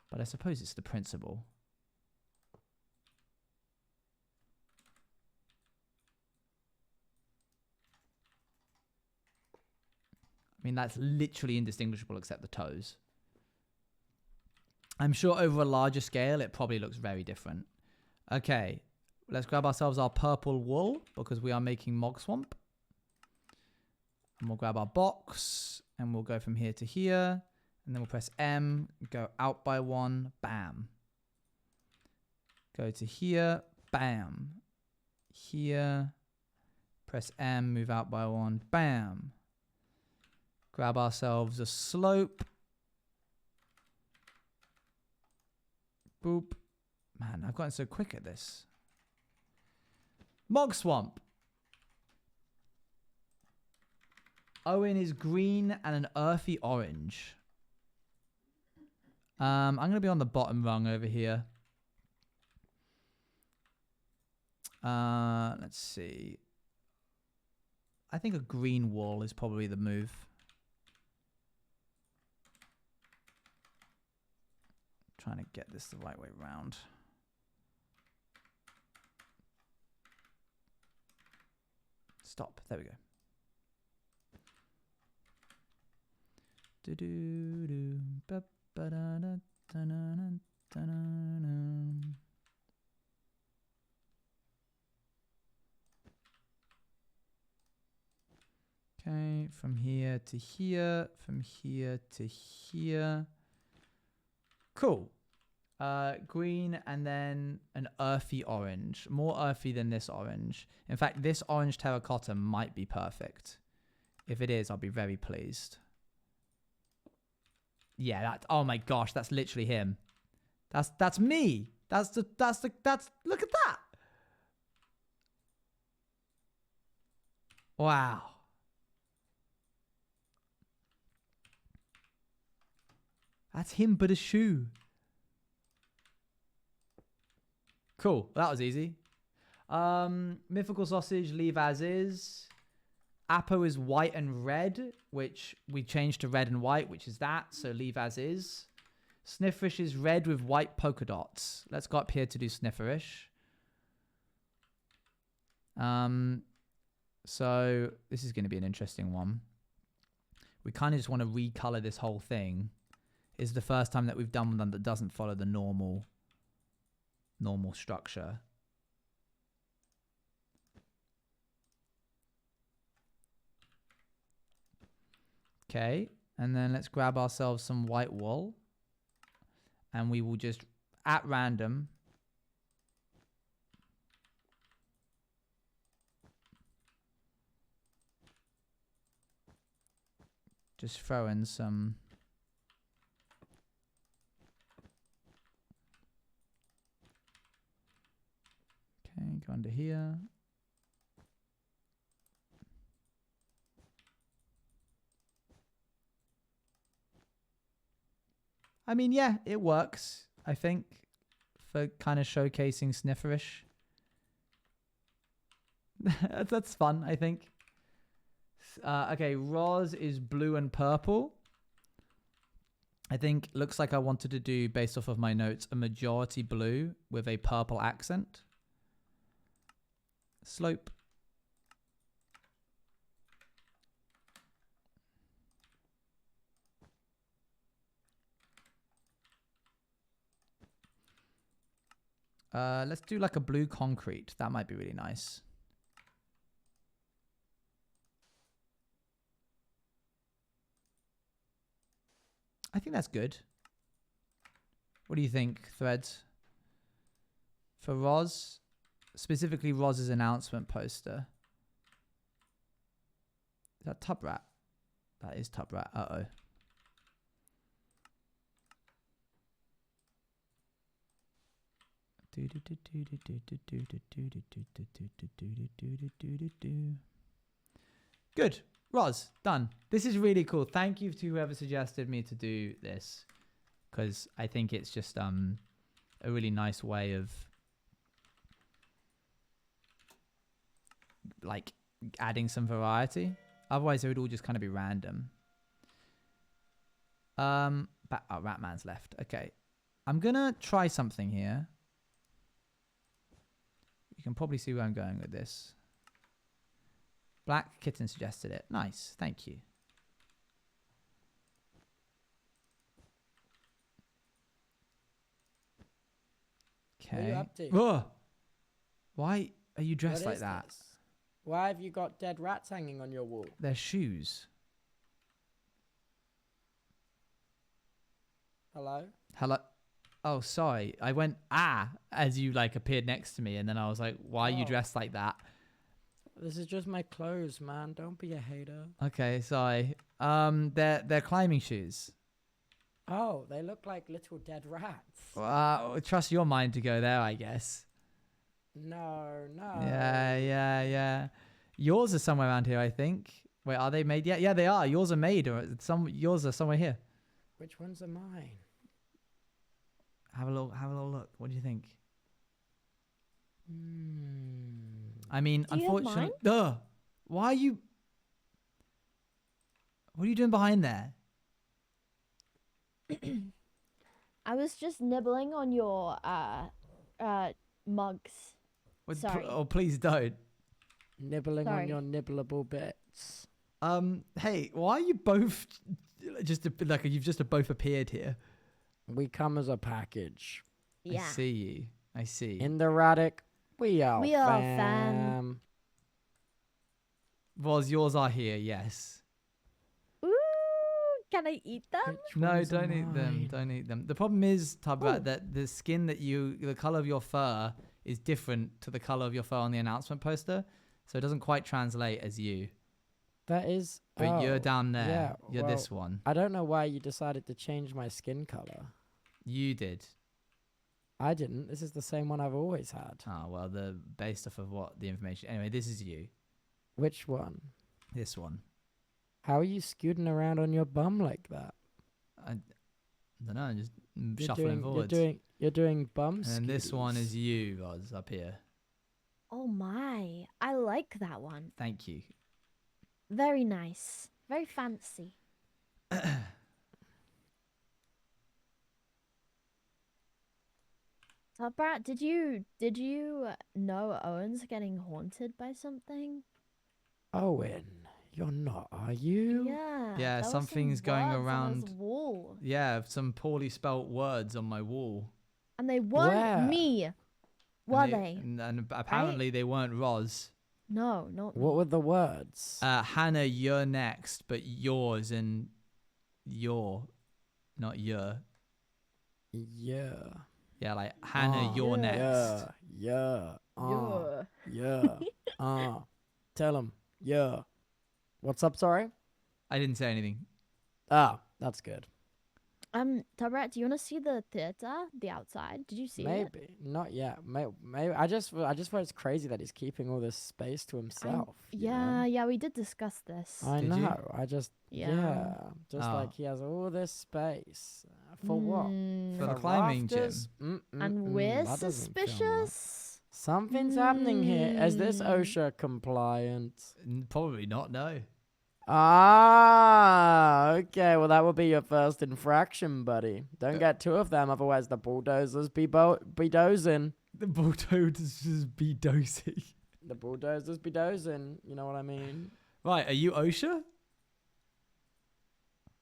But I suppose it's the principle. I mean, that's literally indistinguishable except the toes. I'm sure over a larger scale, it probably looks very different. Okay, let's grab ourselves our purple wool because we are making Mog Swamp. And we'll grab our box and we'll go from here to here. And then we'll press M, go out by 1, bam. Go to here, bam. Here, press M, move out by 1, bam. Grab ourselves a slope. Boop. Man, I've gotten so quick at this. Mog Swamp. Owen is green and an earthy orange. I'm going to be on the bottom rung over here. Let's see. I think a green wall is probably the move. Trying to get this the right way around. Stop. There we go. Do do do. Ba ba da da da da da da. Okay, from here to here, from here to here. Cool. Green and then an earthy orange. More earthy than this orange. In fact, this orange terracotta might be perfect. If it is, I'll be very pleased. Yeah, that. Oh my gosh, that's literally him. That's me. That's look at that. Wow. That's him but a shoe. Cool. That was easy. Mythical sausage, leave as is. Apo is white and red, which we changed to red and white, which is that. So leave as is. Snifferish is red with white polka dots. Let's go up here to do Snifferish. So this is going to be an interesting one. We kind of just want to recolor this whole thing. It's the first time that we've done one that doesn't follow the normal structure. Okay, and then let's grab ourselves some white wool. And we will just, at random, just throw in some. Okay, go under here. I mean, yeah, it works, I think, for kind of showcasing Snifferish. That's fun, I think. Okay, Roz is blue and purple. I think looks like I wanted to do, based off of my notes, a majority blue with a purple accent. Slope. Let's do like a blue concrete. That might be really nice. I think that's good. What do you think, Threads? For Roz, specifically Roz's announcement poster. Is that Tub Rat? That is Tub Rat. Uh-oh. Good. Roz, done. This is really cool. Thank you to whoever suggested me to do this, because I think it's just a really nice way of like adding some variety. Otherwise, it would all just kind of be random. Ratman's left. Okay, I'm gonna try something here. You can probably see where I'm going with this. Black Kitten suggested it. Nice. Thank you. Okay. What are you up to? Whoa. Why are you dressed What like is that? this? Why have you got dead rats hanging on your wall? They're shoes. Hello? Hello. Oh, sorry. I went as you like appeared next to me, and then I was like, why are you Oh. dressed like that? This is just my clothes, man. Don't be a hater. Okay, sorry. They're climbing shoes. Oh, they look like little dead rats. Trust your mind to go there, I guess. No. Yeah. Yours are somewhere around here, I think. Wait, are they made yet? Yeah, they are. Yours are made, or yours are somewhere here. Which ones are mine? Have a little look. What do you think? I mean, Do you have unfortunately, why are you? What are you doing behind there? I was just nibbling on your mugs. Sorry. Oh, please don't. Nibbling on Sorry. your nibbleable bits. Hey, why are you both you've just both appeared here? We come as a package. Yeah. I see you. I see. In the Radic, we are fam. Was yours are here? Yes. Ooh, can I eat them? Which No, ones are don't eat them. mine? Don't eat them. The problem is, Tubrat, Ooh. that the skin the color of your fur is different to the color of your fur on the announcement poster, so it doesn't quite translate as you. That is. But you're oh, down there. yeah, You're well, this one. I don't know why you decided to change my skin color. You did. I didn't. This is the same one I've always had. Oh well, based off of what the information. Anyway, this is you. Which one? This one. How are you scooting around on your bum like that? I don't know. Just shuffling forwards. You're doing bum. And this one scooties. is you, Roz, up here. Oh my, I like that one. Thank you. Very nice. Very fancy. Brat, did you know Owen's getting haunted by something? Owen, you're not, are you? Yeah. Yeah, there was something's some going words on his around. wall, Yeah, some poorly spelt words on my wall. and they weren't Where? me. Were they? And apparently they weren't Roz. No, not me. What were the words? Hannah, you're next, but yours and your, not your. Yeah. Yeah, like Hannah, you're Yeah. next. Yeah. Yeah. Yeah. Tell him. Yeah. What's up, sorry? I didn't say anything. Ah, that's good. Tabrat, do you want to see the theater, the outside? Did you see it? Maybe. Not yet. Maybe. I just thought it's crazy that he's keeping all this space to himself. you know? Yeah, we did discuss this. I Did know. you? I just Yeah. just Oh. like he has all this space for what? Mm, For the climbing gym. rafters? and we're that doesn't feel nice. suspicious. Something's happening here. Is this Mm. OSHA compliant? Probably not, no. Ah, okay. Well, that will be your first infraction, buddy. Don't get two of them, otherwise the bulldozers be dozing. The bulldozers just be dosing. The bulldozers be dozing. You know what I mean? Right, are you OSHA?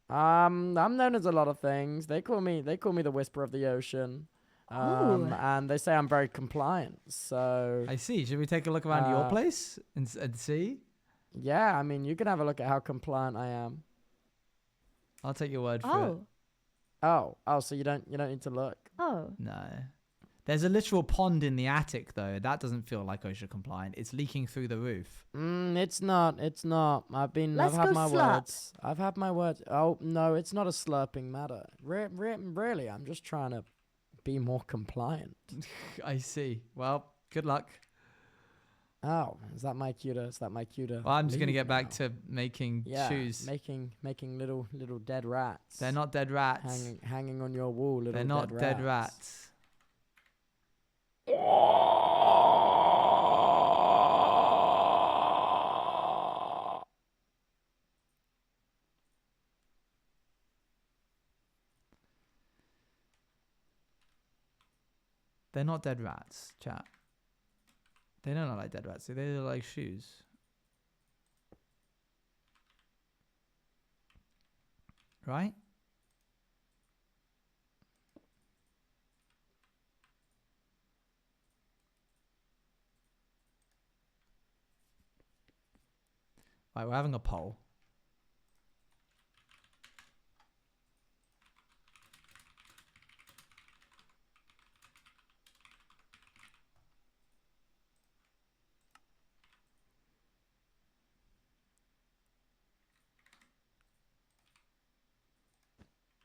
I'm known as a lot of things. They call me the whisper of the ocean. Ooh. And they say I'm very compliant. So I see. Should we take a look around your Uh, place and see? yeah, I mean, you can have a look at how compliant I am. I'll take your word for it. Oh, So you don't need to look. oh. No. There's a literal pond in the attic, though. That doesn't feel like OSHA compliant. It's leaking through the roof. It's not. I've Let's had go my slurp. words. I've had my words. Oh no, it's not a slurping matter. Really, I'm just trying to be more compliant. I see. Well, good luck. Oh, is that my cue to? Well, I'm just going to leave get back now? to making Yeah, shoes. making little dead rats. They're not dead rats. hanging on your wall. Little They're not dead rats. They're not dead rats, chat. They don't look like dead rats. They look like shoes. Right? Right, we're having a poll.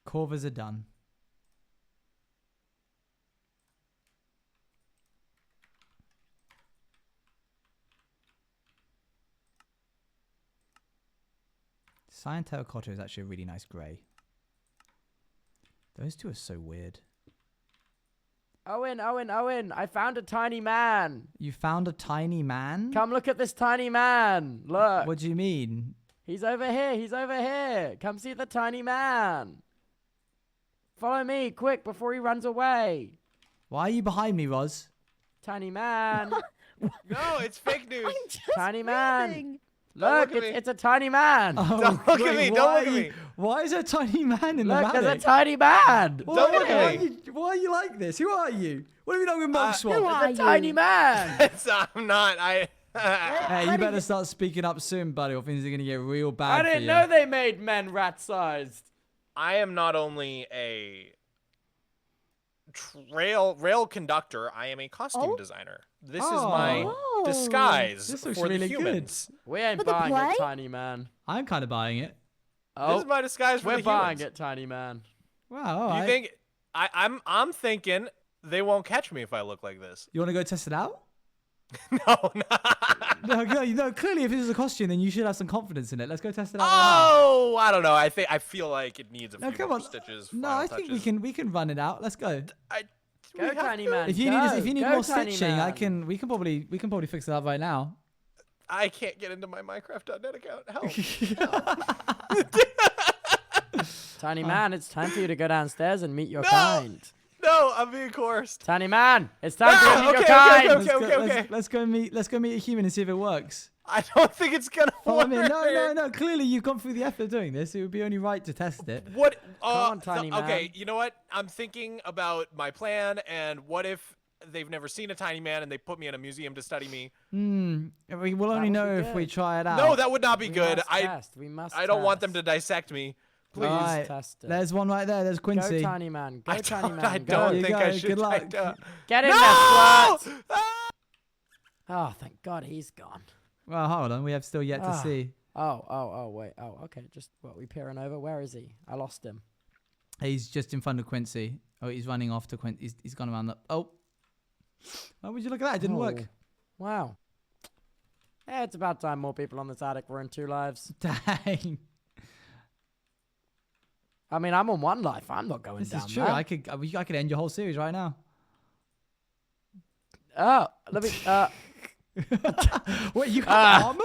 Corvers are done. Cyan terracotta is actually a really nice grey. Those two are so weird. Owen, I found a tiny man. You found a tiny man? Come look at this tiny man. Look. What do you mean? He's over here. Come see the tiny man. Follow me, quick, before he runs away. Why are you behind me, Roz? Tiny man. No, it's fake news. I'm just Tiny man. reading. Look, look at me. it's a tiny man. Oh, Don't look at wait, me, don't why look at are you- me. Why is there a tiny man in Look, the there's a attic? tiny man. Why- Don't look at why me. are you- Why are you like this? Who are you? What have you done with Mug Swap? who are There's a tiny you? man. I'm not. Hey, you better start speaking up soon, buddy, or things are gonna get real bad I for didn't you. know they made men rat-sized. I am not only a rail conductor, I am a costume Oh. designer. This is Oh. my Oh. disguise This looks for really the good. humans. We ain't For the buying play? it, tiny man. I'm kind of buying it. This Oh, is my disguise for we're the buying humans. it, tiny man. Wow. All You right. think I'm thinking they won't catch me if I look like this. You want to go test it out? No, No, clearly, if this is a costume, then you should have some confidence in it. Let's go test it out. Oh, I don't know. I feel like it needs a No, few come more on. stitches. No, final I think touches. we can run it out. Let's go. Go, tiny man. If you go. need Go, more tiny stitching, man. we can probably fix it up right now. I can't get into my Minecraft.net account. Help. Tiny man, it's time for you to go downstairs and meet your kind. No, I'm being coerced. Tiny man, it's time to meet your okay, kind. okay. Let's go meet a human and see if it works. I don't think it's gonna Follow work. me. No. Clearly, you've gone through the effort of doing this. It would be only right to test it. What? Come on, tiny man. Okay, you know what? I'm thinking about my plan, and what if they've never seen a tiny man and they put me in a museum to study me? We will only would know be if good. we try it out. No, that would not be We good. must test. We must I don't want them to test. dissect me. Please. All right. Test it. There's one right there. There's Quincy. Go, tiny man. Go, I tiny don't, man. I Go. don't There you think go. I should. Good luck. Get in No! there, slut. Ah! Oh, thank God he's gone. Well, hold on. We have still yet to Ah. see. Wait. Oh, okay. Just what we peering over. Where is he? I lost him. He's just in front of Quincy. Oh, he's running off to Quincy. He's gone around the. Oh. Why would you look at that? It didn't work. Wow. Yeah, it's about time more people on this attic were in 2 lives. Dang. I mean, I'm on 1 life. I'm not going This down is true. there. I could end your whole series right now. Oh, let me. Wait, you got armor?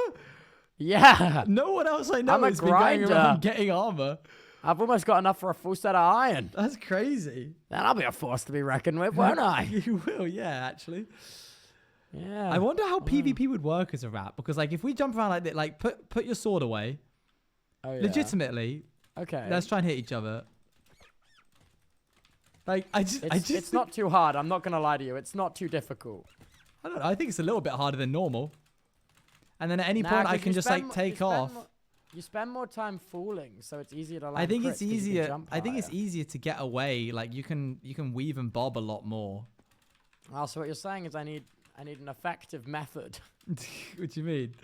Yeah. No one else I know I'm a has been going grinder. around getting armor. I've almost got enough for a full set of iron. That's crazy. Then I'll be a force to be reckoned with, won't I? You will, yeah, actually. Yeah. I wonder how PvP would work as a rat, because like if we jump around like that, like put your sword away, Oh, yeah. legitimately, Okay. let's try and hit each other. Like It's not too hard. I'm not gonna lie to you. It's not too difficult. I don't know. I think it's a little bit harder than normal. And then at any Nah, point, I 'cause can you just spend like mo- take you spend off. You spend more time fooling, so it's easier to land I think crits it's 'cause you can easier. jump I think it's higher. easier to get away. Like you can weave and bob a lot more. Oh, so what you're saying is I need an effective method. What do you mean?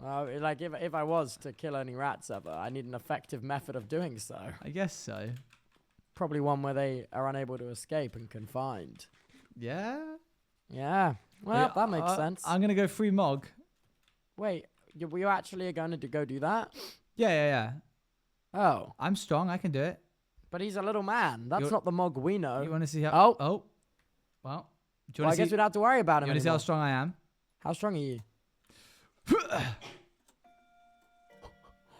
Like if I was to kill any rats ever, I need an effective method of doing so. I guess so. Probably one where they are unable to escape and confined. Yeah. Yeah. Well, that makes sense. I'm gonna go free Mog. Wait, were you actually going to go do that? Yeah. Oh, I'm strong. I can do it. but he's a little man. That's You're- not the Mog we know. You want to see how? Oh. Oh. Well. Do you Well, I want to guess see? we don't have to worry about You him want to see how anymore. strong I am? How strong are you?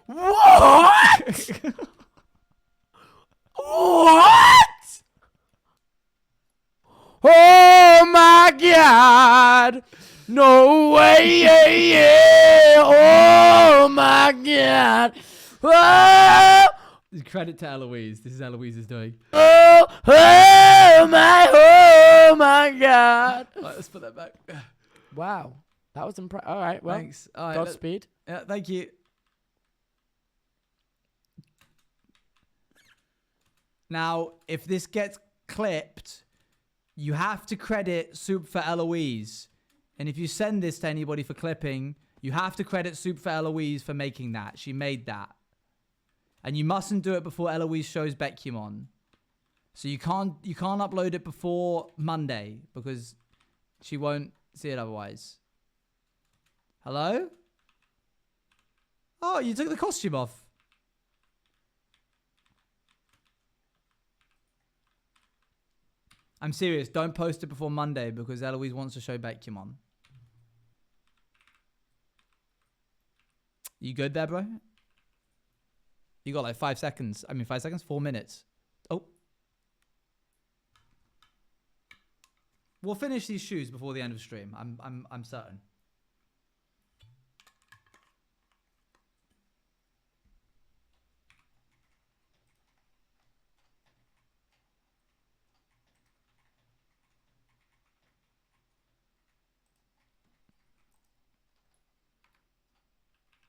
What? What? Oh my God! No way! Oh my God! Oh! Credit to Eloise. This is Eloise's doing. Oh my God! Right, let's put that back. Wow, that was impressive. All right, well, Thanks. All right, Godspeed. yeah, thank you. Now, if this gets clipped, you have to credit Soup for Eloise. And if you send this to anybody for clipping, you have to credit Soup for Eloise for making that. She made that. And you mustn't do it before Eloise shows Becumon. So you can't upload it before Monday because she won't see it otherwise. Hello? Oh, you took the costume off. I'm serious. Don't post it before Monday because Eloise wants to show Becumon. You good there, bro? You got like 5 seconds. 5 seconds? 4 minutes. Oh. We'll finish these shoes before the end of stream. I'm certain.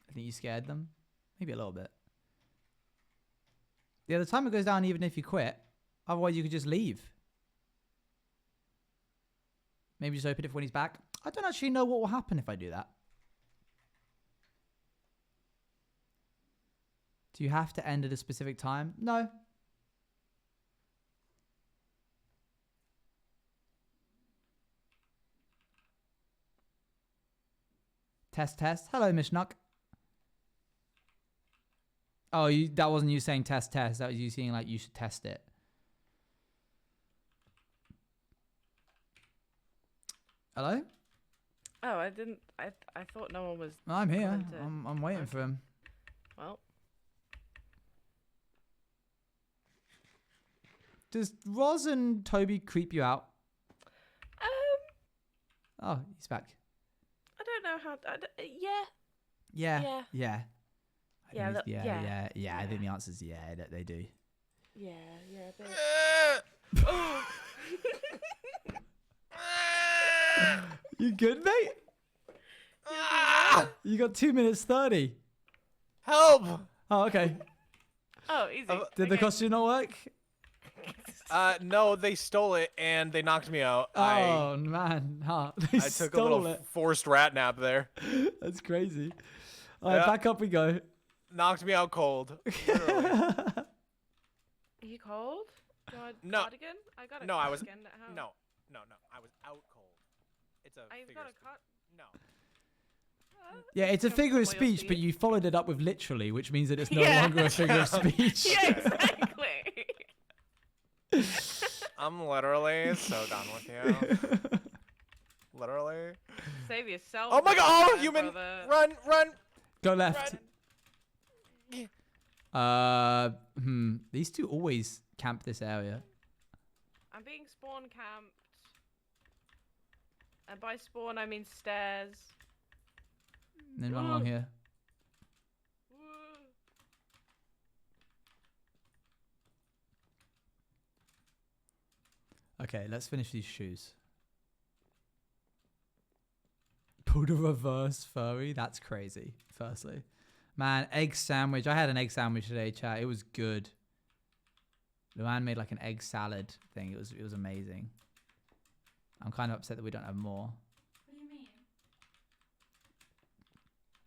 I think you scared them. Maybe a little bit. Yeah, the timer goes down even if you quit. Otherwise, you could just leave. Maybe just open it for when he's back. I don't actually know what will happen if I do that. Do you have to end at a specific time? No. Test. Hello, Mishnuck. Oh, that wasn't you saying test. That was you saying like you should test it. Hello? Oh, I didn't. I thought no one was. I'm here. coming to- I'm waiting for him. Well, Does Roz and Toby creep you out? Oh, he's back. I don't know how. Yeah. Yeah. Yeah. I think Yeah, yeah. I think the answer is yeah. They do. Yeah. A bit. Uh, Oh. You good, mate? ah! You got 2 minutes 30. Help! Oh, okay. Oh, easy. Did the costume not work? No, they stole it and they knocked me out. Oh man, they I took a stole little it. forced rat nap there. That's crazy. All right, Yeah. back up we go. Knocked me out cold. Literally. Are you cold? Do you want a No. cardigan? I got a No, I was cardigan at home. no. I was out cold. It's a I've figure got of a speech. cut. No. Yeah, it's a Don't figure of spoil your speech, but speech. you followed it up with literally, which means that it's no Yeah. longer a figure of speech. Yeah, exactly. I'm literally so done with you. Literally. Save yourself. Oh my god! Oh, there, human! brother. Run! Go left. Run. These two always camp this area. I'm being spawn camped. And by spawn, I mean stairs. And then run along here. Okay, let's finish these shoes. Pulled a reverse furry. That's crazy. Firstly, man, egg sandwich. I had an egg sandwich today, chat. It was good. Luann made like an egg salad thing. It was amazing. I'm kind of upset that we don't have more. What do you mean?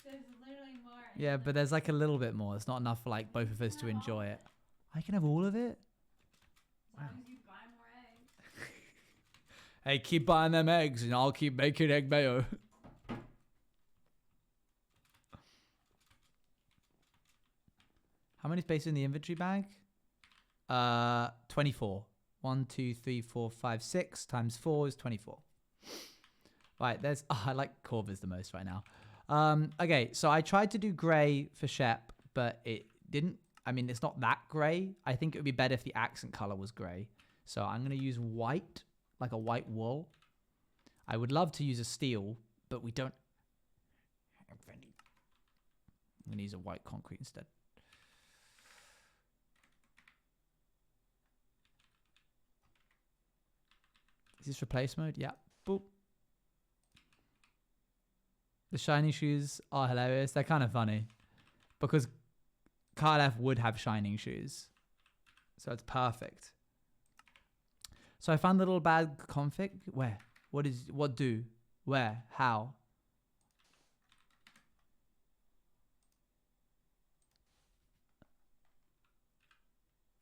There's literally more. Yeah, but there's like a little bit more. It's not enough for like both of us to enjoy it. I can have all of it. As long as you buy more eggs. Hey, keep buying them eggs and I'll keep making egg mayo. How many spaces in the inventory bag? 24. 1, 2, 3, 4, 5, 6 times 4 is 24. Right, there's... Oh, I like Corvus the most right now. Okay, so I tried to do grey for Shep, but it didn't... I mean, it's not that grey. I think it would be better if the accent colour was grey. So I'm going to use white, like a white wool. I would love to use a steel, but we don't have any. I'm going to use a white concrete instead. Is this replace mode? Yeah. Boop. The shiny shoes are hilarious. They're kind of funny. Because Carlef would have shining shoes. So it's perfect. So I found the little bag config. Where? What do? Where? How?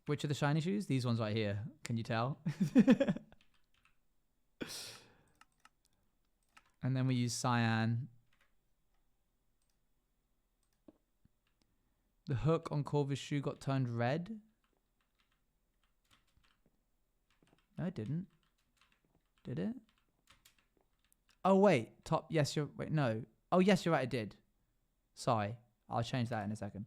Which are the shiny shoes? These ones right here. Can you tell? And then we use cyan. The hook on Corvus' shoe got turned red. No, it didn't. Did it? Oh, wait. Top. Yes, you're... Wait, no. Oh, yes, you're right. It did. Sorry. I'll change that in a second.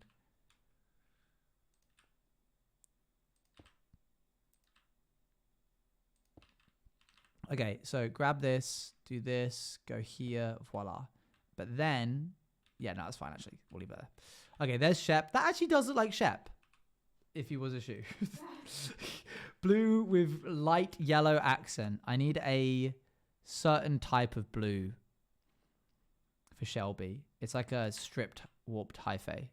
Okay, so grab this, do this, go here, voila. But then... Yeah, no, that's fine, actually. We'll leave it there. Okay, there's Shep. That actually does look like Shep. If he was a shoe. Blue with light yellow accent. I need a certain type of blue for Shelby. It's like a stripped, warped hyphae.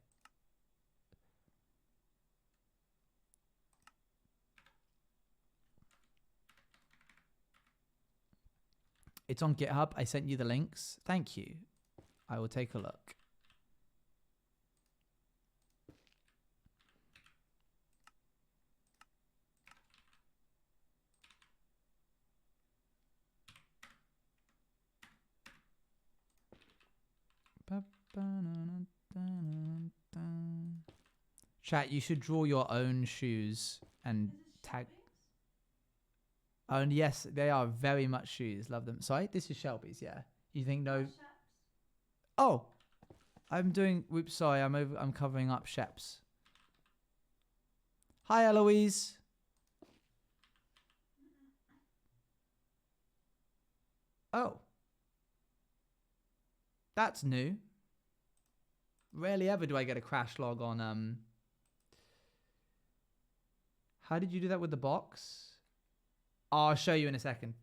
It's on GitHub. I sent you the links. Thank you. I will take a look. Chat, you should draw your own shoes and tag. Oh, and yes, they are very much shoes. Love them. Sorry, this is Shelby's. Yeah. You think no? Oh, I'm doing. Whoops, sorry. I'm covering up Shep's. Hi, Eloise. Oh. That's new. Rarely ever do I get a crash log on How did you do that with the box? I'll show you in a second.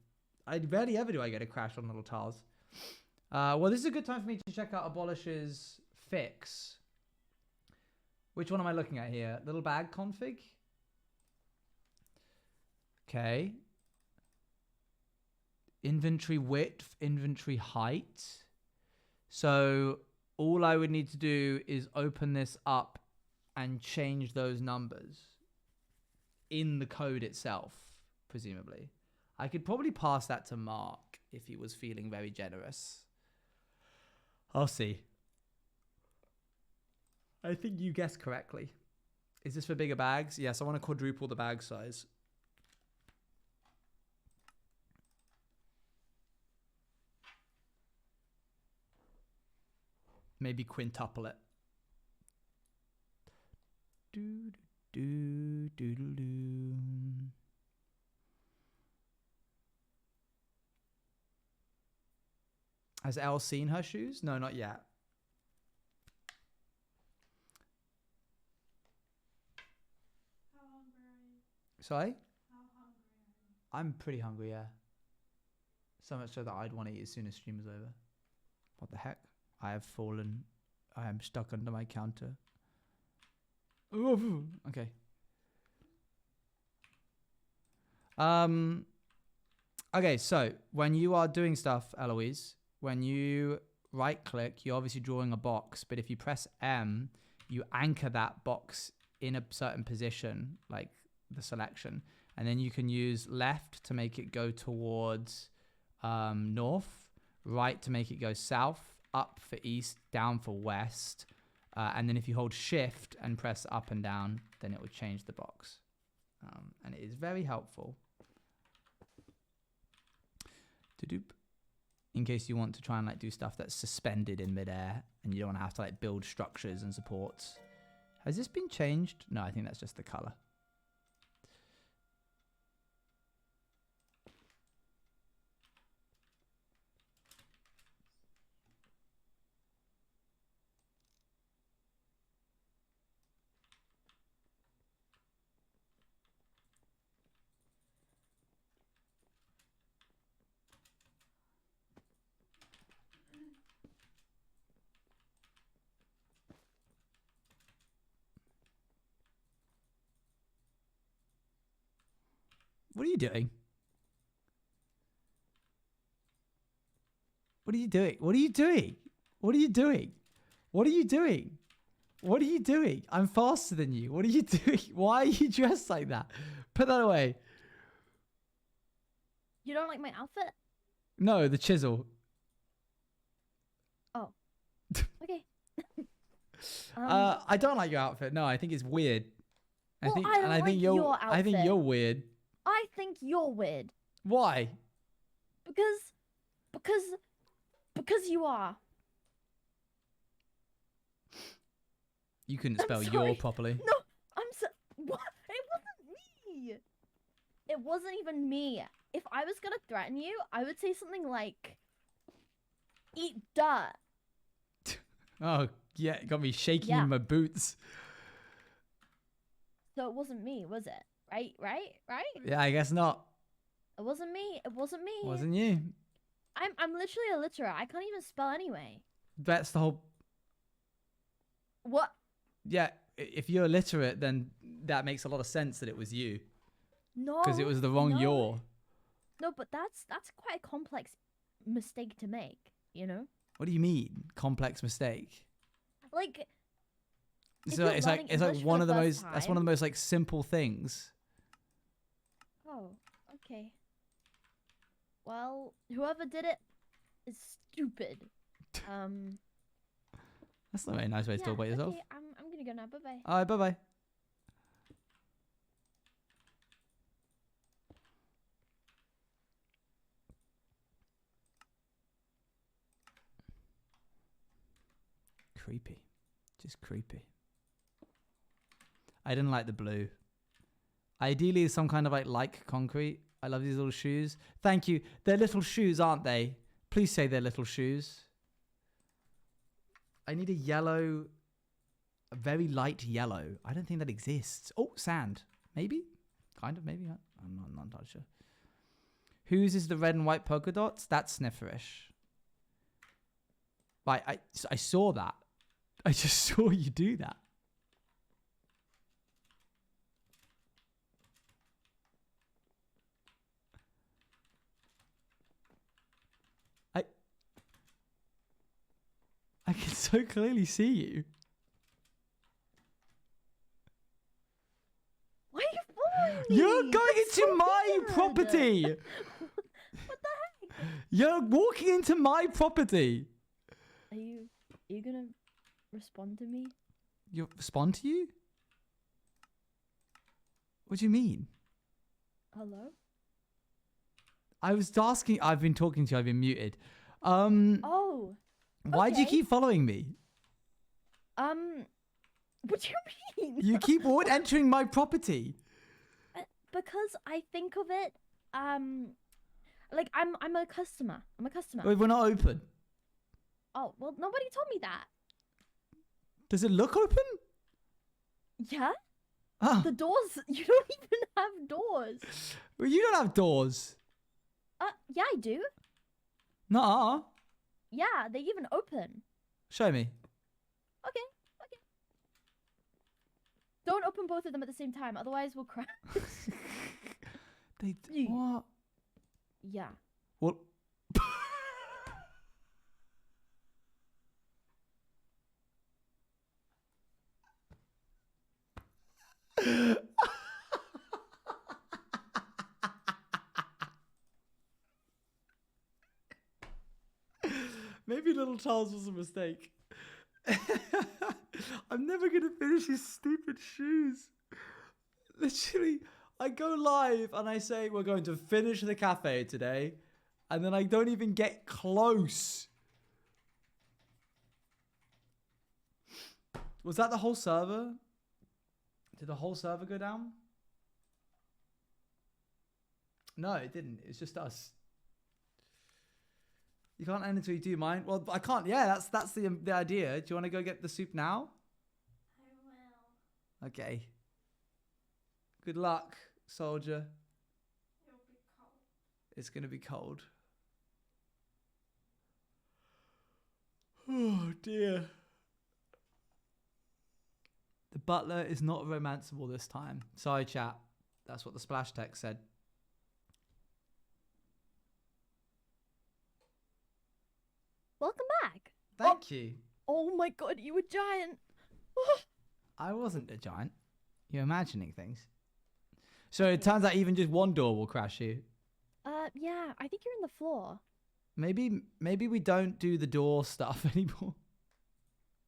Rarely ever do I get a crash on little tiles. Well, this is a good time for me to check out Abolish's fix. Which one am I looking at here? Little bag config? Okay. Inventory width, inventory height. So all I would need to do is open this up and change those numbers in the code itself, presumably. I could probably pass that to Mark if he was feeling very generous. I'll see. I think you guessed correctly. Is this for bigger bags? Yes, I want to quadruple the bag size. Maybe quintuple it. Do do do do do. Has Elle seen her shoes? No, not yet. How hungry are you? Sorry? How hungry are you? I'm pretty hungry, yeah. So much so that I'd want to eat as soon as stream is over. What the heck? I have fallen. I am stuck under my counter. Okay. Okay, so when you are doing stuff, Eloise, when you right click, you're obviously drawing a box, but if you press M, you anchor that box in a certain position, like the selection, and then you can use left to make it go towards north, right to make it go south, up for east, down for west, and then if you hold shift and press up and down, then it will change the box, and it is very helpful. In case you want to try and like do stuff that's suspended in midair and you don't want to have to like build structures and supports. Has this been changed? No, I think that's just the color. What are you doing? What are you doing? What are you doing? What are you doing? What are you doing? What are you doing? I'm faster than you. What are you doing? Why are you dressed like that? Put that away. You don't like my outfit? No, the chisel. Oh. Okay. I don't like your outfit. No, I think it's weird. Well, I think your I think outfit. you're weird. I think you're weird. Why? Because you are. You couldn't spell sorry. your properly. No, what? It wasn't me. It wasn't even me. If I was gonna threaten you, I would say something like, "Eat dirt." Oh, yeah, it got me shaking Yeah. in my boots. So it wasn't me, was it? Right? Yeah, I guess not. It wasn't me. It wasn't me. Wasn't you? I'm literally illiterate. I can't even spell anyway. That's the whole... What? Yeah, if you're illiterate, then that makes a lot of sense that it was you. No. Because it was the wrong no. yaw. No, but that's quite a complex mistake to make, you know? What do you mean? Complex mistake? Like, So it's like one of the most... That's one of the most like simple things. Oh, okay. Well, whoever did it is stupid. That's not a very nice way to talk about yourself. Okay, I'm gonna go now. Bye bye. Alright, bye-bye. Creepy. Just creepy. I didn't like the blue. Ideally, some kind of like concrete. I love these little shoes. Thank you. They're little shoes, aren't they? Please say they're little shoes. I need a yellow, a very light yellow. I don't think that exists. Oh, sand. Maybe? Kind of, maybe. I'm not entirely sure. Whose is the red and white polka dots? That's Snifferish. Right, I saw that. I just saw you do that. I can so clearly see you. Why are you following me? You're going That's into so my weird. property. What the heck? You're walking into my property. Are you gonna respond to me? You respond to you? What do you mean? Hello? I was asking. I've been talking to you. I've been muted. Oh. Why do you okay. keep following me? What do you mean? You keep entering my property. Because I think of it, like I'm a customer. I'm a customer. Wait, we're not open. Oh, well, nobody told me that. Does it look open? Yeah? Ah, The doors, you don't even have doors. well, you don't have doors. Yeah, I do. Nuh-uh. Yeah, they even open. Show me. Okay. Don't open both of them at the same time, otherwise we'll crash. What? Yeah. What? Maybe little Charles was a mistake. I'm never going to finish his stupid shoes. Literally, I go live and I say, we're going to finish the cafe today. And then I don't even get close. Was that the whole server? Did the whole server go down? No, it didn't. It's just us. You can't end until you do mine. Well, I can't. Yeah, that's the idea. Do you want to go get the soup now? I will. Okay. Good luck, soldier. It'll be cold. It's going to be cold. Oh, dear. The butler is not romanceable this time. Sorry, chat. That's what the splash text said. Welcome back. Thank you. Oh my god, you were giant. I wasn't a giant. You're imagining things. So it turns out even just one door will crash you. Yeah, I think you're in the floor. Maybe we don't do the door stuff anymore.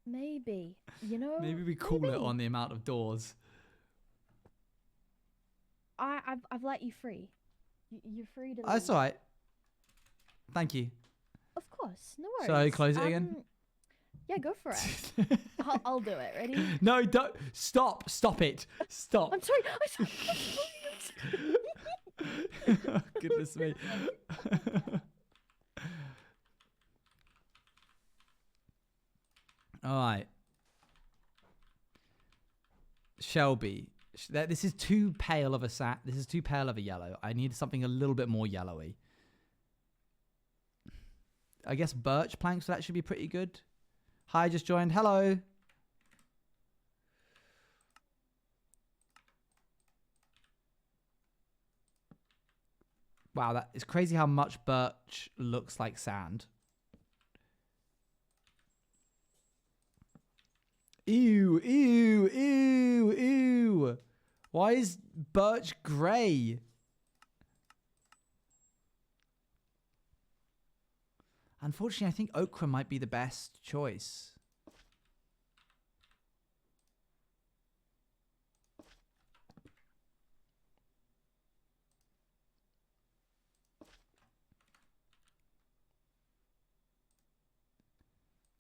Maybe. You know? Maybe we call it on the amount of doors. I've let you free. You're free to leave. That's all right. Thank you. Of course, no worries. So close it again? Yeah, go for it. I'll do it. Ready? No, don't. Stop it. Stop. I'm sorry. Goodness me. All right. Shelby. This is too pale of a This is too pale of a yellow. I need something a little bit more yellowy. I guess birch planks would actually be pretty good. Hi, just joined. Hello. Wow, that is crazy how much birch looks like sand. Ew, ew, ew, ew. Why is birch grey? Unfortunately, I think ochre might be the best choice.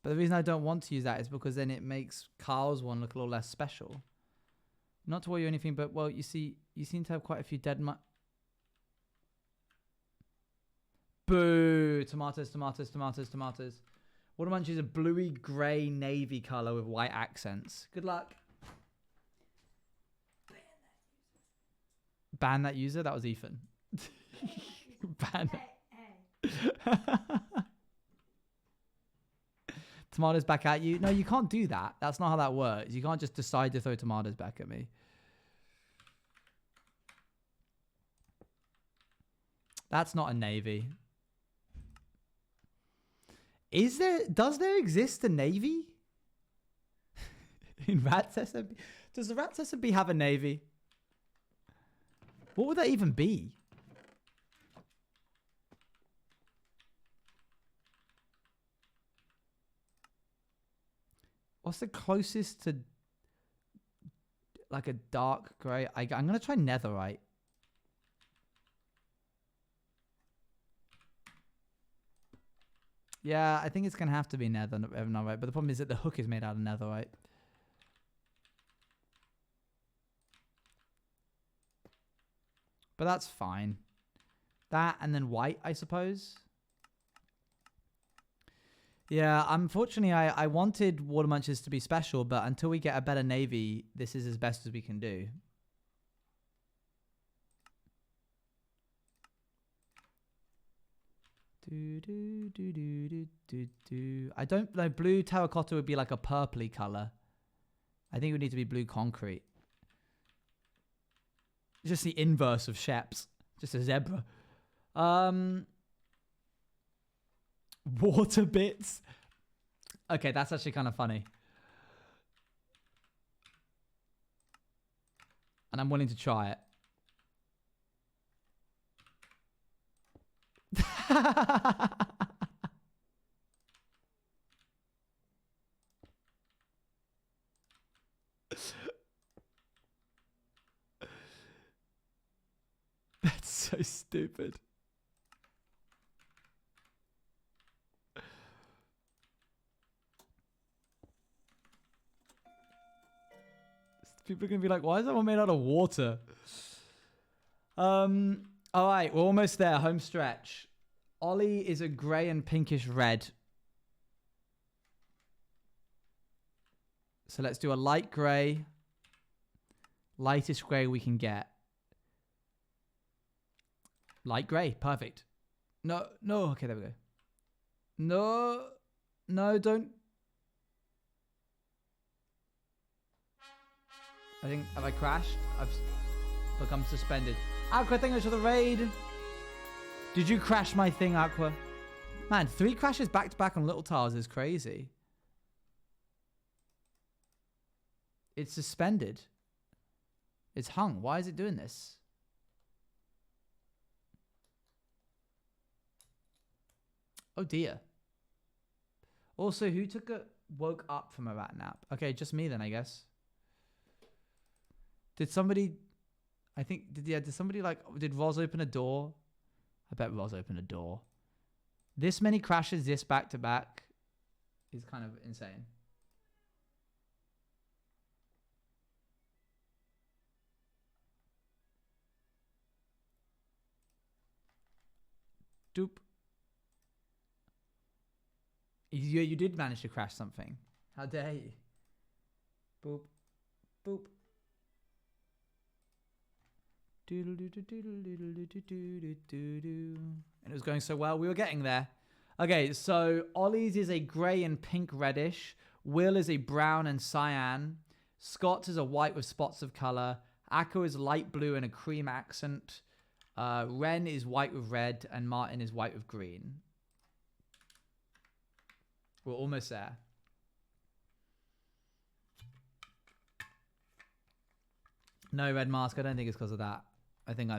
But the reason I don't want to use that is because then it makes Carl's one look a little less special. Not to worry you or anything, but, well, you see, you seem to have quite a few dead Boo. Tomatoes, tomatoes, tomatoes, tomatoes. Water Munch is a bluey grey navy colour with white accents. Good luck. Ban that user? That was Ethan. Ban that. Tomatoes back at you? No, you can't do that. That's not how that works. You can't just decide to throw tomatoes back at me. That's not a navy. Does there exist a navy? In Rats SMP? Does the Rats SMP have a navy? What would that even be? What's the closest to like a dark grey? I'm going to try netherite. Yeah, I think it's going to have to be netherite. But the problem is that the hook is made out of netherite. But that's fine. That and then white, I suppose. Yeah, unfortunately, I wanted Water Munches to be special, but until we get a better navy, this is as best as we can do. I don't know. Blue terracotta would be like a purpley color. I think it would need to be blue concrete. Just the inverse of Sheps. Just a zebra. Water bits. Okay, that's actually kind of funny. And I'm willing to try it. That's so stupid. People are going to be like, why is that one made out of water? All right, we're almost there. Home stretch. Ollie is a grey and pinkish red. So let's do a light grey. Lightest grey we can get. Light grey. Perfect. No. Okay, there we go. No, don't. I think, have I crashed? I've become suspended. Aqua, thank you for the raid. Did you crash my thing, Aqua? Man, 3 crashes back to back on Little Tiles is crazy. It's suspended. It's hung. Why is it doing this? Oh dear. Also, who woke up from a rat nap? Okay, just me then, I guess. Did somebody, I think, did somebody did Roz open a door? I bet Roz opened a door. This many crashes, this back to back is kind of insane. Doop. You did manage to crash something. How dare you? Boop. Boop. And it was going so well. We were getting there. Okay, so Ollie's is a grey and pink reddish. Will is a brown and cyan. Scott's is a white with spots of colour. Akko is light blue and a cream accent. Ren is white with red. And Martin is white with green. We're almost there. No red mask. I don't think it's because of that. I think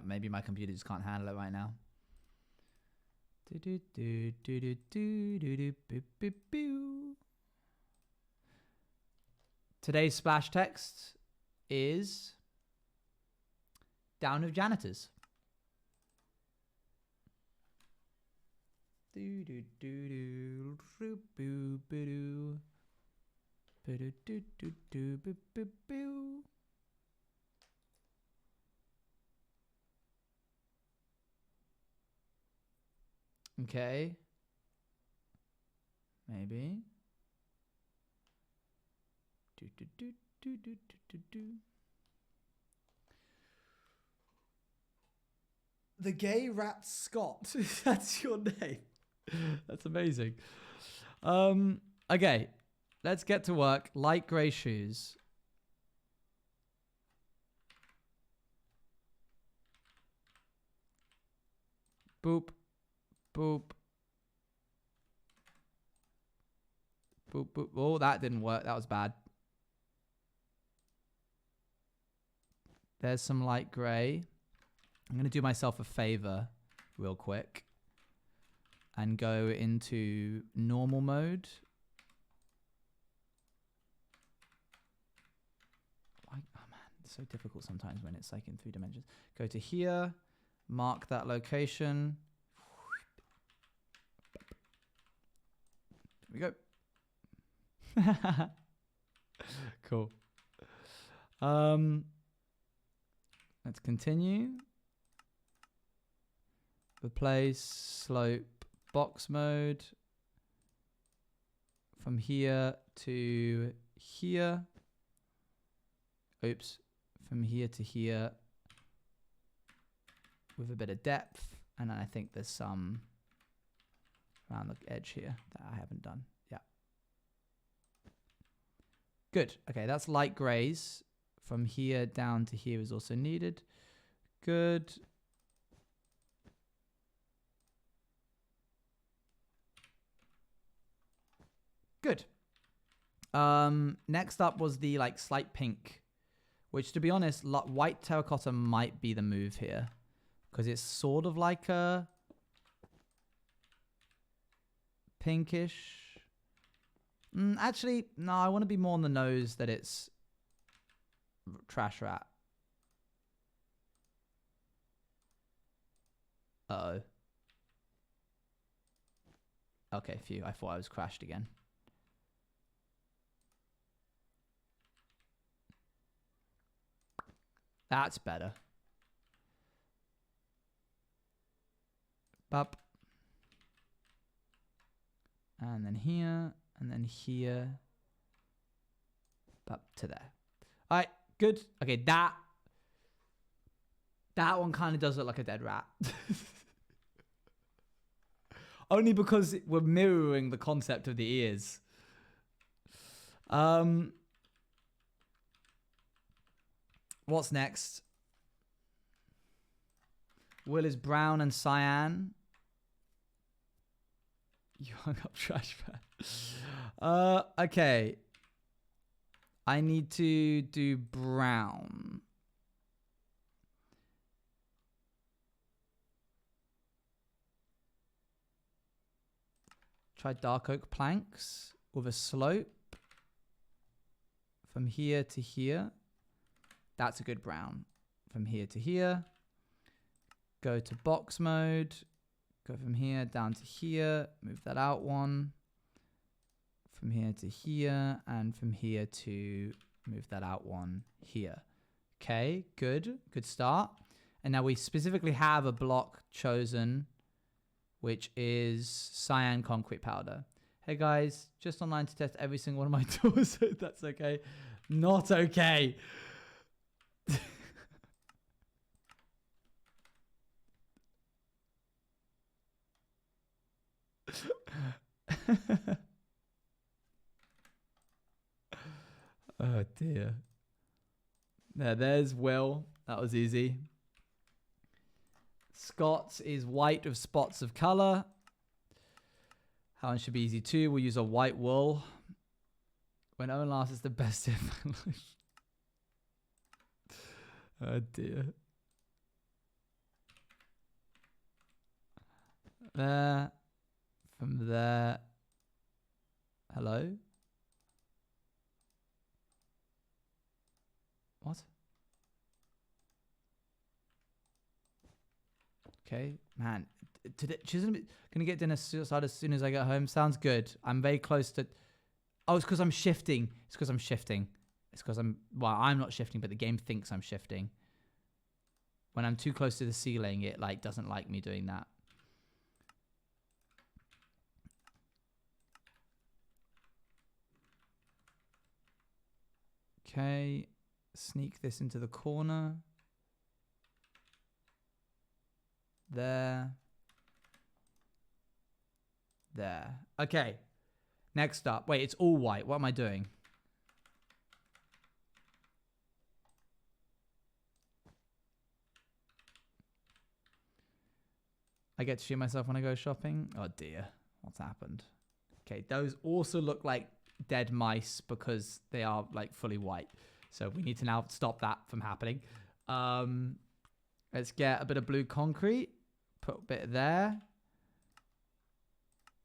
maybe my computer just can't handle it right now. Today's splash text is down with janitors. Okay. Maybe. Do, do, do, do, do, do, do, do. The gay rat Scott. That's your name. That's amazing. Okay. Let's get to work. Light grey shoes. Boop. Boop. Boop, boop. Oh, that didn't work. That was bad. There's some light grey. I'm going to do myself a favor real quick and go into normal mode. Oh man, it's so difficult sometimes when it's like in 3 dimensions. Go to here, mark that location. Here we go. Cool. Let's continue. Replace slope box mode from here to here. Oops. From here to here with a bit of depth. And then I think there's some around the edge here that I haven't done. Yeah. Good. Okay, that's light grays. From here down to here is also needed. Good. Good. Next up was the like slight pink, which to be honest, white terracotta might be the move here because it's sort of like a pinkish. Actually, no, I want to be more on the nose that it's trash rat. Uh-oh. Okay, phew. I thought I was crashed again. That's better. Up. And then here. And then here. Up to there. Alright, good. Okay, that one kind of does look like a dead rat. Only because we're mirroring the concept of the ears. What's next? Will is brown and cyan. You hung up trash fan. Okay. I need to do brown. Try dark oak planks with a slope from here to here. That's a good brown. From here to here. Go to box mode. Go from here down to here. Move that out one. From here to here. And from here to move that out one here. Okay, good. Good start. And now we specifically have a block chosen, which is cyan concrete powder. Hey guys, just online to test every single one of my doors. That's okay. Not okay. Oh dear. There's Will. That was easy. Scott's is white with spots of color. Helen should be easy too. We'll use a white wool. When Owen laughs, it's the best day of my life. Oh dear. There. From there. Hello? What? Okay, man. Today, she's gonna get dinner started as soon as I get home. Sounds good. I'm very close to. Oh, it's because I'm shifting. It's because I'm shifting. It's because well, I'm not shifting, but the game thinks I'm shifting. When I'm too close to the ceiling, it like doesn't like me doing that. Okay. Sneak this into the corner. There. There. Okay. Next up. Wait, it's all white. What am I doing? I get to shoot myself when I go shopping? Oh dear. What's happened? Okay, those also look like dead mice because they are like fully white. So we need to now stop that from happening. Let's get a bit of blue concrete. Put a bit there.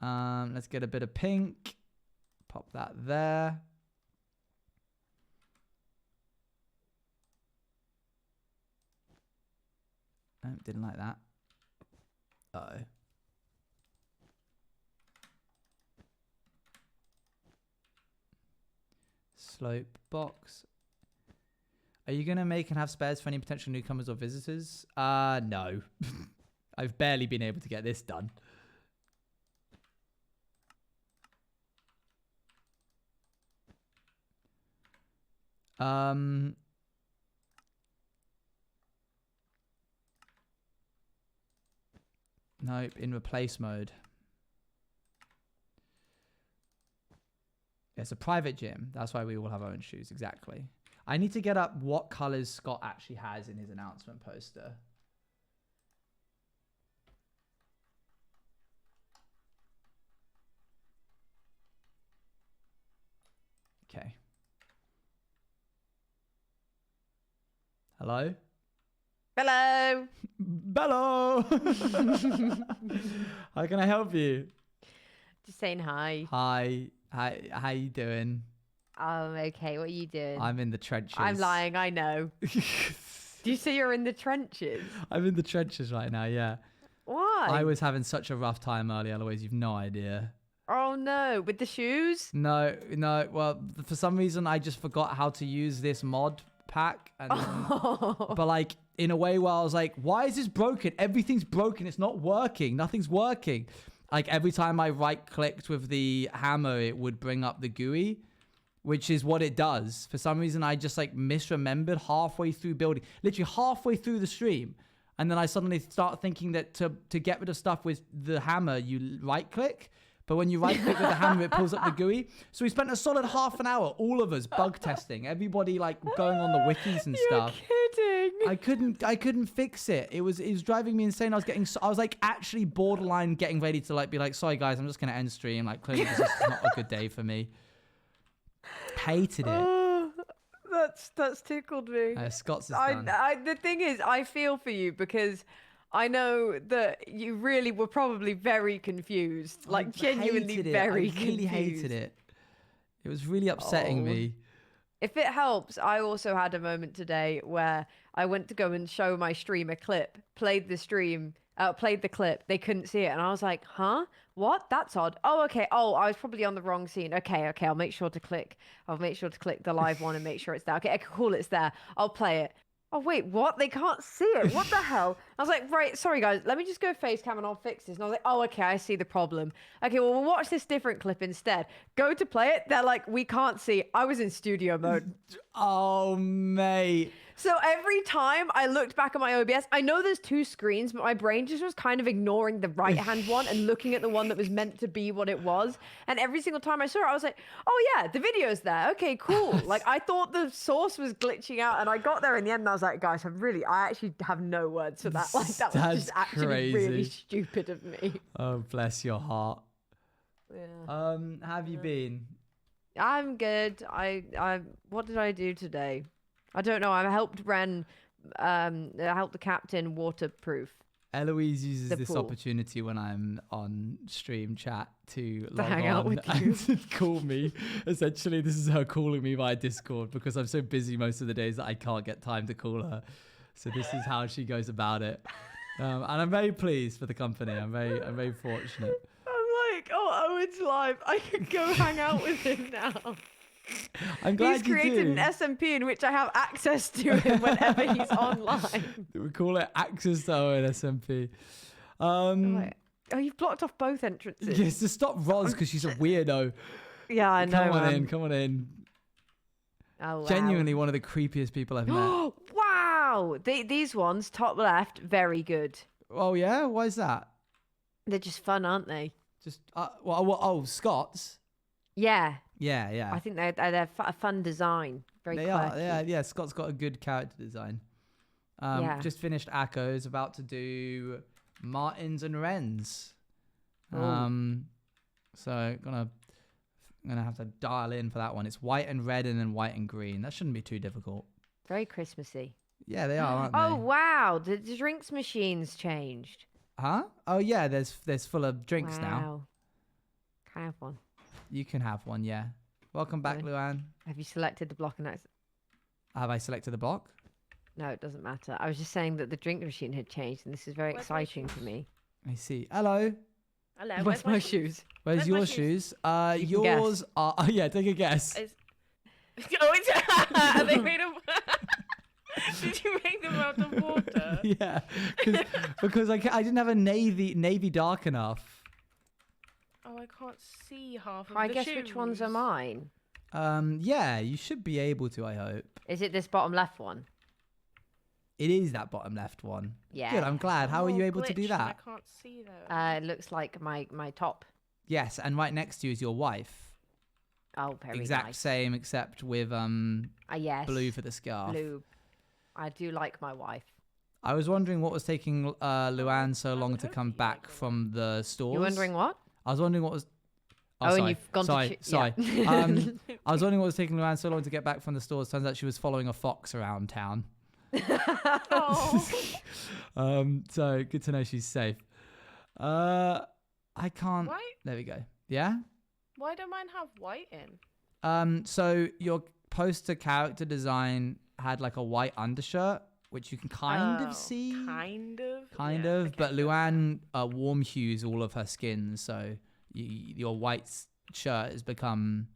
Let's get a bit of pink. Pop that there. Oh, didn't like that. Uh-oh. Slope box. Are you going to make and have spares for any potential newcomers or visitors? No. I've barely been able to get this done. Nope, in replace mode. It's a private gym. That's why we all have our own shoes. Exactly. I need to get up what colors Scott actually has in his announcement poster. Okay. Hello? Hello. Hello. How can I help you? Just saying hi. Hi. Hi. How you doing? Okay. What are you doing? I'm in the trenches. I'm lying. I know. Do you say you're in the trenches? I'm in the trenches right now. Yeah. Why? I was having such a rough time earlier. Otherwise, you've no idea. Oh no! With the shoes? No. Well, for some reason, I just forgot how to use this mod pack, and but like in a way where I was like, why is this broken? Everything's broken. It's not working. Nothing's working. Like every time I right clicked with the hammer, it would bring up the GUI, which is what it does. For some reason, I just like misremembered halfway through building, literally halfway through the stream. And then I suddenly start thinking that to get rid of stuff with the hammer, you right click. But when you right click with the hammer, it pulls up the GUI. So we spent a solid half an hour, all of us, bug testing. Everybody like going on the wikis and stuff. You're kidding. I couldn't fix it. It was driving me insane. I was like actually borderline getting ready to like be like, sorry guys, I'm just gonna end stream. Like clearly this is not a good day for me. Hated it. Oh, that's tickled me. Scott's is done. The thing is, I feel for you because I know that you really were probably very confused, like genuinely very confused. I really hated it. It was really upsetting me. If it helps, I also had a moment today where I went to go and show my stream a clip, played the clip. They couldn't see it. And I was like, huh? What? That's odd. Oh, okay. Oh, I was probably on the wrong scene. Okay. I'll make sure to click the live one and make sure it's there. Okay, cool. It's there. I'll play it. Oh, wait, what? They can't see it. What the hell? I was like, right, sorry, guys. Let me just go face cam and I'll fix this. And I was like, oh, okay, I see the problem. Okay, well, we'll watch this different clip instead. Go to play it. They're like, we can't see. I was in studio mode. Oh, mate. So every time I looked back at my OBS, I know there's two screens, but my brain just was kind of ignoring the right-hand one and looking at the one that was meant to be what it was. And every single time I saw it, I was like, oh yeah, the video's there. Okay, cool. Like I thought the source was glitching out and I got there in the end and I was like, guys, I actually have no words for that. Like that was just actually really stupid of me. Oh, bless your heart. Yeah. How have you been? I'm good. What did I do today? I don't know. I helped Ren, I helped the captain waterproof. Eloise uses this pool. Opportunity when I'm on stream chat to log hang on out with you. and call me. Essentially, this is her calling me via Discord because I'm so busy most of the days that I can't get time to call her. So this is how she goes about it. And I'm very pleased for the company. I'm very fortunate. I'm like, oh, Owen's live. I could go hang out with him now. I'm glad he's created an SMP in which I have access to him whenever he's online. We call it access to Owen SMP. Oh, you've blocked off both entrances. Yes, to stop Roz because she's a weirdo. Yeah, I know. Come on in. Oh, wow. Genuinely one of the creepiest people I've met. Wow. These ones, top left, very good. Oh yeah, why is that? They're just fun, aren't they? Just Scots. Yeah. Yeah. I think they're a fun design. Very They quirky. are. Yeah. Scott's got a good character design. Yeah. Just finished Akko's, about to do Martins and Wrens. Ooh. So gonna have to dial in for that one. It's white and red and then white and green. That shouldn't be too difficult. Very Christmassy. Yeah, they are, aren't Oh they? wow, the drinks machine's changed. Huh? Oh yeah, there's full of drinks now. Wow. Can I have one? You can have one, yeah. Welcome back, Really? Luann. Have you selected the block? Have I selected the block? No, it doesn't matter. I was just saying that the drink machine had changed, and this is very Where's my exciting for shoes? me. I see. Hello. Hello. Where's my shoes? Where's Where's your my shoes? You can Yours guess. are. Oh, yeah, take a guess. Is... Oh, it's... Are they made of... Did you make them out of water? Yeah, because I didn't have a navy dark enough. Oh, I can't see half of I the guess which ones are shoes. mine. Yeah, you should be able to. I hope Is it this bottom left one? it is that bottom left one. Yeah. Good. I'm glad. How are Oh, you able to do glitched and that? I can't see those. It looks like my top. Yes, and right next to you is your wife. Oh, very Exact nice. same, except with Yes. blue for the scarf. Blue. I do like my wife. I was wondering what was taking Luann so I long would to hope come that you back like the from the stores. You're wondering what? I was wondering what was. Oh, and sorry, you've gone sorry, to. sorry. Yeah. I was wondering what was taking Luann so long to get back from the stores. Turns out she was following a fox around town. Oh. So good to know she's safe. I can't. Why? There we go. Yeah. Why don't mine have white in? So your poster character design had like a white undershirt, which you can kind Oh, of see. Kind of. Kind Yeah, of. okay, But that's Luann warm hues all of her skin, so your white shirt has become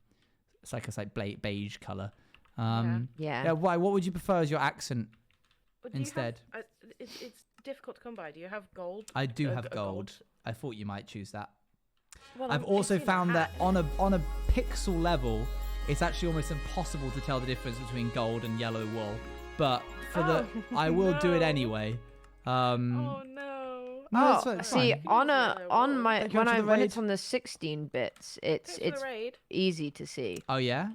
it's like a beige color. Yeah. Yeah. Why? What would you prefer as your accent? But do you instead. have, it's difficult to come by. Do you have gold? I do have a gold. I thought you might choose that. Well, I've I'm also thinking found that hat. on a pixel level, it's actually almost impossible to tell the difference between gold and yellow wool. But for I will do it no. anyway. Oh no. No, it's See, fine. on my Thank you for the when raid. it's on the 16 bits, Thanks it's for the raid. easy to see. Oh yeah.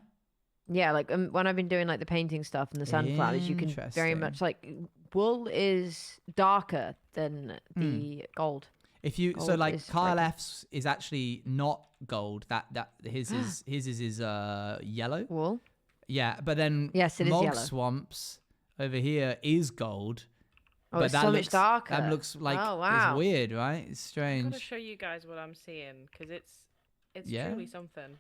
Yeah, like when I've been doing like the painting stuff and the sunflowers, you can very Interesting. much like wool is darker than the gold. If you so Gold like is Kyle like- F's is actually not gold. That his is yellow. Wool. Yeah, but then Yes, it is Mog yellow. Swamps over here is gold. Oh, but it's that so looks, much darker. That looks like Oh, wow. it's weird, right? It's I'm strange. gonna show you guys what I'm seeing because it's Yeah? truly something.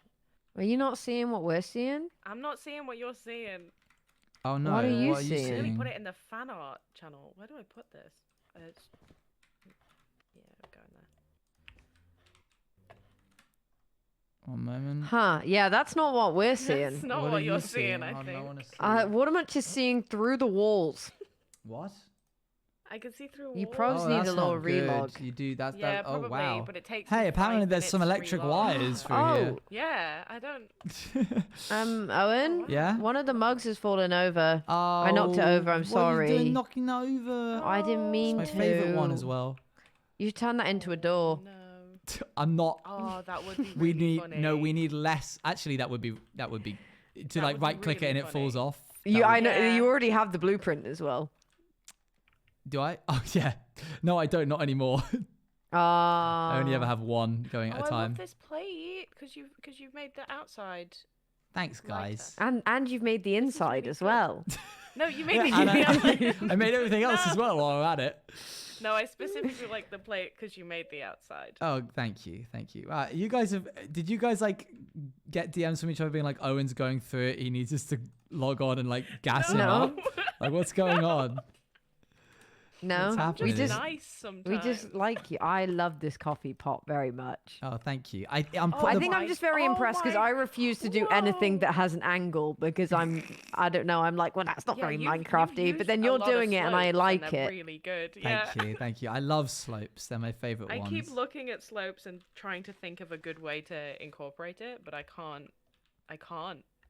Are you not seeing what we're seing? I'm not seeing what you're seeing. Oh no! What are you Let seeing? me put it in the fan art channel. Where do I put this? It's... Yeah, go in there. One moment. Huh? Yeah, that's not what we're That's seeing. not What what, are you you're seeing? seeing, I Hold on, I think. wanna see. What am I just seeing through the walls? What? I can see through You walls. pros need that's a little not good. relog. You do that. Yeah, that oh probably, wow. but it takes Hey, me apparently 5 there's some minutes to electric relog. wires through Oh, Yeah, I don't... Owen. Yeah? One of the mugs has fallen over. Oh, I knocked it over, I'm What are you sorry. doing knocking over? I didn't mean It's to. my favorite one as well. You turn that into a door. No. I'm not. Oh, that would be really We need funny. no. We need less. Actually, that would be to That like would be right click it and really it falls funny. off. You, That I would- know Yeah. you already have the blueprint as well. Do I? Oh yeah. No, I don't. Not anymore. I only ever have one going at Oh, a I time. love this plate because you've made the outside. Thanks, lighter. guys. And you've made the inside really as good. well. No, you made Yeah, and the outside. I made everything else as well while I'm at it. No, I specifically like the plate because you made the outside. Oh, thank you, thank you. You guys have? Did you guys like get DMs from each other being like, Owen's going through it. He needs us to log on and like gas him No. up. Like, what's going on? No, What's happening? we just Nice sometimes. we just like you. I love this coffee pot very much. Oh, thank you. I'm Oh, putting I the- think I'm just very Oh impressed because my- I refuse to do anything Whoa. that has an angle because I don't know. I'm like, well, that's not Yeah, very you've Minecrafty. used But then a you're lot of doing it and I slopes like they're it. Really good. Yeah. Thank you, thank you. I love slopes. They're my favorite I ones. keep looking at slopes and trying to think of a good way to incorporate it, but I can't.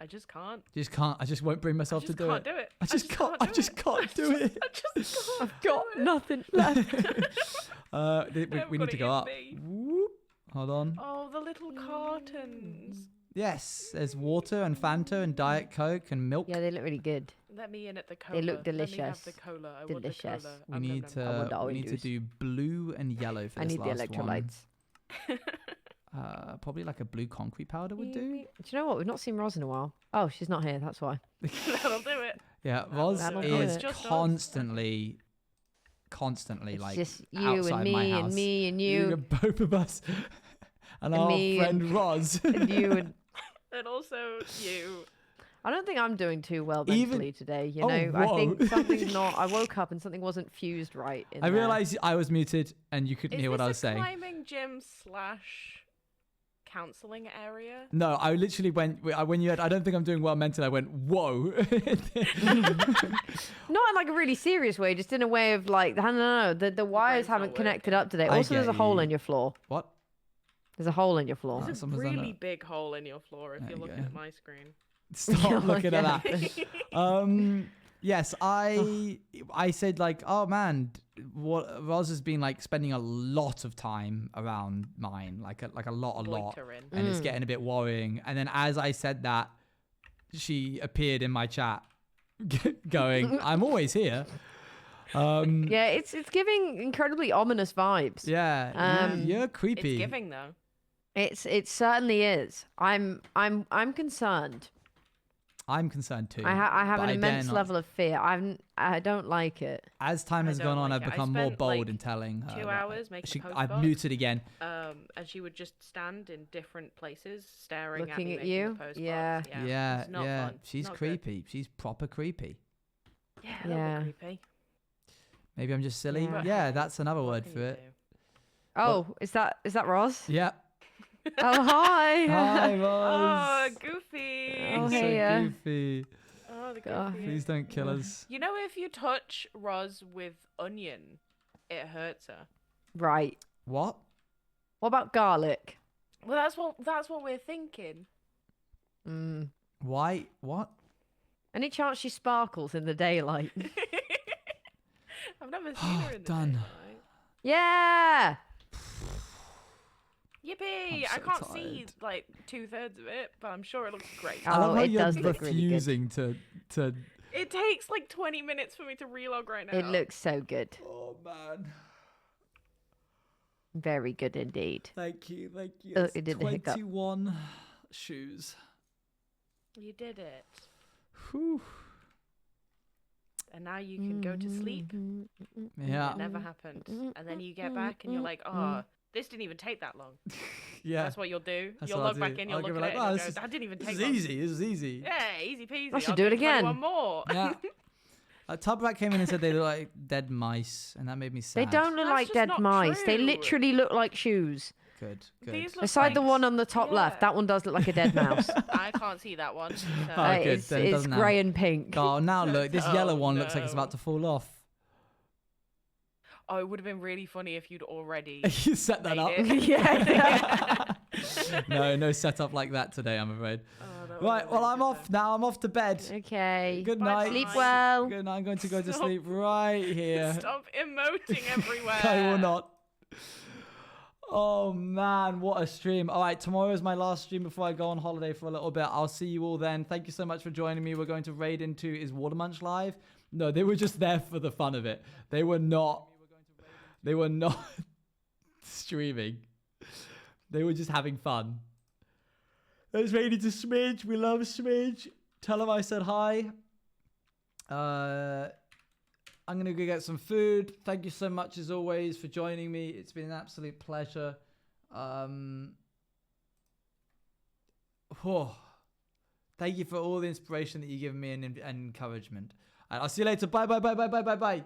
I just can't. Just can't. I just won't bring myself to do can't it. do it. I just can't. I just can't do it. I just can't. I've got nothing left. We need to go up. Whoop. Hold on. Oh, the little cartons. Yes, there's water and Fanta and Diet Coke and milk. Yeah, they look really good. Let me in at the cola. They look delicious. Let me have the cola. I want the Delicious. cola. We need I want the to orange juice. do blue and yellow for I this need the last electrolytes. one. Probably like a blue concrete powder would do. Do you know what? We've not seen Roz in a while. Oh, she's not here. That's why. That'll do it. Yeah, Roz That'll do is it. Just us. constantly It's like just you outside and my me house. and me and You you and both of us, and And our me friend and- Roz. and you and. And also you. I don't think I'm doing too well Even- mentally today. You Oh, know, I think whoa. something's not. I woke up and something wasn't fused right. I realized I was muted and you couldn't Is hear what this I was a saying. climbing gym / counseling area? No, I literally went when you had. I don't think I'm doing well mentally. I went whoa. Not in like a really serious way, just in a way of like, I don't know, the wires brain's haven't not connected up today. I Also, there's a get hole you. in your floor. What? There's a hole in your floor. Oh, There's a someone's done really that. big hole in your floor if There you're you looking go. at my screen. Stop looking Yeah. at that. Yes, I said like, oh man, what Roz has been like spending a lot of time around mine, like a lot, Loitering. and it's getting a bit worrying. And then as I said that, she appeared in my chat, going, "I'm always here." Yeah, it's giving incredibly ominous vibes. Yeah, you're creepy. It's giving though. It certainly is. I'm concerned. I'm concerned too. I have but an I dare immense not. level of fear. I don't like it. As time I has don't gone on, like I've it. I become more spent, bold like, in telling her. 2 that hours making a post I've box. muted again. And she would just stand in different places, staring Looking at at me, making you? the post Yeah. box. Yeah, It's not yeah. fun. She's Not good. creepy. She's proper creepy. Yeah, a little Yeah. bit creepy. Maybe I'm just silly. Yeah. Yeah, that's another What word can for you it. do? Oh, is that Roz? Yeah. Oh, hi. Hi, Oh, Roz. Goofy. Oh, so hey, goofy. Oh, the God. Goofy. Please don't kill us. You know, if you touch Roz with onion, it hurts her. Right. What? What about garlic? Well, that's what we're thinking. Mm. Why? What? Any chance she sparkles in the daylight? I've never seen her in the Done. daylight. Yeah. Yippee! I'm I so can't see tired. like 2/3 of it, but I'm sure it looks great. I love Oh, how it you're does look really good. refusing to. It takes like 20 minutes for me to relog right now. It looks so good. Oh man. Very good indeed. Thank you. Thank you. Oh, It's it did the hiccup. 21 shoes. You did it. Whew. And now you can go to sleep. Yeah. It never happened. And then you get back and you're like, oh, this didn't even take that long. Yeah. That's what you'll do. That's You'll what I'll log back do. in, you'll I'll look give at it it, like, and "Oh, you'll this go, is- that didn't even This take is long. easy. This is easy. Yeah, easy peasy. I should I'll do it again. 21 more. Yeah. Tubrat came in and said they look like dead mice, and that made me sad. They don't look That's like just dead not mice. They true. literally look like shoes. Good. Good. These look Aside the like- one on the top left, yeah. that one does look like a dead mouse. I can't see that one. So. Oh, good, It's, then it it's doesn't grey have- and pink. Oh, now look. This Oh, yellow one looks like it's no. about to fall off. Oh, it would have been really funny if you'd already You set that made up. it. Yeah. No setup like that today, I'm afraid. Oh, that Right, would've well, been I'm good off now. I'm off to bed. Okay. Good Bye-bye. night. Sleep well. Good night. I'm going to go to Stop. sleep right though. here. Stop emoting everywhere. I will not. Oh man, what a stream. All right, tomorrow is my last stream before I go on holiday for a little bit. I'll see you all then. Thank you so much for joining me. We're going to raid into Is Watermunch live? No, they were just there for the fun of it. They were not streaming. They were just having fun. Let's raid into Smidge. We love Smidge. Tell him I said hi. I'm going to go get some food. Thank you so much, as always, for joining me. It's been an absolute pleasure. Thank you for all the inspiration that you've given me and encouragement. I'll see you later. Bye, bye, bye, bye, bye, bye, bye.